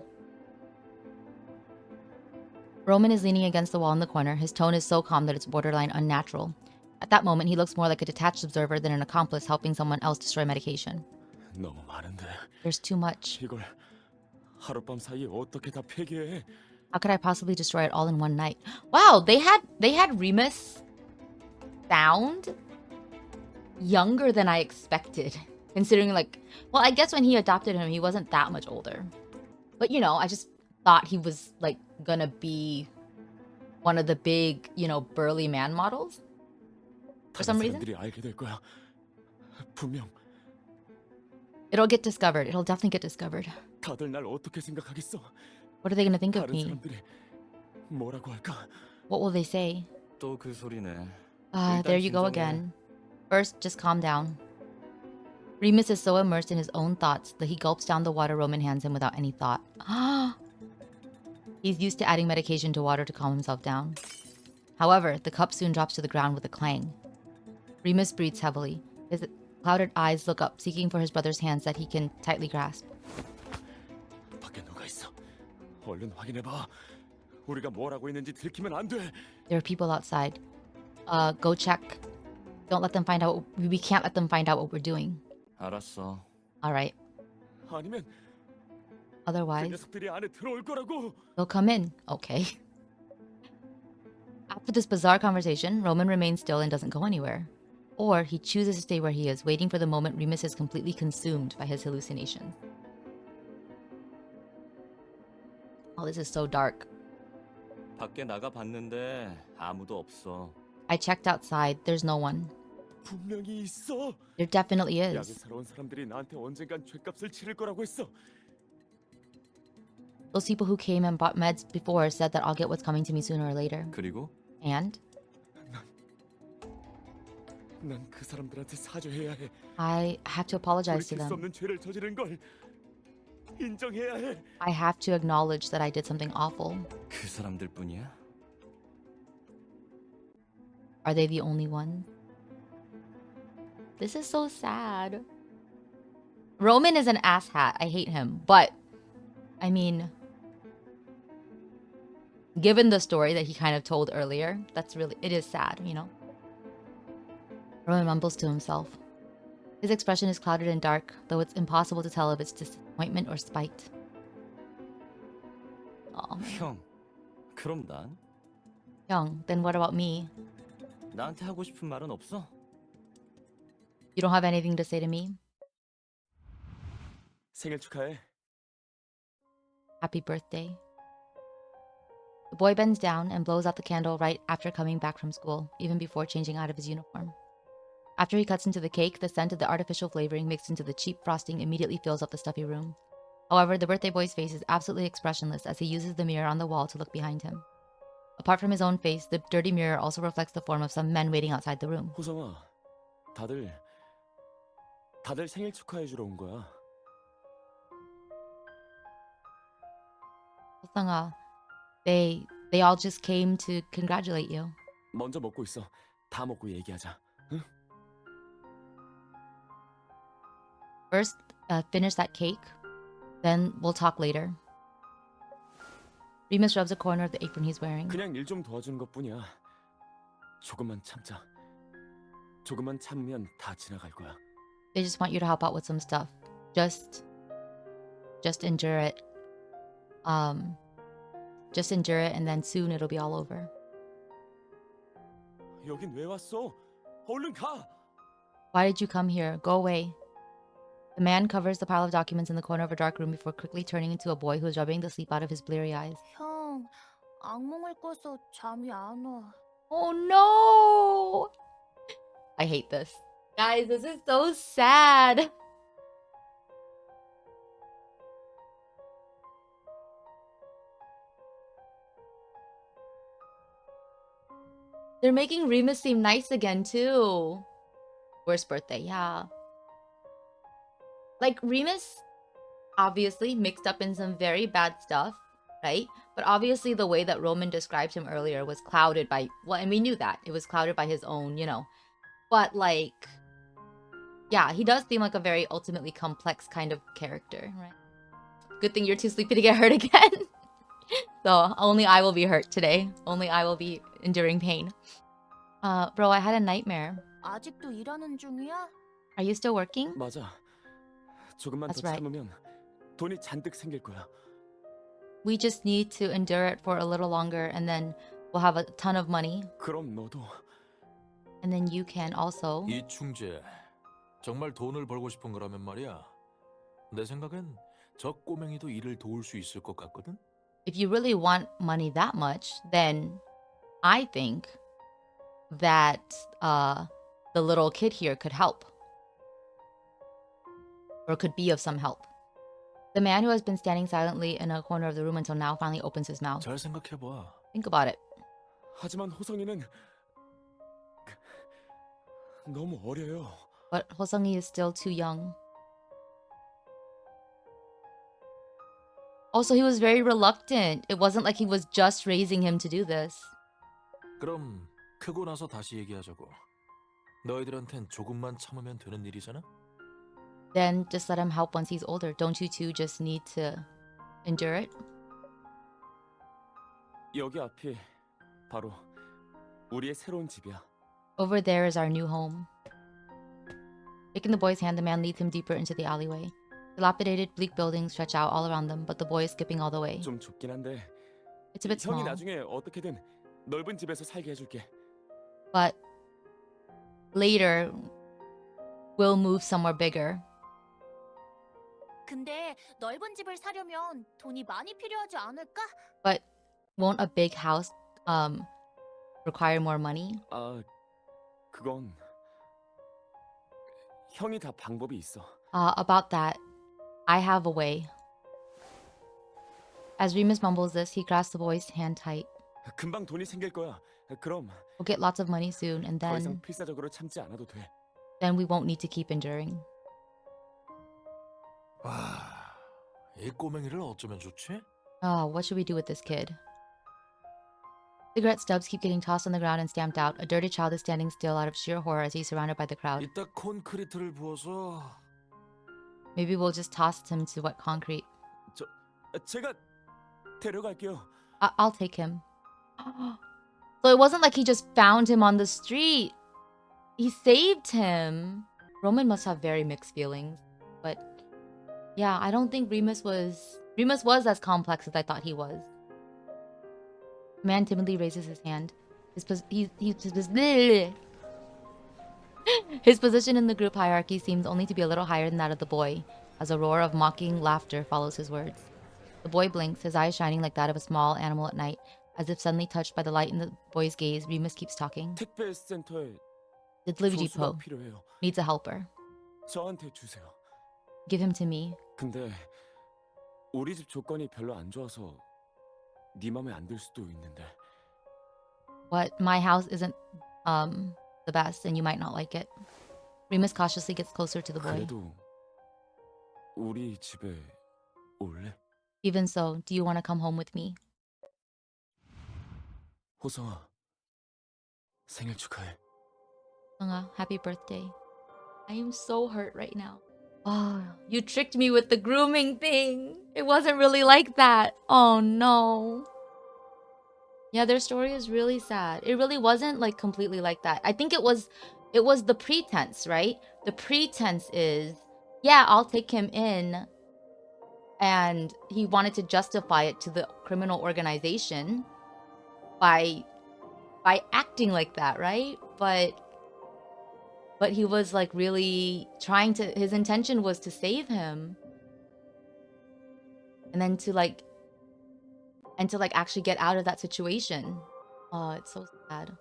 Roman is leaning against the wall in the corner. His tone is so calm that it's borderline unnatural. At that moment, he looks more like a detached observer than an accomplice helping someone else destroy medication. 너무 많은데 There's too much. 이걸 하룻밤 사이에 어떻게 다 폐기해? How could I possibly destroy it all in one night? Wow, they had Remus sound younger than I expected. Considering well, I guess when he adopted him, he wasn't that much older. But I just thought he was gonna be one of the big, burly man models. For some reason. 사람들이 알게 될 거야. 분명 It'll get discovered. It'll definitely get discovered. 다들 날 어떻게 생각하겠어? What are they gonna think of 다른 me? 사람들이 뭐라고 할까? What will they say? 또 그 소리네. There you go 진정해. again. First, just calm down. Remus is so immersed in his own thoughts that he gulps down the water Roman hands him without any thought. He's used to adding medication to water to calm himself down. However, the cup soon drops to the ground with a clang. Remus breathes heavily. His clouded eyes look up, seeking for his brother's hands that he can tightly grasp. 밖에 누가 있어? 얼른 확인해 봐. 우리가 뭘 하고 있는지 들키면 안 돼. There are people outside. Go check. Don't let them find out. We can't let them find out what we're doing. 알았어. All right. 아니면 그 Otherwise, 녀석들이 안에 들어올 거라고. they'll come in. Okay. After this bizarre conversation, Roman remains still and doesn't go anywhere. Or he chooses to stay where he is, waiting for the moment Remus is completely consumed by his hallucinations. Oh, this is so dark. 밖에 나가 봤는데 아무도 없어. I checked outside. There's no one. 분명히 있어. There definitely 약에 is. 사러 온 사람들이 나한테 언젠간 죗값을 치를 거라고 했어. Those people who came and bought meds before said that I'll get what's coming to me sooner or later. 그리고 And 난 그 사람들한테 사죄해야 해. I have to apologize to 돌이킬 수 them. 없는 죄를 저지른 걸 인정해야 해. I have to acknowledge that I did something awful. 그 사람들뿐이야? Are they the only ones? This is so sad. Roman is an asshat. I hate him. But, I mean, given the story that he kind of told earlier, it is sad, Roman mumbles to himself. His expression is clouded and dark, though it's impossible to tell if it's disappointment or spite. Oh, man. 형, 그럼 난? Young, then what about me? 나한테 하고 싶은 말은 없어? You don't have anything to say to me? 생일 축하해. Happy birthday. The boy bends down and blows out the candle right after coming back from school, even before changing out of his uniform. After he cuts into the cake, the scent of the artificial flavoring mixed into the cheap frosting immediately fills up the stuffy room. However, the birthday boy's face is absolutely expressionless as he uses the mirror on the wall to look behind him. Apart from his own face, the dirty mirror also reflects the form of some men waiting outside the room. 호성아, 다들 생일 축하해 주러 온 거야. Sanga, they all just came to congratulate you. 먼저 먹고 있어. 다 먹고 얘기하자. 응? First, finish that cake. Then we'll talk later. Remus rubs a corner of the apron he's wearing. 그냥 일 좀 도와주는 것뿐이야. 조금만 참자. 조금만 참으면 다 지나갈 거야. They just want you to help out with some stuff. Just endure it. Just endure it and then soon it'll be all over. 여긴 왜 왔어? 얼른 가! Why did you come here? Go away. The man covers the pile of documents in the corner of a dark room before quickly turning into a boy who is rubbing the sleep out of his bleary eyes. 형, 악몽을 꿔서 잠이 안 와. Oh no! I hate this. Guys, this is so sad. They're making Remus seem nice again too. Worst birthday, yeah. Like Remus obviously mixed up in some very bad stuff, right? But obviously the way that Roman described him earlier was clouded by, well, and we knew that. It was clouded by his own, But like, yeah, he does seem like a very ultimately complex kind of character, right? Good thing you're too sleepy to get hurt again. So only I will be hurt today. Only I will be enduring pain. Bro, I had a nightmare. 아직도 일하는 중이야? Are you still working? 맞아. 조금만 That's 더 right. 참으면 돈이 잔뜩 생길 거야. We just need to endure it for a little longer and then we'll have a ton of money. 그럼 너도 And then you can also. 이충재, 정말 돈을 벌고 싶은 거라면 말이야. 내 생각엔 저 꼬맹이도 일을 도울 수 있을 것 같거든. If you really want money that much, then I think that the little kid here could help. Or could be of some help. The man who has been standing silently in a corner of the room until now finally opens his mouth. 잘 생각해봐. Think about it. 하지만 호성이는 너무 어려요. But Hoseongi is still too young. Also, he was very reluctant. It wasn't like he was just raising him to do this. 그럼 크고 나서 다시 얘기하자고. 너희들한텐 조금만 참으면 되는 일이잖아? Then just let him help once he's older. Don't you two just need to endure it? 여기 앞이 바로 우리의 새로운 집이야. Over there is our new home. Taking the boy's hand, the man leads him deeper into the alleyway. Dilapidated, bleak buildings stretch out all around them, but the boy is skipping all the way. 좀 좁긴 한데 It's a bit 형이 small, 나중에 어떻게든 넓은 집에서 살게 해줄게. but later we'll move somewhere bigger. 근데 넓은 집을 사려면 돈이 많이 필요하지 않을까? But won't a big house require more money? 아, 그건 형이 다 방법이 있어. About that, I have a way. As Remus mumbles this, he grasps the boy's hand tight. 금방 돈이 생길 거야. 그럼 We'll get lots of money soon, and 더 이상 then 필사적으로 참지 않아도 돼. we won't need to keep enduring. 와, 이 꼬맹이를 어쩌면 좋지? What should we do with this kid? Cigarette stubs keep getting tossed on the ground and stamped out. A dirty child is standing still out of sheer horror as he's surrounded by the crowd. 이따 콘크리트를 부어서 Maybe we'll just toss him to wet concrete. 제가 데려갈게요. I'll take him. So it wasn't like he just found him on the street. He saved him. Roman must have very mixed feelings. But yeah, I don't think Remus was as complex as I thought he was. The man timidly raises his hand. His position in the group hierarchy seems only to be a little higher than that of the boy, as a roar of mocking laughter follows his words. The boy blinks, his eyes shining like that of a small animal at night. As if suddenly touched by the light in the boy's gaze, Remus keeps talking. 택배 센터에 The delivery 조수가 depot 필요해요. needs a helper. 저한테 주세요. Give him to me. 근데 우리 집 조건이 별로 안 좋아서 네 맘에 안 들 수도 있는데. What? My house isn't the best and you might not like it. Remus cautiously gets closer to the boy. 그래도 우리 집에 올래? Even so, do you want to come home with me? 호성아, 생일 축하해. Sunga, happy birthday. I am so hurt right now. Oh, you tricked me with the grooming thing. It wasn't really like that. Oh no. Yeah, their story is really sad. It really wasn't like completely like that. I think it was the pretense, right? The pretense is, yeah, I'll take him in. And he wanted to justify it to the criminal organization by acting like that, right? But he was like really trying to, his intention was to save him. And then to actually get out of that situation. Oh, it's so sad.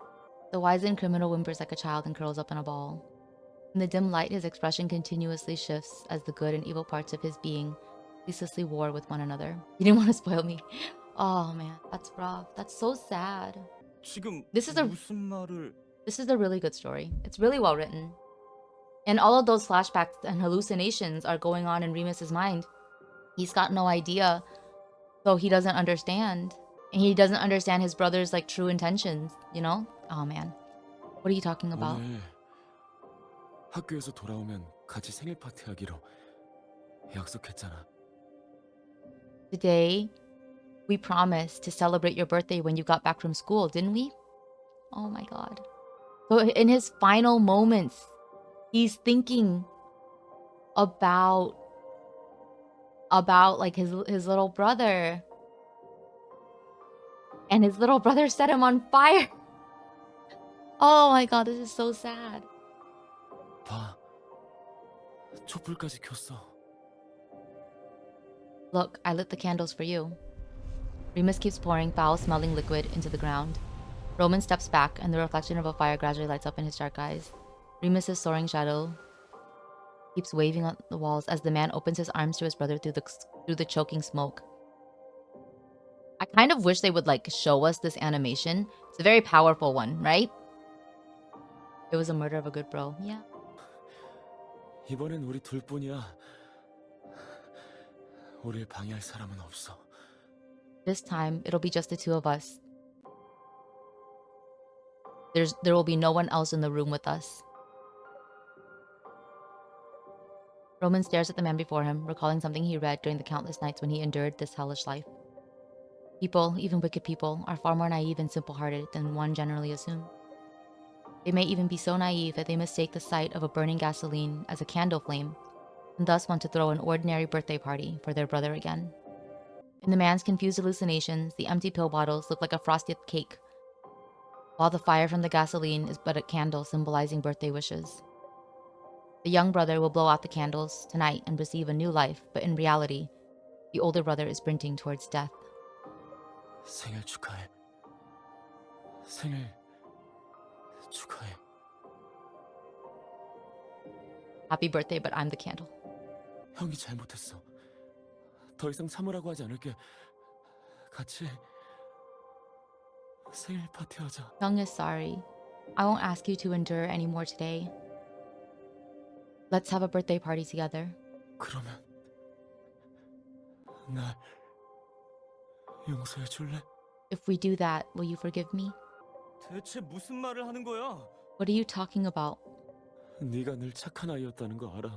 The wizened criminal whimpers like a child and curls up in a ball. In the dim light, his expression continuously shifts as the good and evil parts of his being ceaselessly war with one another. You didn't want to spoil me. Oh man, that's rough. That's so sad. 지금 This is a 무슨 말을... This is a really good story. It's really well written. And all of those flashbacks and hallucinations are going on in Remus's mind. He's got no idea, so he doesn't understand. And he doesn't understand his brother's like true intentions, you know? Oh man. What are you talking about? 오늘 학교에서 돌아오면 같이 생일 파티 하기로 약속했잖아. Today, we promised to celebrate your birthday when you got back from school, didn't we? Oh my god. So in his final moments, he's thinking about like his little brother. And his little brother set him on fire. Oh my god, this is so sad. 봐, 촛불까지 켰어. Look, I lit the candles for you. Remus keeps pouring foul-smelling liquid into the ground. Roman steps back, and the reflection of a fire gradually lights up in his dark eyes. Remus's soaring shadow keeps waving on the walls as the man opens his arms to his brother through the choking smoke. I kind of wish they would like show us this animation. It's a very powerful one, right? It was a murder of a good bro. Yeah. 이번엔 우리 둘뿐이야. 우릴 방해할 사람은 없어. This time, it'll be just the two of us. There will be no one else in the room with us. Roman stares at the man before him, recalling something he read during the countless nights when he endured this hellish life. People, even wicked people, are far more naive and simple-hearted than one generally assumes. They may even be so naive that they mistake the sight of a burning gasoline as a candle flame, and thus want to throw an ordinary birthday party for their brother again. In the man's confused hallucinations, the empty pill bottles look like a frosted cake, while the fire from the gasoline is but a candle symbolizing birthday wishes. The young brother will blow out the candles tonight and receive a new life, but in reality, the older brother is sprinting towards death. 생일 축하해. 생일 축하해. Happy birthday, but I'm the candle. 형이 잘못했어. 더 이상 참으라고 하지 않을게. 같이 생일 파티 하자. Young is sorry. I won't ask you to endure anymore today. Let's have a birthday party together. 그러면 날 용서해 줄래? If we do that, will you forgive me? 대체 무슨 말을 하는 거야? What are you talking about? 네가 늘 착한 아이였다는 거 알아.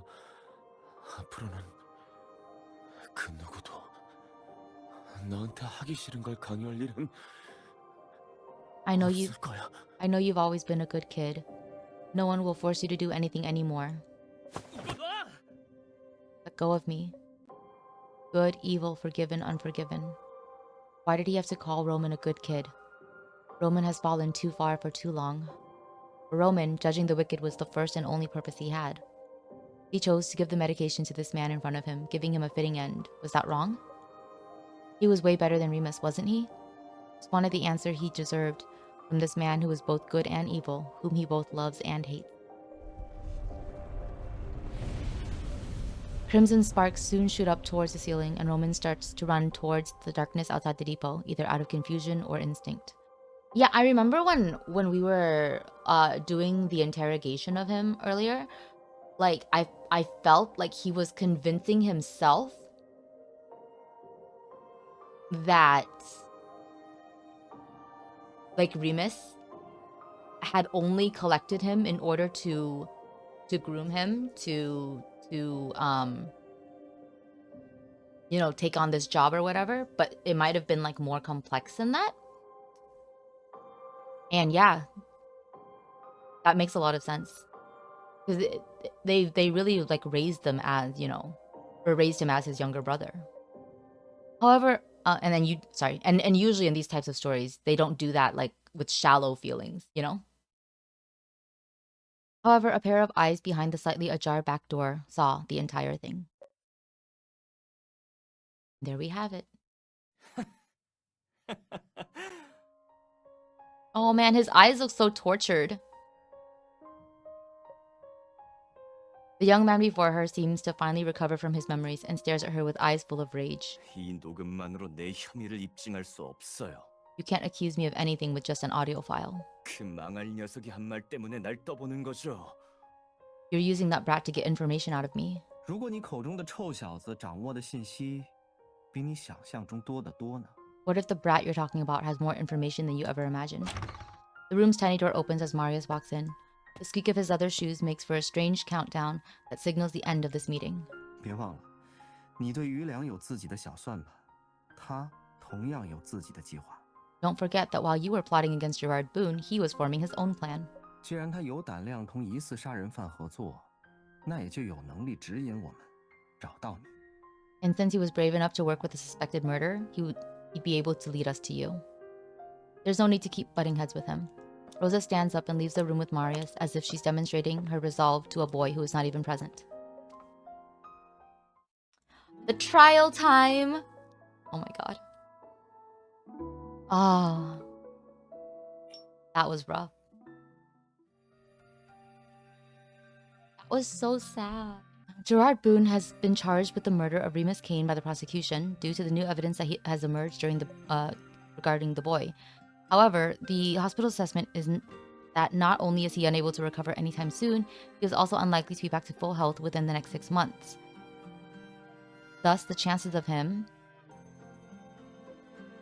앞으로는 그 누구도 너한테 하기 싫은 걸 강요할 일은 I know 없을 거야. you've always been a good kid. No one will force you to do anything anymore. 이거 놔! Let go of me. Good, evil, forgiven, unforgiven. Why did he have to call Roman a good kid? Roman has fallen too far for too long. For Roman, judging the wicked was the first and only purpose he had. He chose to give the medication to this man in front of him, giving him a fitting end. Was that wrong? He was way better than Remus, wasn't he? Just wanted the answer he deserved from this man who was both good and evil, whom he both loves and hates. Crimson sparks soon shoot up towards the ceiling, and Roman starts to run towards the darkness outside the depot, either out of confusion or instinct. Yeah, I remember when we were doing the interrogation of him earlier, like I felt like he was convincing himself that like Remus had only collected him in order to groom him to you know, take on this job or whatever, but it might have been like more complex than that. And yeah, that makes a lot of sense, because they really like raised them as, you know, or raised him as his younger brother. However, and then and usually in these types of stories, they don't do that like with shallow feelings, you know? However, a pair of eyes behind the slightly ajar back door saw the entire thing. There we have it. Oh man, his eyes look so tortured. The young man before her seems to finally recover from his memories and stares at her with eyes full of rage. 이 녹음만으로 내 혐의를 입증할 수 없어요. You can't accuse me of anything with just an audio file. 그 망할 녀석이 한 말 때문에 날 떠보는 거죠. You're using that brat to get information out of me. 如果你口中的臭小子掌握的信息比你想象中多得多呢？ What if the brat you're talking about has more information than you ever imagined? The room's tiny door opens as Marius walks in. The squeak of his leather shoes makes for a strange countdown that signals the end of this meeting. 别忘了，你对余良有自己的小算盘，他同样有自己的计划。 Don't forget that while you were plotting against Gerard Boone, he was forming his own plan. 既然他有胆量同疑似杀人犯合作，那也就有能力指引我们找到你。 And since he was brave enough to work with a suspected murderer, he'd be able to lead us to you. There's no need to keep butting heads with him. Rosa stands up and leaves the room with Marius as if she's demonstrating her resolve to a boy who is not even present. The trial time! Oh my god. Ah. That was rough. That was so sad. Gerard Boone has been charged with the murder of Remus Kane by the prosecution due to the new evidence that has emerged regarding the boy. However, the hospital assessment is that not only is he unable to recover anytime soon, he is also unlikely to be back to full health within the next 6 months. Thus, the chances of him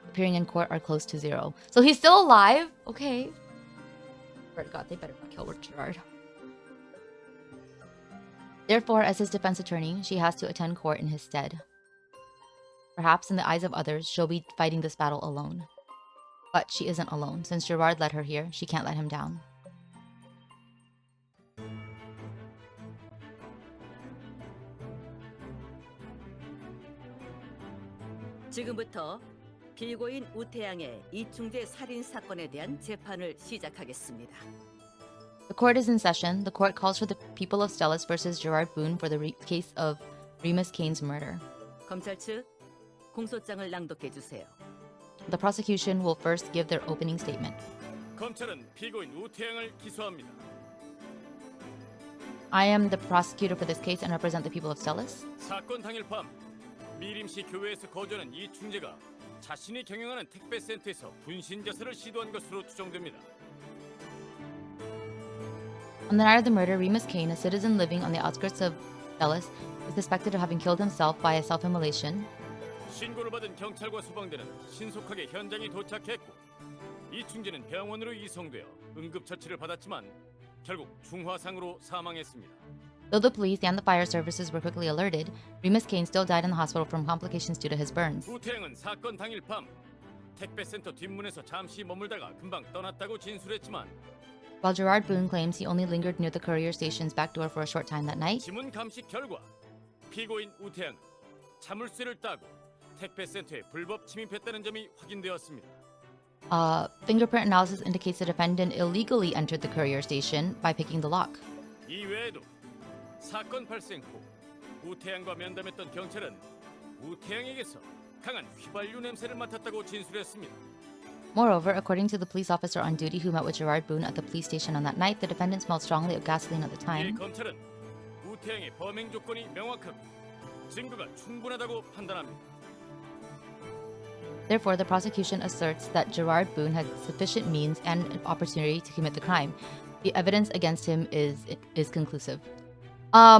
appearing in court are close to 0. So he's still alive? Okay. Lord God, they better not kill Gerard. Therefore, as his defense attorney, she has to attend court in his stead. Perhaps in the eyes of others, she'll be fighting this battle alone. But she isn't alone. Since Gerard led her here, she can't let him down. 지금부터 피고인 우태양의 이충재 살인 사건에 대한 재판을 시작하겠습니다. The court is in session. The court calls for the people of Stellus versus Gerard Boone for the case of Remus Kane's murder. 검찰 측 공소장을 낭독해 주세요. The prosecution will first give their opening statement. 검찰은 피고인 우태양을 기소합니다. I am the prosecutor for this case and represent the people of Stellus. 사건 당일 밤 미림시 교회에서 거주하는 이충재가 자신이 경영하는 택배 센터에서 분신 자살을 시도한 것으로 추정됩니다. On the night of the murder, Remus Kane, a citizen living on the outskirts of Stellus, is suspected of having killed himself by a self-immolation. 신고를 받은 경찰과 소방대는 신속하게 현장에 도착했고 이충재는 병원으로 이송되어 응급처치를 받았지만 결국 중화상으로 사망했습니다. Though the police and the fire services were quickly alerted, Remus Kane still died in the hospital from complications due to his burns. 우태양은 사건 당일 밤 택배센터 뒷문에서 잠시 머물다가 금방 떠났다고 진술했지만 While Gerard Boone claims he only lingered near the courier station's back door for a short time that night, 지문 감식 결과 피고인 우태양은 자물쇠를 따고 택배센터에 불법 침입했다는 점이 확인되었습니다. fingerprint analysis indicates the defendant illegally entered the courier station by picking the lock. 이 외에도 사건 발생 후 우태양과 면담했던 경찰은 우태양에게서 강한 휘발유 냄새를 맡았다고 진술했습니다. Moreover, according to the police officer on duty who met with Gerard Boone at the police station on that night, the defendant smelled strongly of gasoline at the 이에 time. 검찰은 우태양의 범행 조건이 명확하고 증거가 충분하다고 판단합니다. Therefore, the prosecution asserts that Gerard Boone had sufficient means and opportunity to commit the crime. The evidence against him is conclusive. I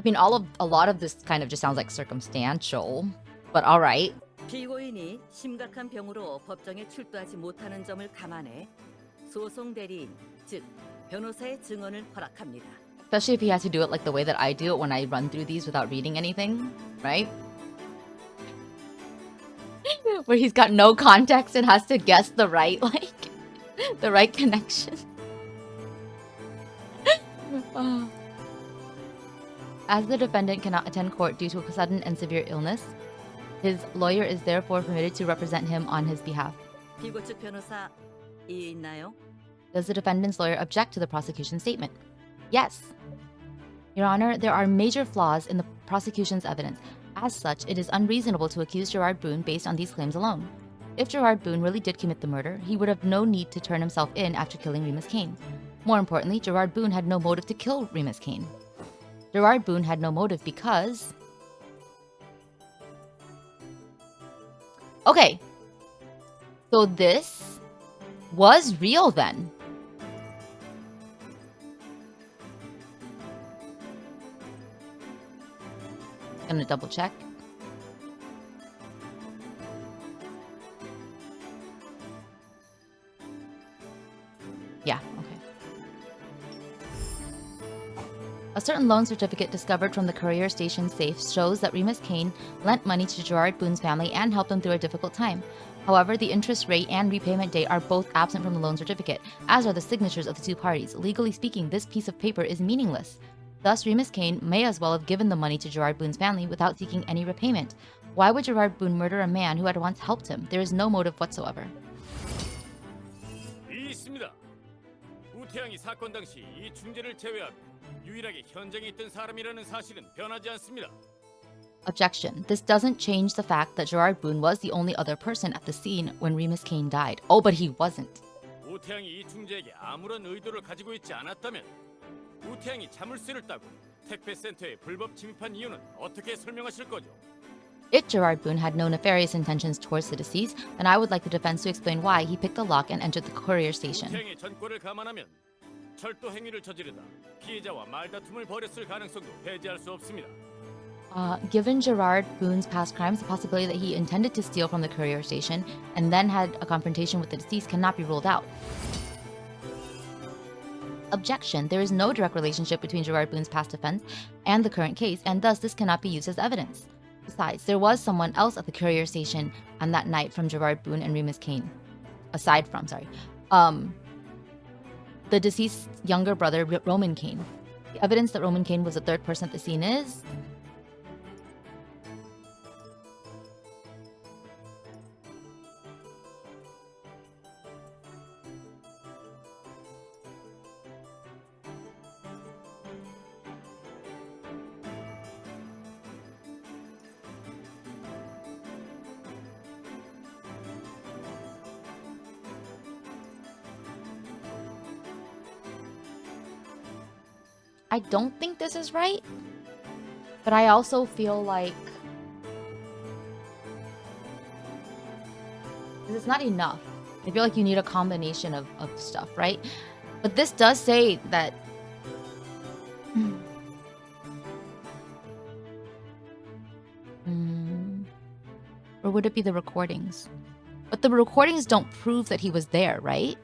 mean, a lot of this kind of just sounds like circumstantial, but all right. 피고인이 심각한 병으로 법정에 출두하지 못하는 점을 감안해 소송 대리인, 즉 변호사의 증언을 허락합니다. Especially if he has to do it like the way that I do it when I run through these without reading anything, right? Where he's got no context and has to guess the right, the right connection. As the defendant cannot attend court due to a sudden and severe illness, his lawyer is therefore permitted to represent him on his behalf. 피고 측 변호사 이의 있나요? Does the defendant's lawyer object to the prosecution's statement? Yes. Your Honor, there are major flaws in the prosecution's evidence. As such, it is unreasonable to accuse Gerard Boone based on these claims alone. If Gerard Boone really did commit the murder, he would have no need to turn himself in after killing Remus Kane. More importantly, Gerard Boone had no motive to kill Remus Kane. Gerard Boone had no motive because... Okay. So this was real then. Gonna double check. Yeah, okay. A certain loan certificate discovered from the courier station safe shows that Remus Kane lent money to Gerard Boone's family and helped them through a difficult time. However, the interest rate and repayment date are both absent from the loan certificate, as are the signatures of the two parties. Legally speaking, this piece of paper is meaningless. Thus, Remus Kane may as well have given the money to Gerard Boone's family without seeking any repayment. Why would Gerard Boone murder a man who had once helped him? There is no motive whatsoever. 있습니다. 우태양이 사건 당시 이 중재를 제외하고 유일하게 현장에 있던 사람이라는 사실은 변하지 않습니다. Objection. This doesn't change the fact that Gerard Boone was the only other person at the scene when Remus Kane died. Oh, but he wasn't. 우태양이 이 중재에게 아무런 의도를 가지고 있지 않았다면 우태양이 자물쇠를 따고 택배센터에 불법 침입한 이유는 어떻게 설명하실 거죠? If Gerard Boone had no nefarious intentions towards the deceased, then I would like the defense to explain why he picked the lock and entered the courier station. 우태양의 전과를 감안하면 철도 행위를 저지르다 피해자와 말다툼을 벌였을 가능성도 배제할 수 없습니다. Given Gerard Boone's past crimes, the possibility that he intended to steal from the courier station and then had a confrontation with the deceased cannot be ruled out. Objection. There is no direct relationship between Gerard Boone's past offense and the current case, and thus this cannot be used as evidence. Besides, there was someone else at the courier station on that night from Gerard Boone and Remus Kane. Aside from, the deceased's younger brother, Roman Kane. The evidence that Roman Kane was the third person at the scene is... I don't think this is right, but I also feel like it's not enough. I feel like you need a combination of stuff, right? But this does say that or would it be the recordings? But the recordings don't prove that he was there, right?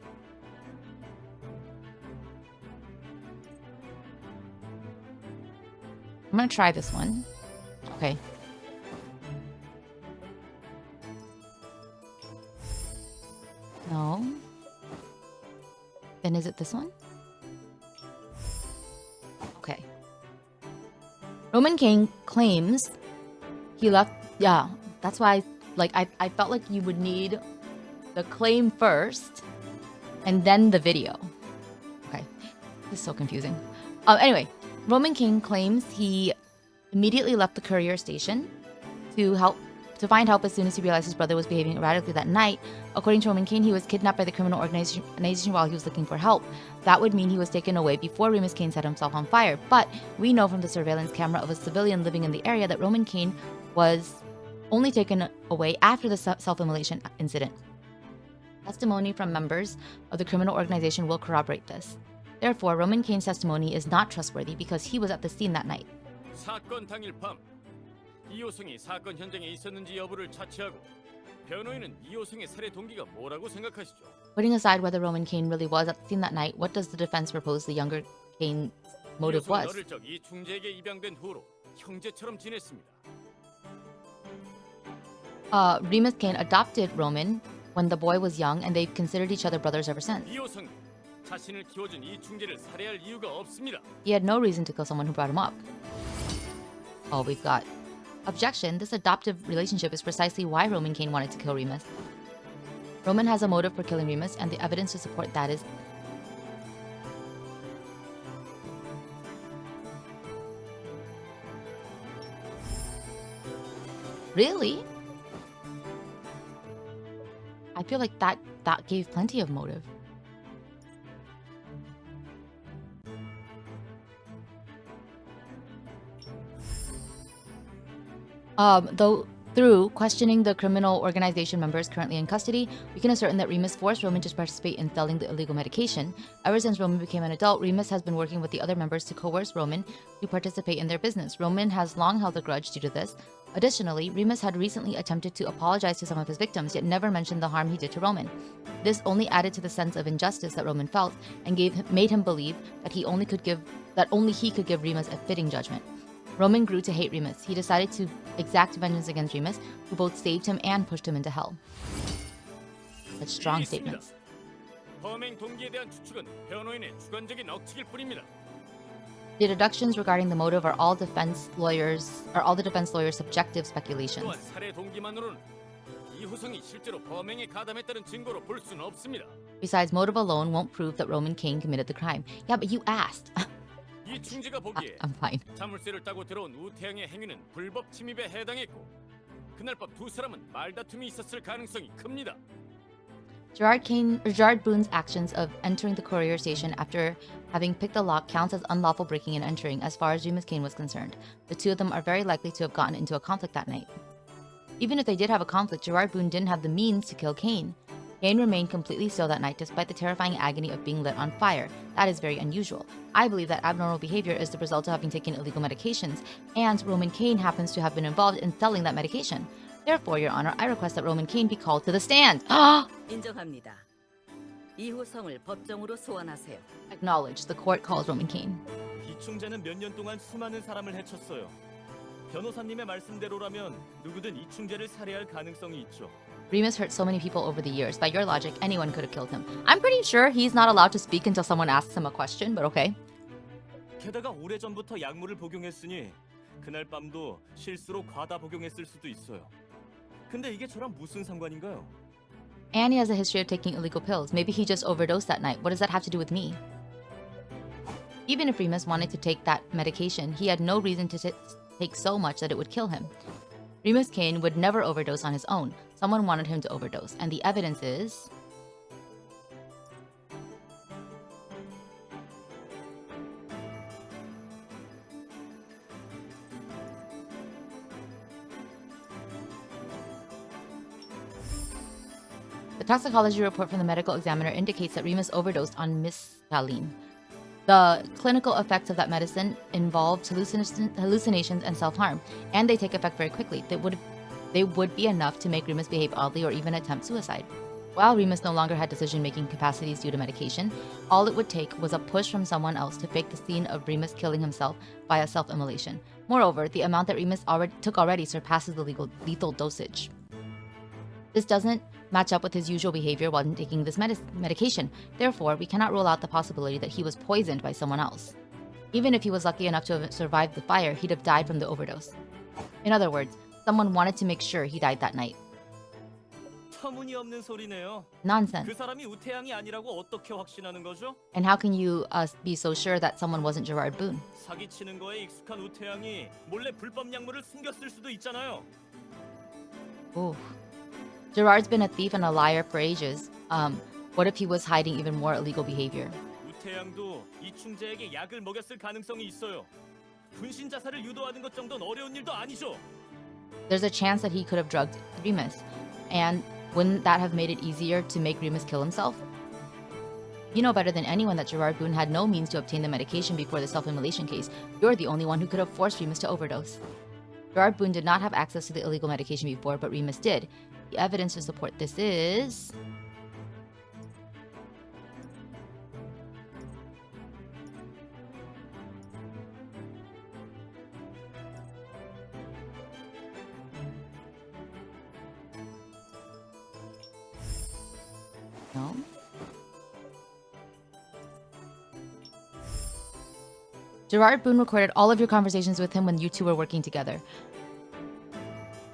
I'm gonna try this one. Okay. No. Then is it this one? Okay. Roman Kane claims he left. Yeah, that's why I felt like you would need the claim first and then the video. Okay. This is so confusing. Anyway. Roman Kane claims he immediately left the courier station to find help as soon as he realized his brother was behaving erratically that night. According to Roman Kane, he was kidnapped by the criminal organization while he was looking for help. That would mean he was taken away before Remus Kane set himself on fire. But we know from the surveillance camera of a civilian living in the area that Roman Kane was only taken away after the self-immolation incident. Testimony from members of the criminal organization will corroborate this. Therefore, Roman Kane's testimony is not trustworthy because he was at the scene that night. 사건 당일 밤 이호성이 사건 현장에 있었는지 여부를 차치하고 변호인은 이호성의 살해 동기가 뭐라고 생각하시죠? Putting aside whether Roman Kane really was at the scene that night, what does the defense propose the younger Kane's motive 이호성은 was? 어릴 적 이 중재에게 입양된 후로 형제처럼 지냈습니다. Remus Kane adopted Roman when the boy was young, and they've considered each other brothers ever since. 이호성이 자신을 키워준 이 중재를 살해할 이유가 없습니다. He had no reason to kill someone who brought him up. Oh, we've got objection. This adoptive relationship is precisely why Roman Kane wanted to kill Remus. Roman has a motive for killing Remus, and the evidence to support that is... Really? I feel like that gave plenty of motive. Though Through questioning the criminal organization members currently in custody, we can ascertain that Remus forced Roman to participate in selling the illegal medication. Ever since Roman became an adult, Remus has been working with the other members to coerce Roman to participate in their business. Roman has long held a grudge due to this. Additionally, Remus had recently attempted to apologize to some of his victims, yet never mentioned the harm he did to Roman. This only added to the sense of injustice that Roman felt and made him believe that only he could give Remus a fitting judgment. Roman grew to hate Remus. He decided to exact vengeance against Remus, who both saved him and pushed him into hell. Such strong statements. 범행 동기에 대한 추측은 변호인의 주관적인 억측일 뿐입니다. The deductions regarding the motive are all the defense lawyers' subjective speculations. 또한 살해 동기만으로는 이호성이 실제로 범행에 가담했다는 증거로 볼 수는 없습니다. Besides, motive alone won't prove that Roman Kane committed the crime. Yeah, but you asked. 이 중재가 보기에 I'm fine. 자물쇠를 따고 들어온 우태양의 행위는 불법 침입에 해당했고 그날 밤 두 사람은 말다툼이 있었을 가능성이 큽니다. Gerard Boone's actions of entering the courier station after having picked the lock counts as unlawful breaking and entering as far as Remus Kane was concerned. The two of them are very likely to have gotten into a conflict that night. Even if they did have a conflict, Gerard Boone didn't have the means to kill Kane. Kane remained completely still that night despite the terrifying agony of being lit on fire. That is very unusual. I believe that abnormal behavior is the result of having taken illegal medications, and Roman Kane happens to have been involved in selling that medication. Therefore, Your Honor, I request that Roman Kane be called to the stand. 인정합니다. 이호성을 법정으로 소환하세요. Acknowledged. The court calls Roman Kane. 이충재는 몇 년 동안 수많은 사람을 해쳤어요. 변호사님의 말씀대로라면 누구든 이충재를 살해할 가능성이 있죠. Remus hurt so many people over the years. By your logic, anyone could have killed him. I'm pretty sure he's not allowed to speak until someone asks him a question, but okay. 게다가 오래전부터 약물을 복용했으니 그날 밤도 실수로 과다 복용했을 수도 있어요. 근데 이게 저랑 무슨 상관인가요? And he has a history of taking illegal pills. Maybe he just overdosed that night. What does that have to do with me? Even if Remus wanted to take that medication, he had no reason to take so much that it would kill him. Remus Kane would never overdose on his own. Someone wanted him to overdose, and the evidence is... The toxicology report from the medical examiner indicates that Remus overdosed on mescaline. The clinical effects of that medicine involved hallucinations and self-harm, and they take effect very quickly. They would be enough to make Remus behave oddly or even attempt suicide. While Remus no longer had decision-making capacities due to medication, all it would take was a push from someone else to fake the scene of Remus killing himself via self-immolation. Moreover, the amount that Remus took already surpasses the lethal dosage. This doesn't match up with his usual behavior while taking this medication. Therefore, we cannot rule out the possibility that he was poisoned by someone else. Even if he was lucky enough to have survived the fire, he'd have died from the overdose. In other words, someone wanted to make sure he died that night. 터무니없는 소리네요. Nonsense. 그 사람이 우태양이 아니라고 어떻게 확신하는 거죠? And how can you be so sure that someone wasn't Gerard Boone? 사기치는 거에 익숙한 우태양이 몰래 불법 약물을 숨겼을 수도 있잖아요. Ooh. Gerard's been a thief and a liar for ages. What if he was hiding even more illegal behavior? 우태양도 이충재에게 약을 먹였을 가능성이 있어요. 분신 자살을 유도하는 것 정도는 어려운 일도 아니죠. There's a chance that he could have drugged Remus. And wouldn't that have made it easier to make Remus kill himself? You know better than anyone that Gerard Boone had no means to obtain the medication before the self-immolation case. You're the only one who could have forced Remus to overdose. Gerard Boone did not have access to the illegal medication before, but Remus did. The evidence to support this is... No? Gerard Boone recorded all of your conversations with him when you two were working together.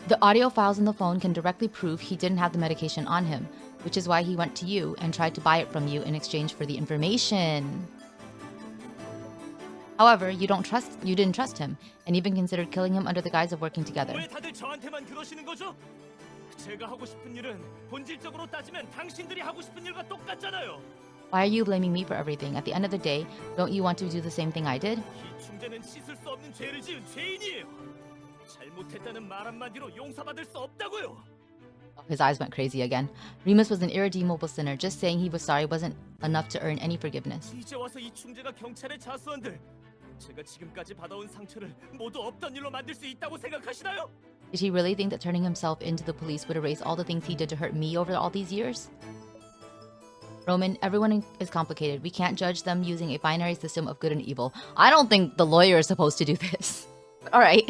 The audio files in the phone can directly prove he didn't have the medication on him, which is why he went to you and tried to buy it from you in exchange for the information. However, you didn't trust him, and even considered killing him under the guise of working together. 왜 다들 저한테만 그러시는 거죠? 제가 하고 싶은 일은 본질적으로 따지면 당신들이 하고 싶은 일과 똑같잖아요. Why are you blaming me for everything? At the end of the day, don't you want to do the same thing I did? 이충재는 씻을 수 없는 죄를 지은 죄인이에요. 잘못했다는 말 한마디로 용서받을 수 없다고요. His eyes went crazy again. Remus was an irredeemable sinner. Just saying he was sorry wasn't enough to earn any forgiveness. 이제 와서 이 충재가 경찰에 자수한들 제가 지금까지 받아온 상처를 모두 없던 일로 만들 수 있다고 생각하시나요? Did he really think that turning himself into the police would erase all the things he did to hurt me over all these years? Roman, everyone is complicated. We can't judge them using a binary system of good and evil. I don't think the lawyer is supposed to do this. But all right.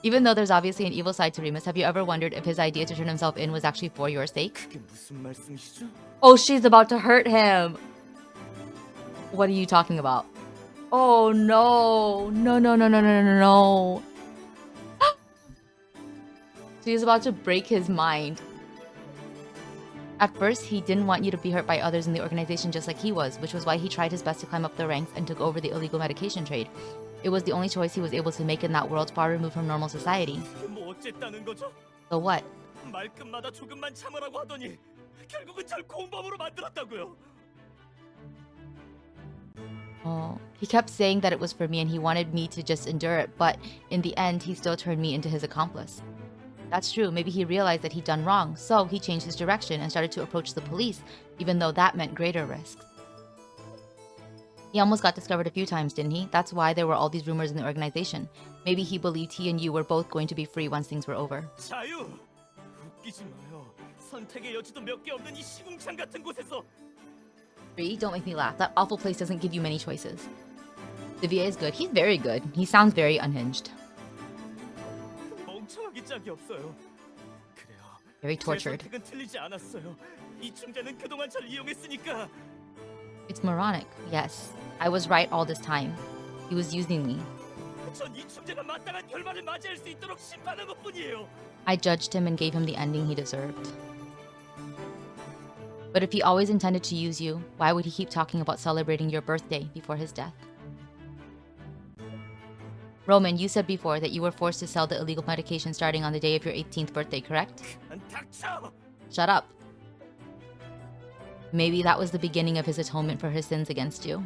Even though there's obviously an evil side to Remus, have you ever wondered if his idea to turn himself in was actually for your sake? 그게 무슨 말씀이시죠? Oh, she's about to hurt him. What are you talking about? Oh no. No, no, no, no, no, no, no. She's about to break his mind. At first, he didn't want you to be hurt by others in the organization just like he was, which was why he tried his best to climb up the ranks and took over the illegal medication trade. It was the only choice he was able to make in that world far removed from normal society. 뭐 어쨌다는 거죠? So what? 말끝마다 조금만 참으라고 하더니 결국은 절 공범으로 만들었다고요. Oh, he kept saying that it was for me and he wanted me to just endure it, but in the end, he still turned me into his accomplice. That's true, maybe he realized that he'd done wrong, so he changed his direction and started to approach the police, even though that meant greater risks. He almost got discovered a few times, didn't he? That's why there were all these rumors in the organization. Maybe he believed he and you were both going to be free once things were over. 자유! 웃기지 마요. 선택의 여지도 몇 개 없는 이 시궁창 같은 곳에서 Free? Don't make me laugh. That awful place doesn't give you many choices. Vivier is good. He's very good. He sounds very unhinged. 멍청하기 짝이 없어요. 그래요. Very 제 tortured. 선택은 틀리지 않았어요. 이 충재는 그동안 절 이용했으니까. It's moronic. Yes. I was right all this time. He was using me. 전 이 충재가 마땅한 결말을 맞이할 수 있도록 심판한 것뿐이에요. I judged him and gave him the ending he deserved. But if he always intended to use you, why would he keep talking about celebrating your birthday before his death? Roman, you said before that you were forced to sell the illegal medication starting on the day of your 18th birthday, correct? 닥쳐! Shut up. Maybe that was the beginning of his atonement for his sins against you.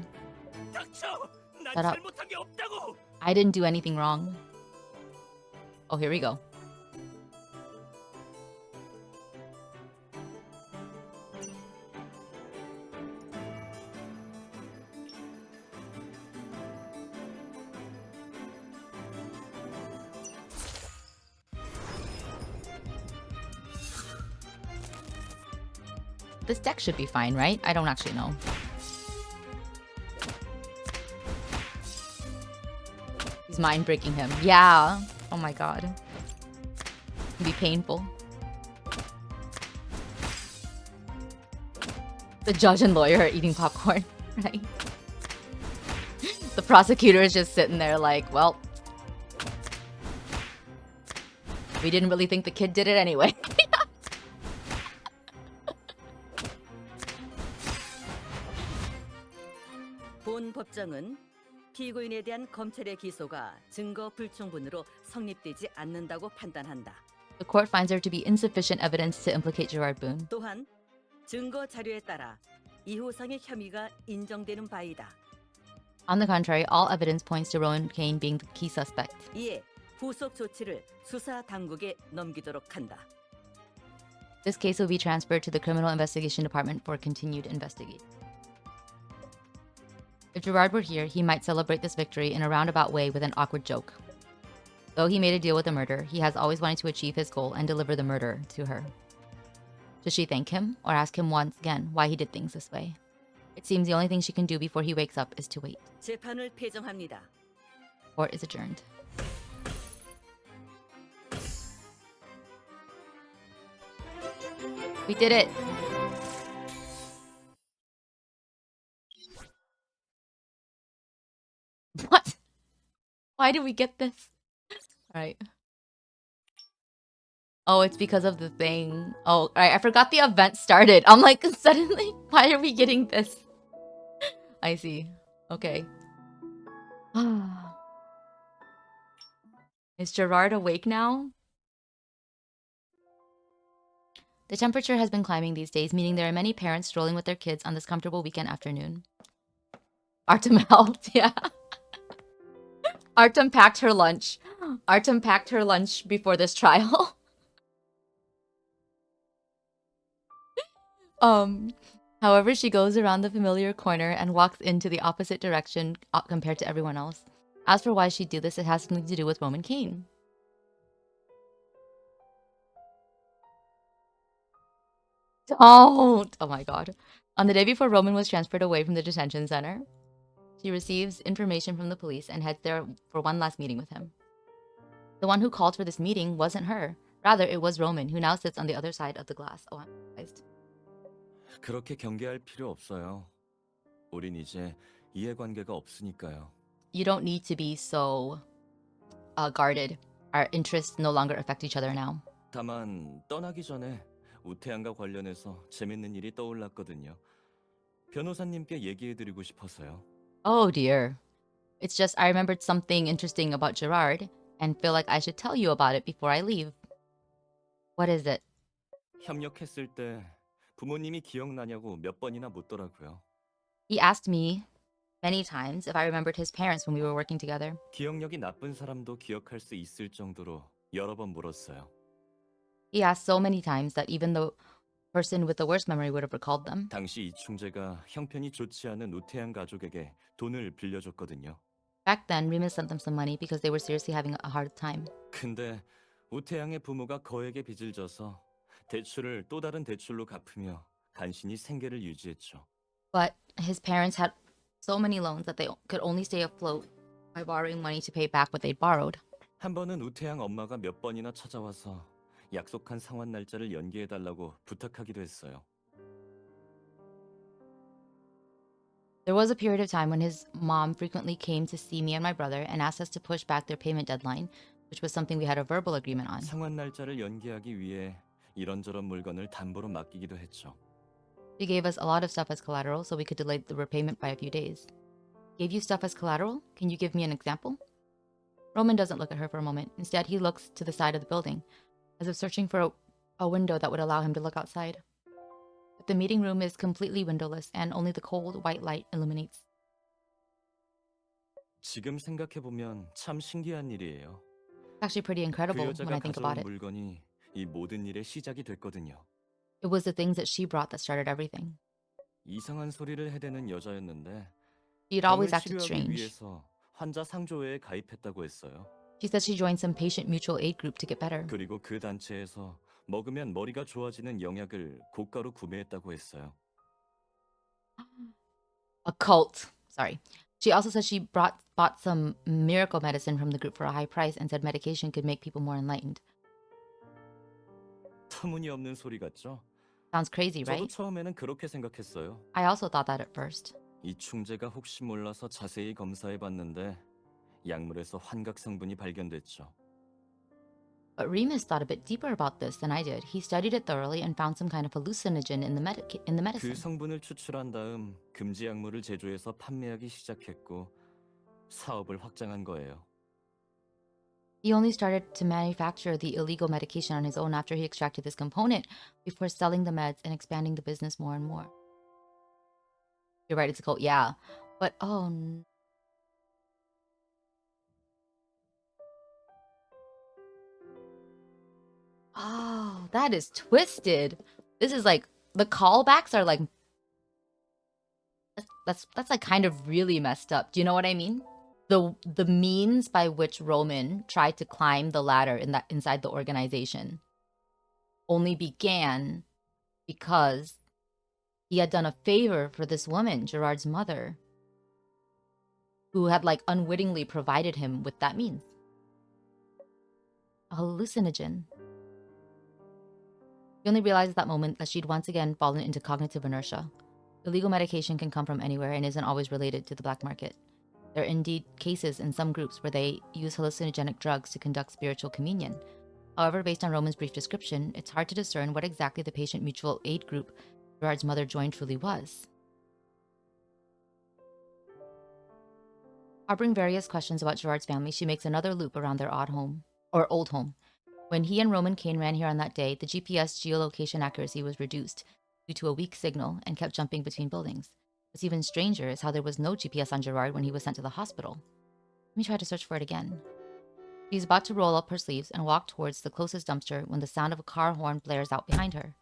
닥쳐! 난 Shut up. 잘못한 게 없다고. I didn't do anything wrong. Oh, here we go. This deck should be fine, right? I don't actually know. He's mind breaking him. Yeah. Oh my god. It'd be painful. The judge and lawyer are eating popcorn, right? The prosecutor is just sitting there like, well, we didn't really think the kid did it anyway. 본 법정은 피고인에 대한 검찰의 기소가 증거 불충분으로 성립되지 않는다고 판단한다. The court finds there to be insufficient evidence to implicate Gerard Boone. 또한 증거 자료에 따라 이호상의 혐의가 인정되는 바이다. On the contrary, all evidence points to Rowan Kane being the key suspect. 이에 후속 조치를 수사 당국에 넘기도록 한다. This case will be transferred to the Criminal Investigation Department for continued investigation. If Gerard were here, he might celebrate this victory in a roundabout way with an awkward joke. Though he made a deal with the murderer, he has always wanted to achieve his goal and deliver the murder to her. Does she thank him or ask him once again why he did things this way? It seems the only thing she can do before he wakes up is to wait. 재판을 폐정합니다. Court is adjourned. We did it! What? Why did we get this? Alright. Oh, it's because of the thing. Oh, alright, I forgot the event started. I'm like, suddenly, why are we getting this? I see. Okay. Is Gerard awake now? The temperature has been climbing these days, meaning there are many parents strolling with their kids on this comfortable weekend afternoon. Artem helped, yeah. Artem packed her lunch. Artem packed her lunch before this trial. um, However, she goes around the familiar corner and walks into the opposite direction compared to everyone else. As for why she'd do this, it has something to do with Roman Kane. Don't! Oh my god. On the day before Roman was transferred away from the detention center, she receives information from the police and heads there for one last meeting with him. The one who called for this meeting wasn't her. Rather, it was Roman, who now sits on the other side of the glass. Oh, I'm surprised. 그렇게 경계할 필요 없어요. 우린 이제 이해관계가 없으니까요. You don't need to be so guarded. Our interests no longer affect each other now. 다만 떠나기 전에 우태양과 관련해서 재밌는 일이 떠올랐거든요. 변호사님께 얘기해드리고 싶어서요. Oh dear. It's just I remembered something interesting about Gerard and feel like I should tell you about it before I leave. What is it? 협력했을 때 부모님이 기억나냐고 몇 번이나 묻더라고요. He asked me many times if I remembered his parents when we were working together. 기억력이 나쁜 사람도 기억할 수 있을 정도로 여러 번 물었어요. He asked so many times that even the person with the worst memory would have recalled them. 당시 이충재가 형편이 좋지 않은 우태양 가족에게 돈을 빌려줬거든요. Back then, Remus sent them some money because they were seriously having a hard time. 근데 우태양의 부모가 거액의 빚을 져서 대출을 또 다른 대출로 갚으며 간신히 생계를 유지했죠. But his parents had so many loans that they could only stay afloat by borrowing money to pay back what they'd borrowed. 한 번은 우태양 엄마가 몇 번이나 찾아와서 약속한 상환 날짜를 연기해달라고 부탁하기도 했어요. There was a period of time when his mom frequently came to see me and my brother and asked us to push back their payment deadline, which was something we had a verbal agreement on. 상환 날짜를 연기하기 위해 이런저런 물건을 담보로 맡기기도 했죠. She gave us a lot of stuff as collateral so we could delay the repayment by a few days. Gave you stuff as collateral? Can you give me an example? Roman doesn't look at her for a moment. Instead, he looks to the side of the building, as if searching for a window that would allow him to look outside. But the meeting room is completely windowless and only the cold white light illuminates. 지금 생각해보면 참 신기한 일이에요. It's actually pretty 그 incredible when 여자가 I think about 가져온 it. 물건이 이 모든 일의 시작이 됐거든요. It was the things that she brought that started everything. 이상한 소리를 해대는 여자였는데 She'd 병을 always acted 치료하기 strange. 위해서 환자 상조회에 가입했다고 했어요. She said she joined some patient mutual aid group to get better. 그리고 그 단체에서 먹으면 머리가 좋아지는 영약을 고가로 구매했다고 했어요. A cult. Sorry. She also said she bought some miracle medicine from the group for a high price and said medication could make people more enlightened. 터무니없는 소리 같죠? Sounds crazy, 저도 right? 처음에는 그렇게 생각했어요. I also thought that at first. 이충재가 혹시 몰라서 자세히 검사해봤는데 약물에서 환각 성분이 발견됐죠. But Remus thought a bit deeper about this than I did. He studied it thoroughly and found some kind of hallucinogen in the 그 medicine. 성분을 추출한 다음 금지 약물을 제조해서 판매하기 시작했고 사업을 확장한 거예요. He only started to manufacture the illegal medication on his own after he extracted this component before selling the meds and expanding the business more and more. You're right, it's a cult, yeah. But oh no. Oh, that is twisted. This is like the callbacks are like that's like kind of really messed up. Do you know what I mean? The means by which Roman tried to climb the ladder inside the organization only began because he had done a favor for this woman, Gerard's mother, who had like unwittingly provided him with that means. A hallucinogen. He only realized at that moment that she'd once again fallen into cognitive inertia. Illegal medication can come from anywhere and isn't always related to the black market. There are indeed cases in some groups where they use hallucinogenic drugs to conduct spiritual communion. However, based on Roman's brief description, it's hard to discern what exactly the patient mutual aid group Gerard's mother joined truly was. Harboring various questions about Gerard's family, she makes another loop around their old home. When he and Roman Kane ran here on that day, the GPS geolocation accuracy was reduced due to a weak signal and kept jumping between buildings. What's even stranger is how there was no GPS on Gerard when he was sent to the hospital. Let me try to search for it again. She's about to roll up her sleeves and walk towards the closest dumpster when the sound of a car horn blares out behind her.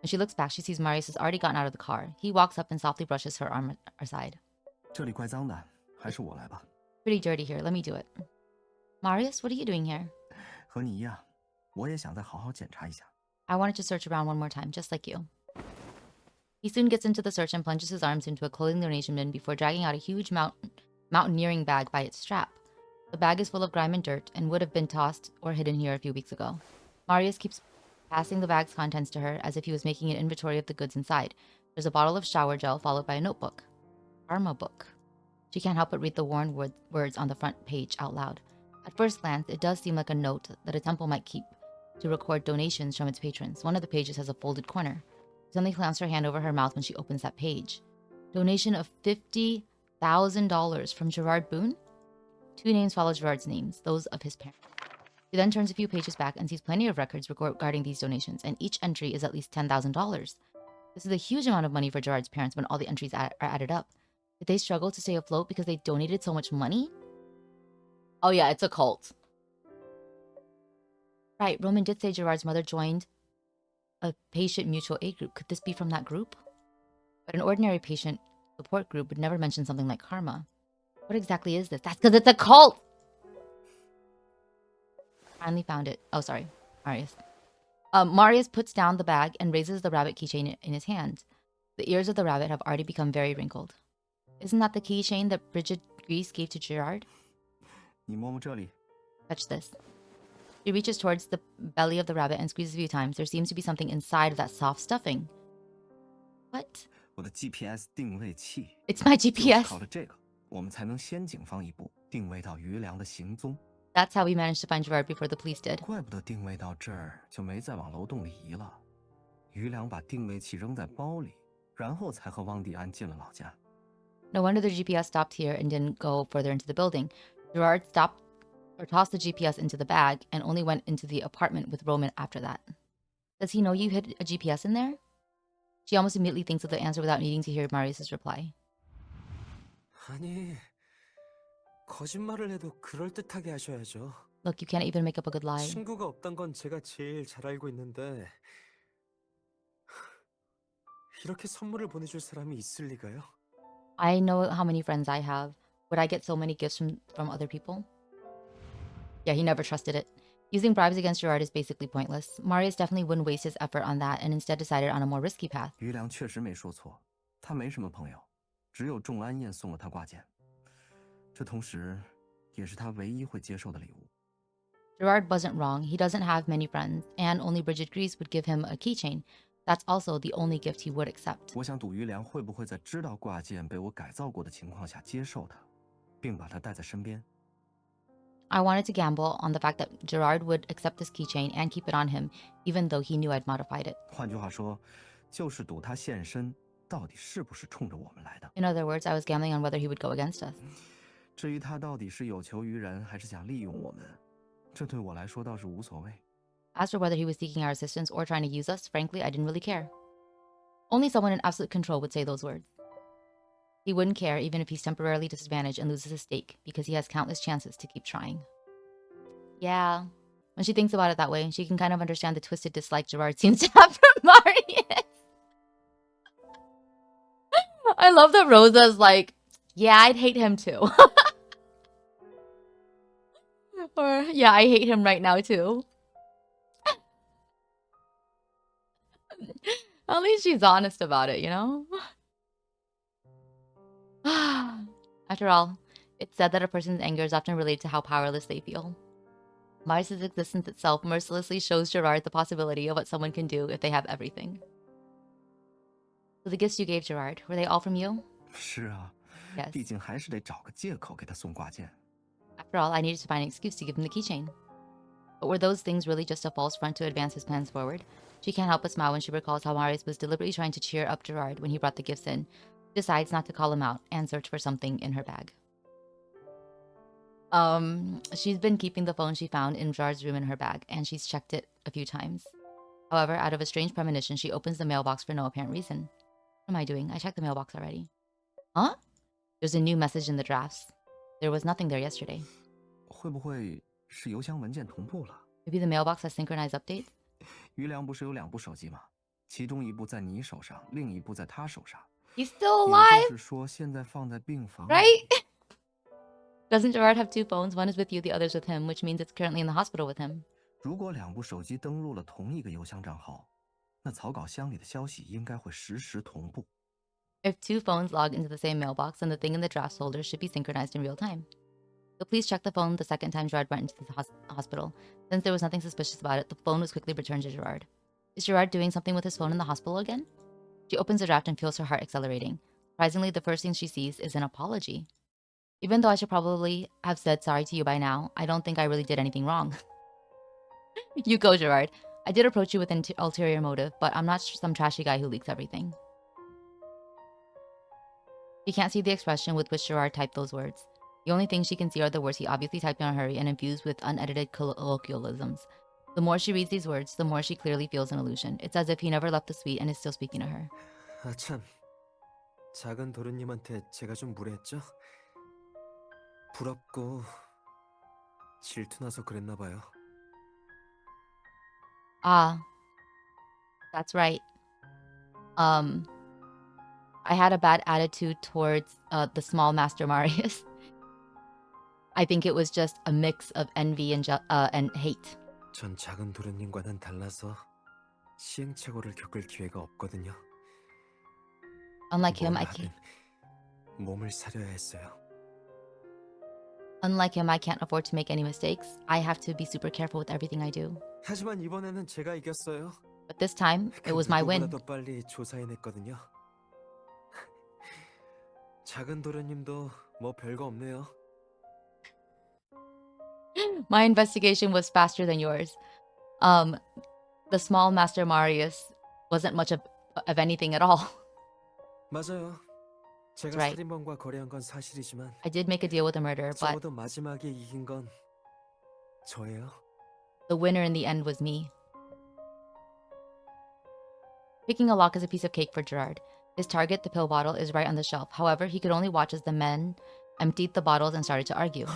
When she looks back, she sees Marius has already gotten out of the car. He walks up and softly brushes her arm aside. 这里怪脏的，还是我来吧。 Pretty dirty here, let me do it. Marius, what are you doing here? 和你一样，我也想再好好检查一下。 I wanted to search around one more time, just like you. He soon gets into the search and plunges his arms into a clothing donation bin before dragging out a huge mountaineering bag by its strap. The bag is full of grime and dirt and would have been tossed or hidden here a few weeks ago. Marius keeps passing the bag's contents to her as if he was making an inventory of the goods inside. There's a bottle of shower gel followed by a notebook. Karma book. She can't help but read the worn words on the front page out loud. At first glance, it does seem like a note that a temple might keep to record donations from its patrons. One of the pages has a folded corner. She suddenly clamps her hand over her mouth when she opens that page. Donation of $50,000 from Gerard Boone? 2 names follow Gerard's names, those of his parents. She then turns a few pages back and sees plenty of records regarding these donations, and each entry is at least $10,000. This is a huge amount of money for Gerard's parents when all the entries are added up. Did they struggle to stay afloat because they donated so much money? Oh yeah, it's a cult. Right, Roman did say Gerard's mother joined a patient mutual aid group. Could this be from that group? But an ordinary patient support group would never mention something like karma. What exactly is this? That's because it's a cult! Finally found it. Oh, sorry. Marius. Marius puts down the bag and raises the rabbit keychain in his hand. The ears of the rabbit have already become very wrinkled. Isn't that the keychain that Bridget Grease gave to Gerard? 你摸摸这里， Touch this. She reaches towards the belly of the rabbit and squeezes a few times. There seems to be something inside of that soft stuffing. What? 我的 GPS 定位器。 It's my 就是 GPS. 靠着这个，我们才能先警方一步，定位到余良的行踪。 That's how we managed to find Gerard before the police did. 怪不得定位到这儿就没再往楼洞里移了。余良把定位器扔在包里，然后才和汪迪安进了老家。 No wonder the GPS stopped here and didn't go further into the building. Gerard stopped or tossed the GPS into the bag and only went into the apartment with Roman after that. Does he know you hid a GPS in there? She almost immediately thinks of the answer without needing to hear Marius's reply. 아니, 거짓말을 해도 그럴듯하게 하셔야죠. Look, you can't even make up a good lie. 친구가 없단 건 제가 제일 잘 알고 있는데 이렇게 선물을 보내줄 사람이 있을 리가요? I know how many friends I have. Would I get so many gifts from other people? Yeah, he never trusted it. Using bribes against Gerard is basically pointless. Marius definitely wouldn't waste his effort on that and instead decided on a more risky path. 余良确实没说错，他没什么朋友，只有仲安燕送了他挂件。这同时，也是他唯一会接受的礼物。 Gerard wasn't wrong. He doesn't have many friends, and only Bridget Grease would give him a keychain. That's also the only gift he would accept. 我想赌余良会不会在知道挂件被我改造过的情况下接受它，并把它带在身边。 I wanted to gamble on the fact that Gerard would accept this keychain and keep it on him, even though he knew I'd modified it. 换句话说，就是赌他现身到底是不是冲着我们来的。 In other words, I was gambling on whether he would go against us. 至于他到底是有求于人，还是想利用我们，这对我来说倒是无所谓。 As for whether he was seeking our assistance or trying to use us, frankly, I didn't really care. Only someone in absolute control would say those words. He wouldn't care even if he's temporarily disadvantaged and loses his stake, because he has countless chances to keep trying. Yeah. When she thinks about it that way, she can kind of understand the twisted dislike Gerard seems to have for Marius. I love that Rosa's like, yeah, I'd hate him too. Or, yeah, I hate him right now too. At least she's honest about it, you know? After all, it's said that a person's anger is often related to how powerless they feel. Marius' existence itself mercilessly shows Gerard the possibility of what someone can do if they have everything. So the gifts you gave Gerard, were they all from you? 是啊， Yes. 毕竟还是得找个借口给他送挂件。 After all, I needed to find an excuse to give him the keychain. But were those things really just a false front to advance his plans forward? She can't help but smile when she recalls how Marius was deliberately trying to cheer up Gerard when he brought the gifts in. She decides not to call him out and search for something in her bag. She's been keeping the phone she found in Gerard's room in her bag, and she's checked it a few times. However, out of a strange premonition, she opens the mailbox for no apparent reason. What am I doing? I checked the mailbox already. Huh? There's a new message in the drafts. There was nothing there yesterday. 会不会是邮箱文件同步了。 Maybe the mailbox has synchronized updates? 余良不是有2部手机吗？其中一部在你手上，另一部在他手上。 He's still 也 alive, 就是说，现在放在病房里。 right? Doesn't Gerard have 2 phones? One is with you, the other's with him, which means it's currently in the hospital with him. 如果2部手机登录了同一个邮箱账号，那草稿箱里的消息应该会实时同步。 If 2 phones log into the same mailbox, then the thing in the drafts folder should be synchronized in real time. So please check the phone the second time Gerard went into the hospital. Since there was nothing suspicious about it, the phone was quickly returned to Gerard. Is Gerard doing something with his phone in the hospital again? She opens the draft and feels her heart accelerating. Surprisingly, the first thing she sees is an apology. Even though I should probably have said sorry to you by now, I don't think I really did anything wrong. You go, Gerard. I did approach you with an ulterior motive, but I'm not some trashy guy who leaks everything. She can't see the expression with which Gerard typed those words. The only thing she can see are the words he obviously typed in a hurry and infused with unedited colloquialisms. The more she reads these words, the more she clearly feels an illusion. It's as if he never left the suite and is still speaking to her. 아 참, 작은 도련님한테 제가 좀 무례했죠? 부럽고 질투나서 그랬나 봐요. Ah, that's right. I had a bad attitude towards the small master Marius. I think it was just a mix of envy and hate. 전 작은 도련님과는 달라서 시행착오를 겪을 기회가 없거든요. Unlike him, 뭘 I 하든 can't. 몸을 사려야 했어요. Unlike him, I can't afford to make any mistakes. I have to be super careful with everything I do. 하지만 이번에는 제가 이겼어요. But this time, it 그 was my win. 누구보다도 빨리 조사해냈거든요. 작은 도련님도 뭐 별거 없네요. My investigation was faster than yours. The small master Marius wasn't much of anything at all. 맞아요. 제가 right. 살인범과 거래한 건 사실이지만 I did make a deal with a murderer, but 적어도 마지막에 이긴 건 저예요. the winner in the end was me. Picking a lock is a piece of cake for Gerard. His target, the pill bottle, is right on the shelf. However, he could only watch as the men emptied the bottles and started to argue.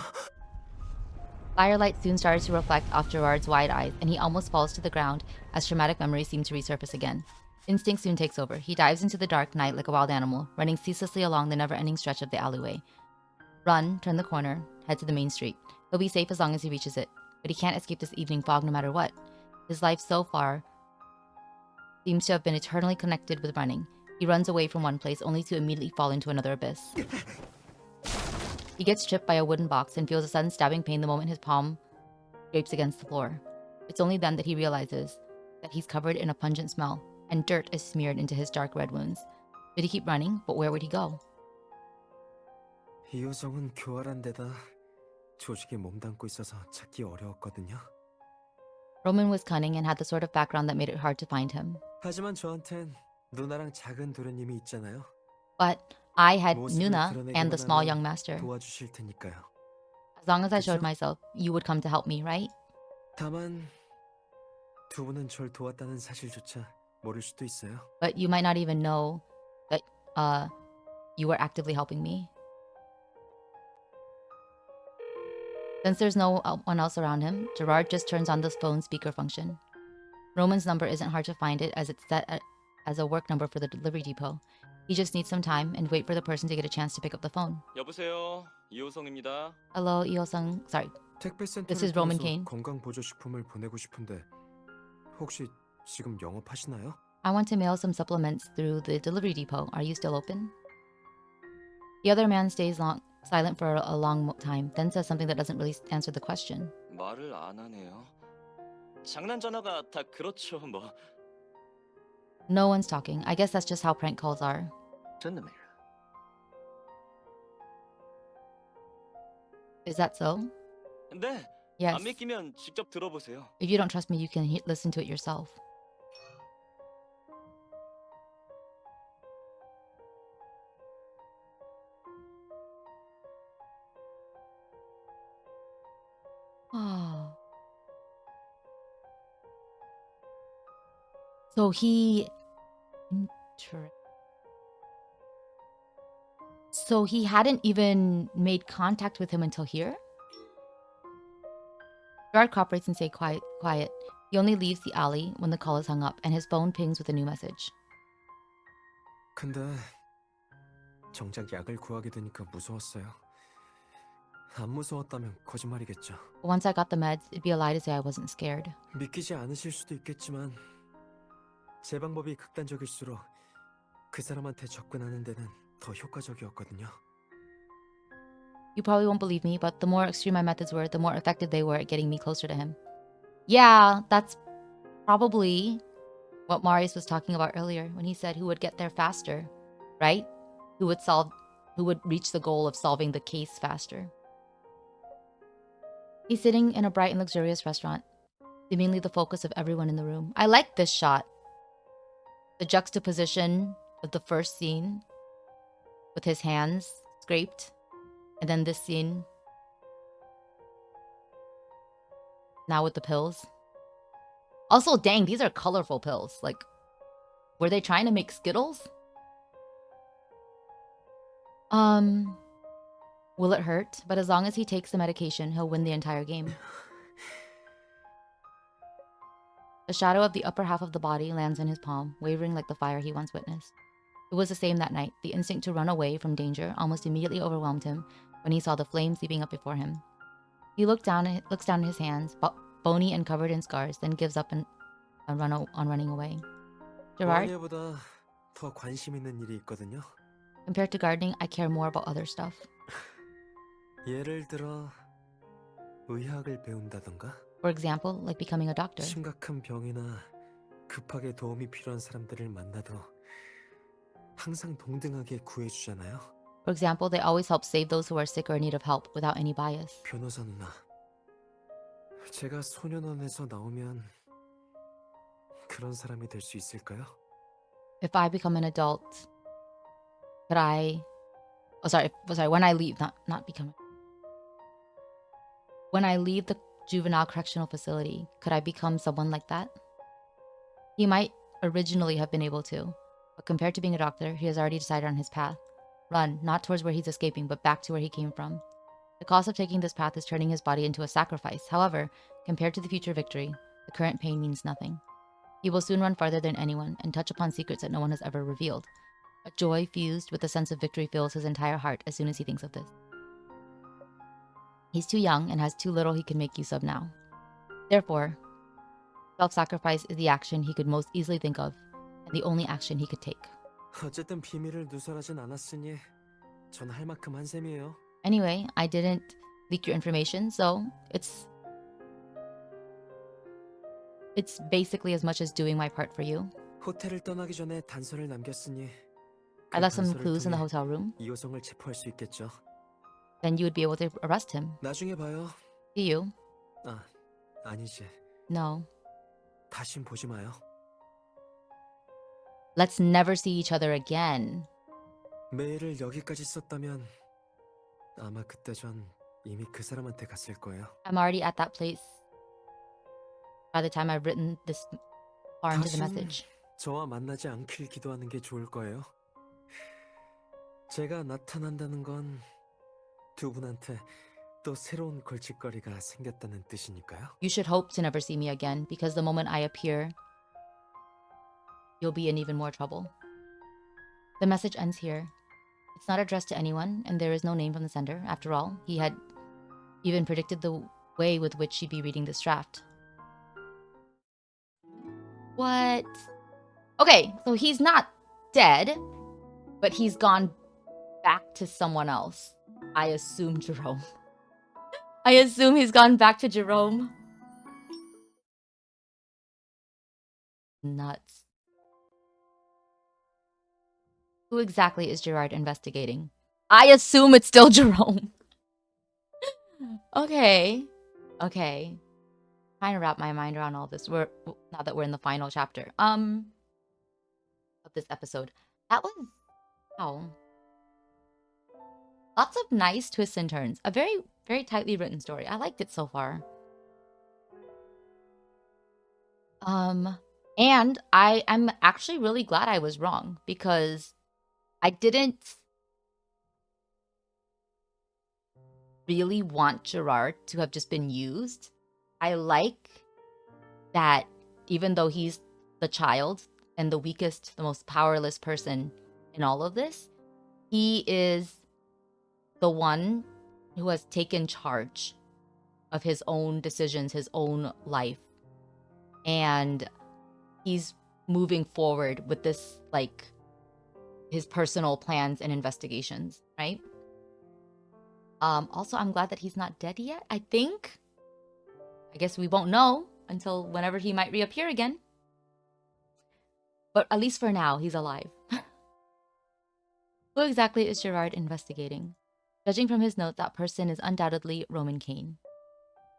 Firelight soon started to reflect off Gerard's wide eyes, and he almost falls to the ground as traumatic memories seem to resurface again. Instinct soon takes over. He dives into the dark night like a wild animal, running ceaselessly along the never-ending stretch of the alleyway. Run, turn the corner, head to the main street. He'll be safe as long as he reaches it, but he can't escape this evening fog no matter what. His life so far seems to have been eternally connected with running. He runs away from one place only to immediately fall into another abyss. He gets tripped by a wooden box and feels a sudden stabbing pain the moment his palm scrapes against the floor. It's only then that he realizes that he's covered in a pungent smell, and dirt is smeared into his dark red wounds. Did he keep running? But where would he go? 이 요정은 교활한 데다 조직에 몸담고 있어서 찾기 어려웠거든요. Roman was cunning and had the sort of background that made it hard to find him. 하지만 저한텐 누나랑 작은 도련님이 있잖아요. But I had 모습을 Nuna and the small 드러내기만 young 하면 master. 도와주실 테니까요. As long as I showed 그쵸? myself, you would come to help me, right? 다만 두 분은 절 도왔다는 사실조차 모를 수도 있어요. But you might not even know that you were actively helping me. Since there's no one else around him, Gerard just turns on the phone speaker function. Roman's number isn't hard to find it as it's set as a work number for the delivery depot. He just needs some time and wait for the person to get a chance to pick up the phone. 여보세요. 이호성입니다. Hello, Io-sung. Sorry. 택배 This 센터를 is Roman 통해서 Kane. 건강 보조식품을 보내고 싶은데 혹시 지금 영업하시나요? I want to mail some supplements through the delivery depot. Are you still open? The other man stays silent for a long time, then says something that doesn't really answer the question. 말을 안 하네요. 장난 전화가 다 그렇죠, 뭐. No one's talking. I guess that's just how prank calls are. 真的没人。 Is that so? 네. Yes. 안 믿기면 직접 들어보세요. If you don't trust me, you can listen to it yourself. Oh. So So he hadn't even made contact with him until here? Gerard cooperates and stays quiet. He only leaves the alley when the call is hung up and his phone pings with a new message. 근데 정작 약을 구하게 되니까 무서웠어요. 안 무서웠다면 거짓말이겠죠. But once I got the meds, it'd be a lie to say I wasn't scared. 믿기지 않으실 수도 있겠지만 제 방법이 극단적일수록 그 사람한테 접근하는 데는 더 효과적이었거든요. You probably won't believe me, but the more extreme my methods were, the more effective they were at getting me closer to him. Yeah, that's probably what Marius was talking about earlier when he said who would get there faster, right? Who would reach the goal of solving the case faster. He's sitting in a bright and luxurious restaurant, seemingly the focus of everyone in the room. I like this shot. The juxtaposition of the first scene with his hands scraped, and then this scene now with the pills. Also, dang, these are colorful pills. Like, were they trying to make Skittles? Will it hurt? But as long as he takes the medication, he'll win the entire game. The shadow of the upper half of the body lands on his palm, wavering like the fire he once witnessed. It was the same that night. The instinct to run away from danger almost immediately overwhelmed him when he saw the flames leaping up before him. He looks down at his hands, bony and covered in scars, then gives up on running away. Gerard, 왕래보다 더 관심 있는 일이 있거든요. compared to gardening, I care more about other stuff. 예를 들어 의학을 배운다던가 For example, like becoming a doctor. 심각한 병이나 급하게 도움이 필요한 사람들을 만나도 항상 동등하게 구해주잖아요. For example, they always help save those who are sick or in need of help without any bias. 변호사 누나, 제가 소년원에서 나오면 그런 사람이 될 수 있을까요? If I become an adult, could I... Oh, sorry, when I leave, not become... When I leave the juvenile correctional facility, could I become someone like that? He might originally have been able to, but compared to being a doctor, he has already decided on his path. Run, not towards where he's escaping, but back to where he came from. The cost of taking this path is turning his body into a sacrifice. However, compared to the future victory, the current pain means nothing. He will soon run farther than anyone and touch upon secrets that no one has ever revealed. A joy fused with a sense of victory fills his entire heart as soon as he thinks of this. He's too young and has too little he can make use of now. Therefore, self-sacrifice is the action he could most easily think of, and the only action he could take. 어쨌든 비밀을 누설하진 않았으니 전 할 만큼 한 셈이에요. Anyway, I didn't leak your information, so it's basically as much as doing my part for you. 호텔을 떠나기 전에 단서를 남겼으니 I left some 단서를 clues in the 통해 hotel room. 이 여성을 체포할 수 있겠죠. Then you would be able to arrest him. 나중에 봐요. See you? 아니지. No. 다신 보지 마요. Let's never see each other again. 메일을 여기까지 썼다면 아마 그때 전 이미 그 사람한테 갔을 거예요. I'm already at that place by the time I've written this far into the 다신 message. 저와 만나지 않길 기도하는 게 좋을 거예요. 제가 나타난다는 건 두 분한테 또 새로운 골칫거리가 생겼다는 뜻이니까요. You should hope to never see me again, because the moment I appear, you'll be in even more trouble. The message ends here. It's not addressed to anyone, and there is no name from the sender. After all, he had even predicted the way with which she'd be reading this draft. What? Okay, so he's not dead, but he's gone back to someone else. I assume Jerome. I assume he's gone back to Jerome. Nuts. Who exactly is Gerard investigating? I assume it's still Jerome. Okay. Trying to wrap my mind around all this. Now that we're in the final chapter. Of this episode. That was wow. Lots of nice twists and turns. A very, very tightly written story. I liked it so far. And I'm actually really glad I was wrong, because I didn't really want Gerard to have just been used. I like that even though he's the child and the weakest, the most powerless person in all of this, he is the one who has taken charge of his own decisions, his own life. And he's moving forward with this, like, his personal plans and investigations, right? Also, I'm glad that he's not dead yet, I think. I guess we won't know until whenever he might reappear again. But at least for now, he's alive. Who exactly is Gerard investigating? Judging from his note, that person is undoubtedly Roman Kane.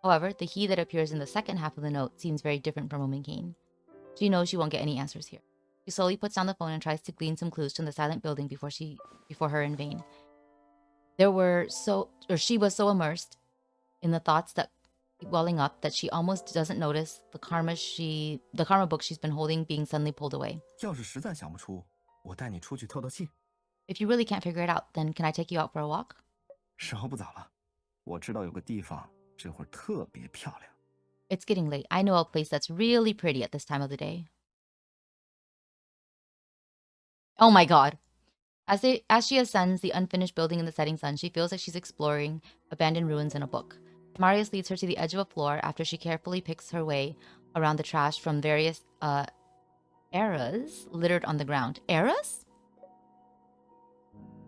However, the he that appears in the second half of the note seems very different from Roman Kane. She knows she won't get any answers here. She slowly puts down the phone and tries to glean some clues from the silent building before her in vain. She was so immersed in the thoughts that keep welling up that she almost doesn't notice the karma book she's been holding being suddenly pulled away. 要是实在想不出，我带你出去透透气。 If you really can't figure it out, then can I take you out for a walk? 时候不早了，我知道有个地方这会儿特别漂亮。 It's getting late. I know a place that's really pretty at this time of the day. Oh my god. As she ascends the unfinished building in the setting sun, she feels like she's exploring abandoned ruins in a book. Marius leads her to the edge of a floor after she carefully picks her way around the trash from various eras littered on the ground. Eras?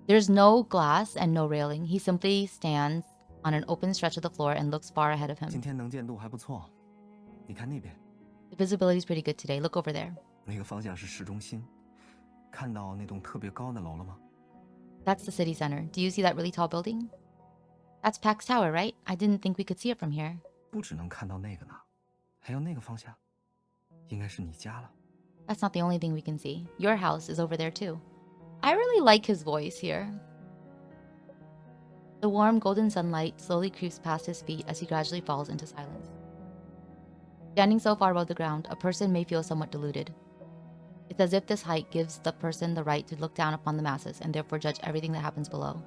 There's no glass and no railing. He simply stands on an open stretch of the floor and looks far ahead of 今 him. 天能见度还不错，你看那边， The visibility's pretty good today. Look over there. 那个方向是市中心。看到那栋特别高的楼了吗？ That's the city center. Do you see that really tall building? That's Pax Tower, right? I didn't think we could see it from here. 不只能看到那个呢，还有那个方向，应该是你家了。 That's not the only thing we can see. Your house is over there too. I really like his voice here. The warm golden sunlight slowly creeps past his feet as he gradually falls into silence. Standing so far above the ground, a person may feel somewhat deluded. It's as if this height gives the person the right to look down upon the masses and therefore judge everything that happens below.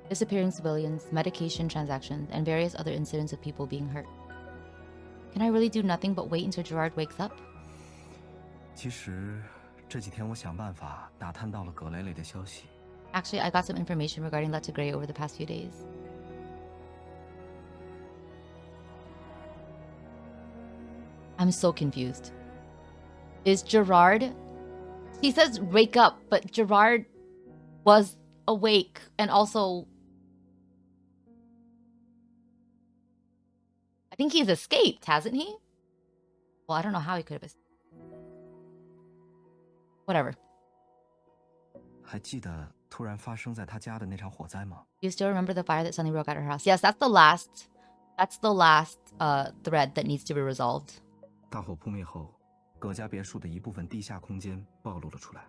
Disappearing civilians, medication transactions, and various other incidents of people being hurt. Can I really do nothing but wait until Gerard wakes up? 其实这几天我想办法打探到了葛蕾蕾的消息。 Actually, I got some information regarding Letta Gray over the past few days. I'm so confused. Is Gerard... He says wake up, but Gerard was awake and also... I think he's escaped, hasn't he? Well, I don't know how he could have escaped. Whatever. 还记得突然发生在他家的那场火灾吗？ You still remember the fire that suddenly broke out at her house? Yes, that's the last thread that needs to be resolved. 大火扑灭后，葛家别墅的一部分地下空间暴露了出来。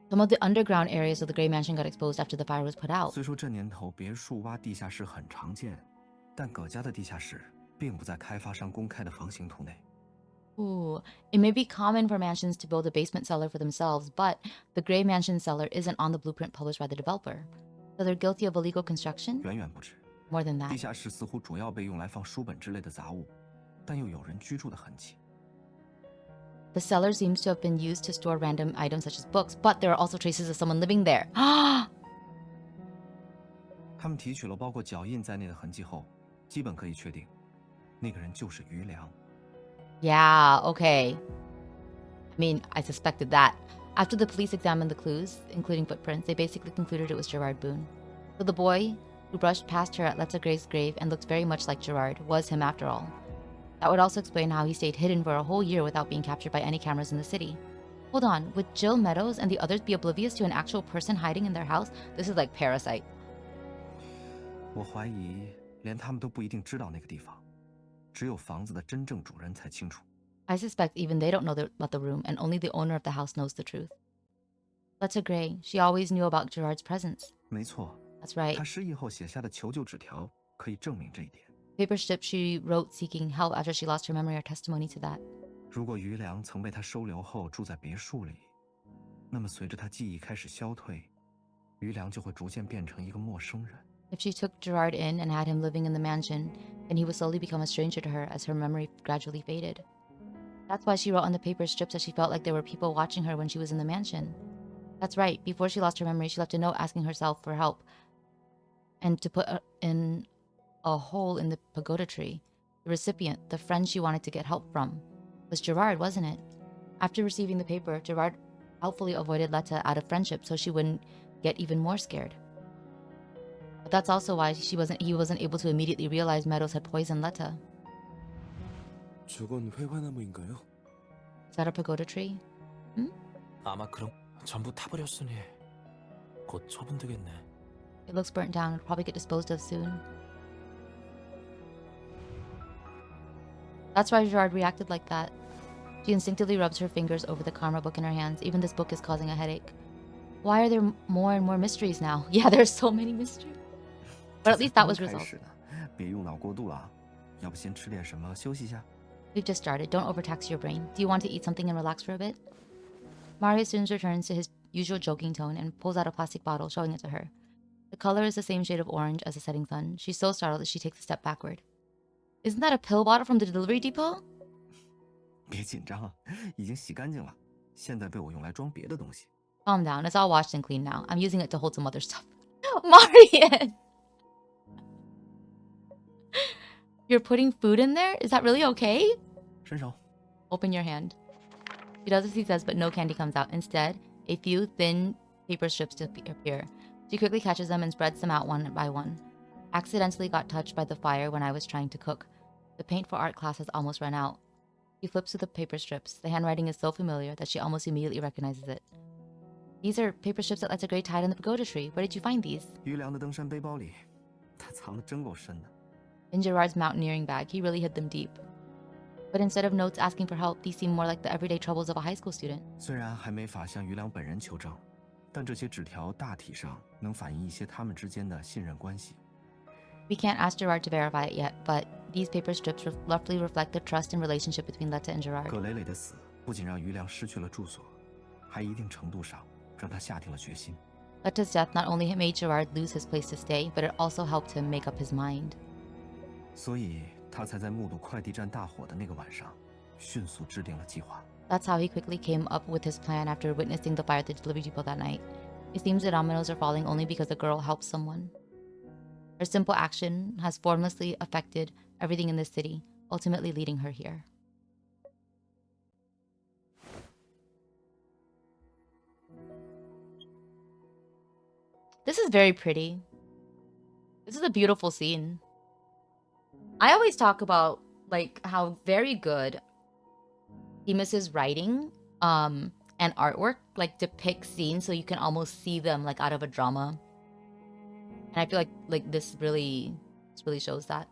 Some of the underground areas of the Grey Mansion got exposed after the fire was put out. 虽说这年头别墅挖地下室很常见，但葛家的地下室并不在开发商公开的房型图内。 Ooh, it may be common for mansions to build a basement cellar for themselves, but the Grey Mansion cellar isn't on the blueprint published by the developer. So they're guilty of illegal construction? 远远不止。 More than 地 that. 下室似乎主要被用来放书本之类的杂物，但又有人居住的痕迹。 The cellar seems to have been used to store random items such as books, but there are also traces of someone living there. 他们提取了包括脚印在内的痕迹后，基本可以确定，那个人就是余良。 Yeah, okay. I mean, I suspected that. After the police examined the clues, including footprints, they basically concluded it was Gerard Boone. So the boy who brushed past her at Letta Gray's grave and looked very much like Gerard was him after all. That would also explain how he stayed hidden for a whole year without being captured by any cameras in the city. Hold on, would Jill Meadows and the others be oblivious to an actual person hiding in their house? This is like Parasite. 我怀疑连他们都不一定知道那个地方，只有房子的真正主人才清楚。 I suspect even they don't know about the room, and only the owner of the house knows the truth. Letta Gray, she always knew about Gerard's presence. 没错， That's right. 他失忆后写下的求救纸条可以证明这一点。 Paper strips she wrote seeking help after she lost her memory are testimony to that. 如果余良曾被他收留后住在别墅里，那么随着他记忆开始消退，余良就会逐渐变成一个陌生人。 If she took Gerard in and had him living in the mansion, and he would slowly become a stranger to her as her memory gradually faded. That's why she wrote on the paper strips that she felt like there were people watching her when she was in the mansion. That's right, before she lost her memory, she left a note asking herself for help and to put in a hole in the pagoda tree. The recipient, the friend she wanted to get help from, was Gerard, wasn't it? After receiving the paper, Gerard helpfully avoided Letta out of friendship so she wouldn't get even more scared. But that's also why he wasn't able to immediately realize Meadows had poisoned Letta. 저건 회화나무인가요? Is that a pagoda tree? 아마 그럼 전부 타버렸으니 곧 처분되겠네. It looks burnt down. It'll probably get disposed of soon. That's why Gerard reacted like that. She instinctively rubs her fingers over the karma book in her hands. Even this book is causing a headache. Why are there more and more mysteries now? Yeah, there's so many mysteries. But at least that was 这才刚 resolved. 开始呢，别用脑过度了啊！要不先吃点什么休息一下？ We've just started. Don't overtax your brain. Do you want to eat something and relax for a bit? Mario soon returns to his usual joking tone and pulls out a plastic bottle, showing it to her. The color is the same shade of orange as the setting sun. She's so startled that she takes a step backward. Isn't that a pill bottle from the delivery depot? 别紧张啊，已经洗干净了，现在被我用来装别的东西。 Calm down. It's all washed and clean now. I'm using it to hold some other stuff. Marian! You're putting food in there? Is that really okay? 伸手。 Open your hand. She does as he says, but no candy comes out. Instead, a few thin paper strips appear. She quickly catches them and spreads them out one by one. Accidentally got touched by the fire when I was trying to cook. The paint for art class has almost run out. She flips through the paper strips. The handwriting is so familiar that she almost immediately recognizes it. These are paper strips that Letta Gray tied on the pagoda tree. Where did you find these? 余良的登山背包里，他藏得真够深的。 In Gerard's mountaineering bag. He really hid them deep. But instead of notes asking for help, these seem more like the everyday troubles of a high school student. 虽然还没法向余良本人求证，但这些纸条大体上能反映一些他们之间的信任关系。 We can't ask Gerard to verify it yet, but these paper strips roughly reflect the trust and relationship between Letta and Gerard. 葛蕾蕾的死不仅让余良失去了住所，还一定程度上让他下定了决心。 Letta's death not only made Gerard lose his place to stay, but it also helped him make up his mind. 所以他才在目睹快递站大火的那个晚上，迅速制定了计划。 That's how he quickly came up with his plan after witnessing the fire at the delivery depot that night. It seems the dominoes are falling only because the girl helped someone. Her simple action has formlessly affected everything in this city, ultimately leading her here. This is very pretty. This is a beautiful scene. I always talk about like how very good Themis's writing and artwork like depicts scenes so you can almost see them like out of a drama. And I feel like this really shows that.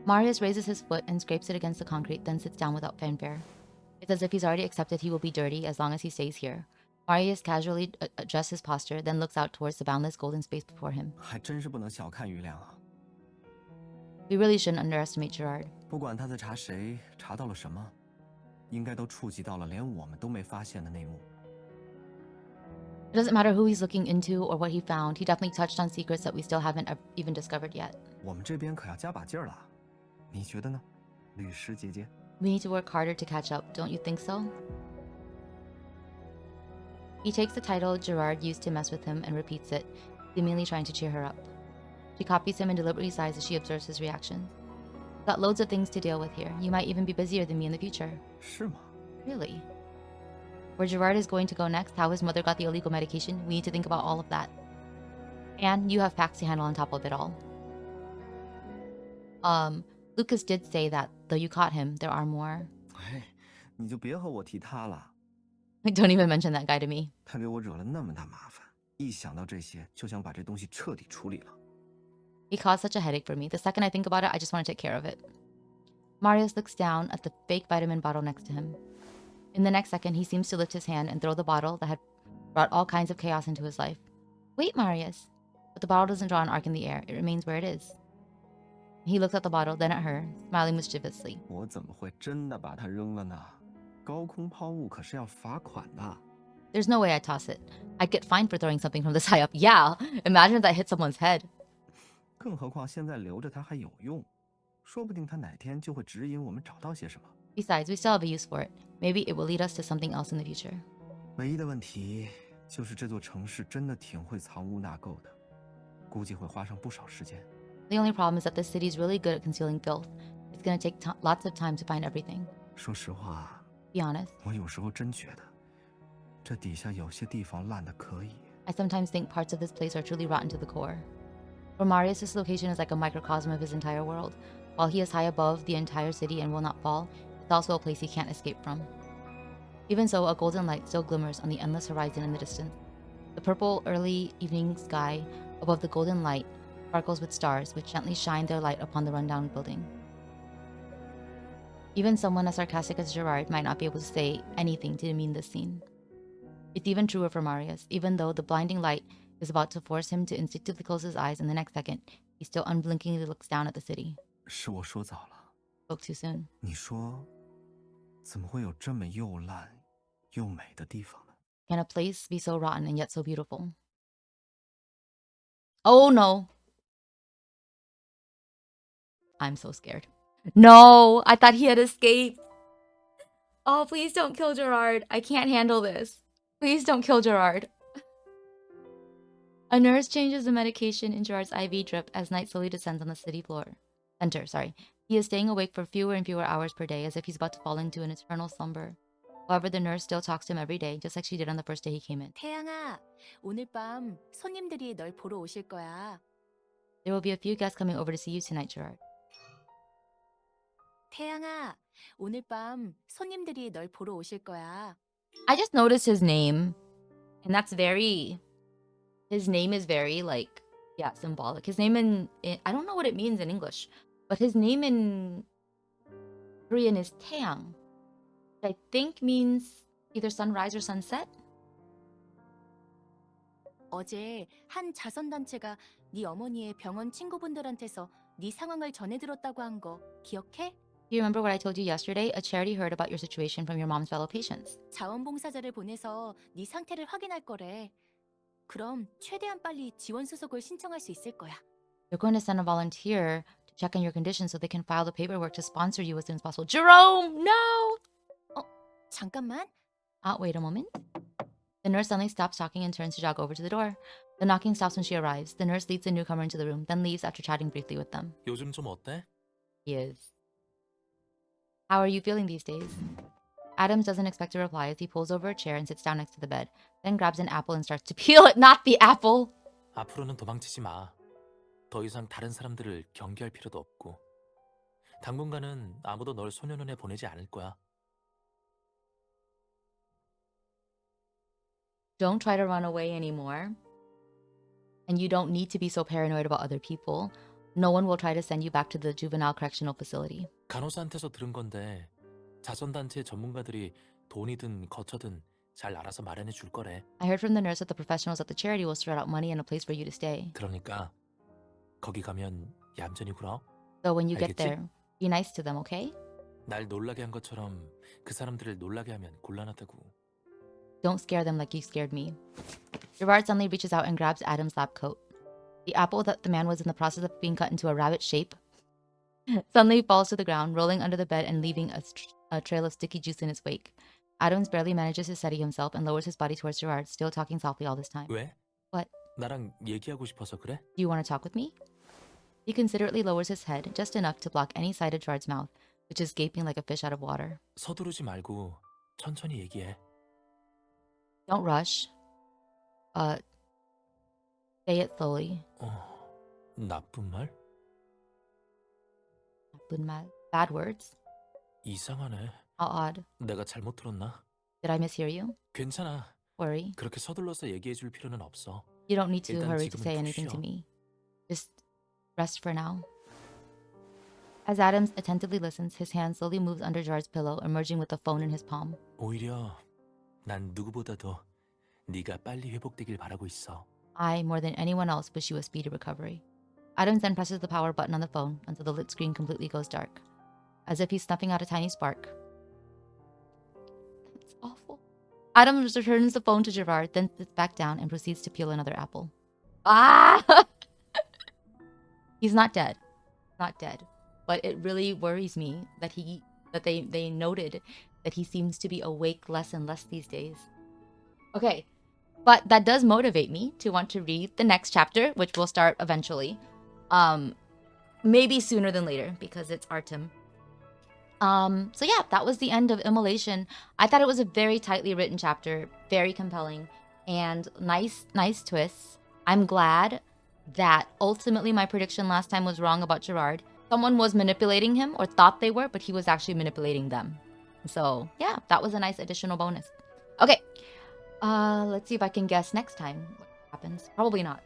Marius raises his foot and scrapes it against the concrete, then sits down without fanfare. It's as if he's already accepted he will be dirty as long as he stays here. Marius casually adjusts his posture, then looks out towards the boundless golden space before him. 还真是不能小看余良啊！ We really shouldn't underestimate Gerard. 不管他在查谁，查到了什么，应该都触及到了连我们都没发现的内幕。 It doesn't matter who he's looking into or what he found. He definitely touched on secrets that we still haven't even discovered yet. 我们这边可要加把劲儿了，你觉得呢，律师姐姐？ We need to work harder to catch up, don't you think so? He takes the title Gerard used to mess with him and repeats it, seemingly trying to cheer her up. She copies him and deliberately sighs as she observes his reaction. Got loads of things to deal with here. You might even be busier than me in the future. 是吗？ Really? Where Gerard is going to go next, how his mother got the illegal medication, we need to think about all of that. And you have facts to handle on top of it all. Lucas did say that, though you caught him, there are more. 哎，你就别和我提他了， Don't even mention that guy to me. 他给我惹了那么大麻烦，一想到这些就想把这东西彻底处理了。 He caused such a headache for me. The second I think about it, I just want to take care of it. Marius looks down at the fake vitamin bottle next to him. In the next second, he seems to lift his hand and throw the bottle that had brought all kinds of chaos into his life. Wait, Marius. But the bottle doesn't draw an arc in the air. It remains where it is. He looks at the bottle, then at her, smiling mischievously. 我怎么会真的把它扔了呢？高空抛物可是要罚款的。 There's no way I'd toss it. I'd get fined for throwing something from this high up. Yeah, imagine if that hit someone's head. 更何况现在留着它还有用，说不定它哪天就会指引我们找到些什么。 Besides, we still have a use for it. Maybe it will lead us to something else in the future. 唯一的问题就是这座城市真的挺会藏污纳垢的，估计会花上不少时间。 The only problem is that this city is really good at concealing filth. It's gonna take lots of time to find everything. 说实话， Be honest, 我有时候真觉得，这底下有些地方烂得可以。 I sometimes think parts of this place are truly rotten to the core. For Marius, this location is like a microcosm of his entire world. While he is high above the entire city and will not fall, it's also a place he can't escape from. Even so, a golden light still glimmers on the endless horizon in the distance. The purple early evening sky above the golden light sparkles with stars, which gently shine their light upon the rundown building. Even someone as sarcastic as Gerard might not be able to say anything to demean this scene. It's even truer for Marius. Even though the blinding light is about to force him to instinctively close his eyes in the next second, he still unblinkingly looks down at the city. 是我说早了， Spoke too soon. 你说，怎么会有这么又烂又美的地方呢？ Can a place be so rotten and yet so beautiful? Oh no. I'm so scared. No, I thought he had escaped. Oh, please don't kill Gerard. I can't handle this. Please don't kill Gerard. A nurse changes the medication in Gerard's IV drip as night slowly descends on the center. He is staying awake for fewer and fewer hours per day, as if he's about to fall into an eternal slumber. However, the nurse still talks to him every day, just like she did on the first day he came in. 태양아, 오늘 밤 손님들이 널 보러 오실 거야. There will be a few guests coming over to see you tonight, Gerard. 태양아, 오늘 밤 손님들이 널 보러 오실 거야. I just noticed his name, and that's very... His name is very, like, yeah, symbolic. His name in I don't know what it means in English, but his name in Korean is Taeyang, which I think means either sunrise or sunset. 어제 한 자선단체가 네 어머니의 병원 친구분들한테서 네 상황을 전해들었다고 한 거 기억해? Do you remember what I told you yesterday? A charity heard about your situation from your mom's fellow patients. 자원봉사자를 보내서 네 상태를 확인할 거래. 그럼 최대한 빨리 지원 수속을 신청할 수 있을 거야. They're going to send a volunteer to check on your condition so they can file the paperwork to sponsor you as soon as possible. Jerome, no! 잠깐만. Wait a moment. The nurse suddenly stops talking and turns to jog over to the door. The knocking stops when she arrives. The nurse leads the newcomer into the room, then leaves after chatting briefly with them. 요즘 좀 어때? He is. How are you feeling these days? Adams doesn't expect a reply as he pulls over a chair and sits down next to the bed, then grabs an apple and starts to peel it. Not the apple! 앞으로는 도망치지 마. 더 이상 다른 사람들을 경계할 필요도 없고. 당분간은 아무도 널 소년원에 보내지 않을 거야. Don't try to run away anymore. And you don't need to be so paranoid about other people. No one will try to send you back to the juvenile correctional facility. 간호사한테서 들은 건데 자선단체 전문가들이 돈이든 거처든 잘 알아서 마련해 줄 거래. I heard from the nurse that the professionals at the charity will sort out money and a place for you to stay. 그러니까 거기 가면 얌전히 굴어. So when you get 알겠지? there, be nice to them, okay? 날 놀라게 한 것처럼 그 사람들을 놀라게 하면 곤란하다고. Don't scare them like you scared me. Gerard suddenly reaches out and grabs Adam's lab coat. The apple that the man was in the process of being cut into a rabbit shape suddenly falls to the ground, rolling under the bed and leaving a trail of sticky juice in its wake. Adams barely manages to steady himself and lowers his body towards Gerard, still talking softly all this time. 왜? What? 나랑 얘기하고 싶어서 그래? Do you want to talk with me? He considerately lowers his head, just enough to block any sight of Gerard's mouth, which is gaping like a fish out of water. 서두르지 말고 천천히 얘기해. Don't rush. Say it slowly. 나쁜 말? 나쁜 말. Bad words. 이상하네. How odd. 내가 잘못 들었나? Did I mishear you? 괜찮아. Worry. 그렇게 서둘러서 얘기해 줄 필요는 없어. You don't need to 일단 hurry to 지금은 say 푹 anything 쉬어. to me. Just rest for now. As Adams attentively listens, his hand slowly moves under Gerard's pillow, emerging with the phone in his palm. 오히려 난 누구보다도 네가 빨리 회복되길 바라고 있어. I, more than anyone else, wish you a speedy recovery. Adams then presses the power button on the phone until the lit screen completely goes dark, as if he's snuffing out a tiny spark. That's awful. Adams returns the phone to Gerard, then sits back down and proceeds to peel another apple. Ah! He's not dead. Not dead. But it really worries me that they noted that he seems to be awake less and less these days. Okay. But that does motivate me to want to read the next chapter, which will start eventually. Maybe sooner than later because it's Artem. So yeah, that was the end of Immolation. I thought it was a very tightly written chapter, very compelling, and nice twists. I'm glad that ultimately my prediction last time was wrong about Gerard. Someone was manipulating him or thought they were, but he was actually manipulating them. So yeah, that was a nice additional bonus. Okay, let's see if I can guess next time what happens. Probably not.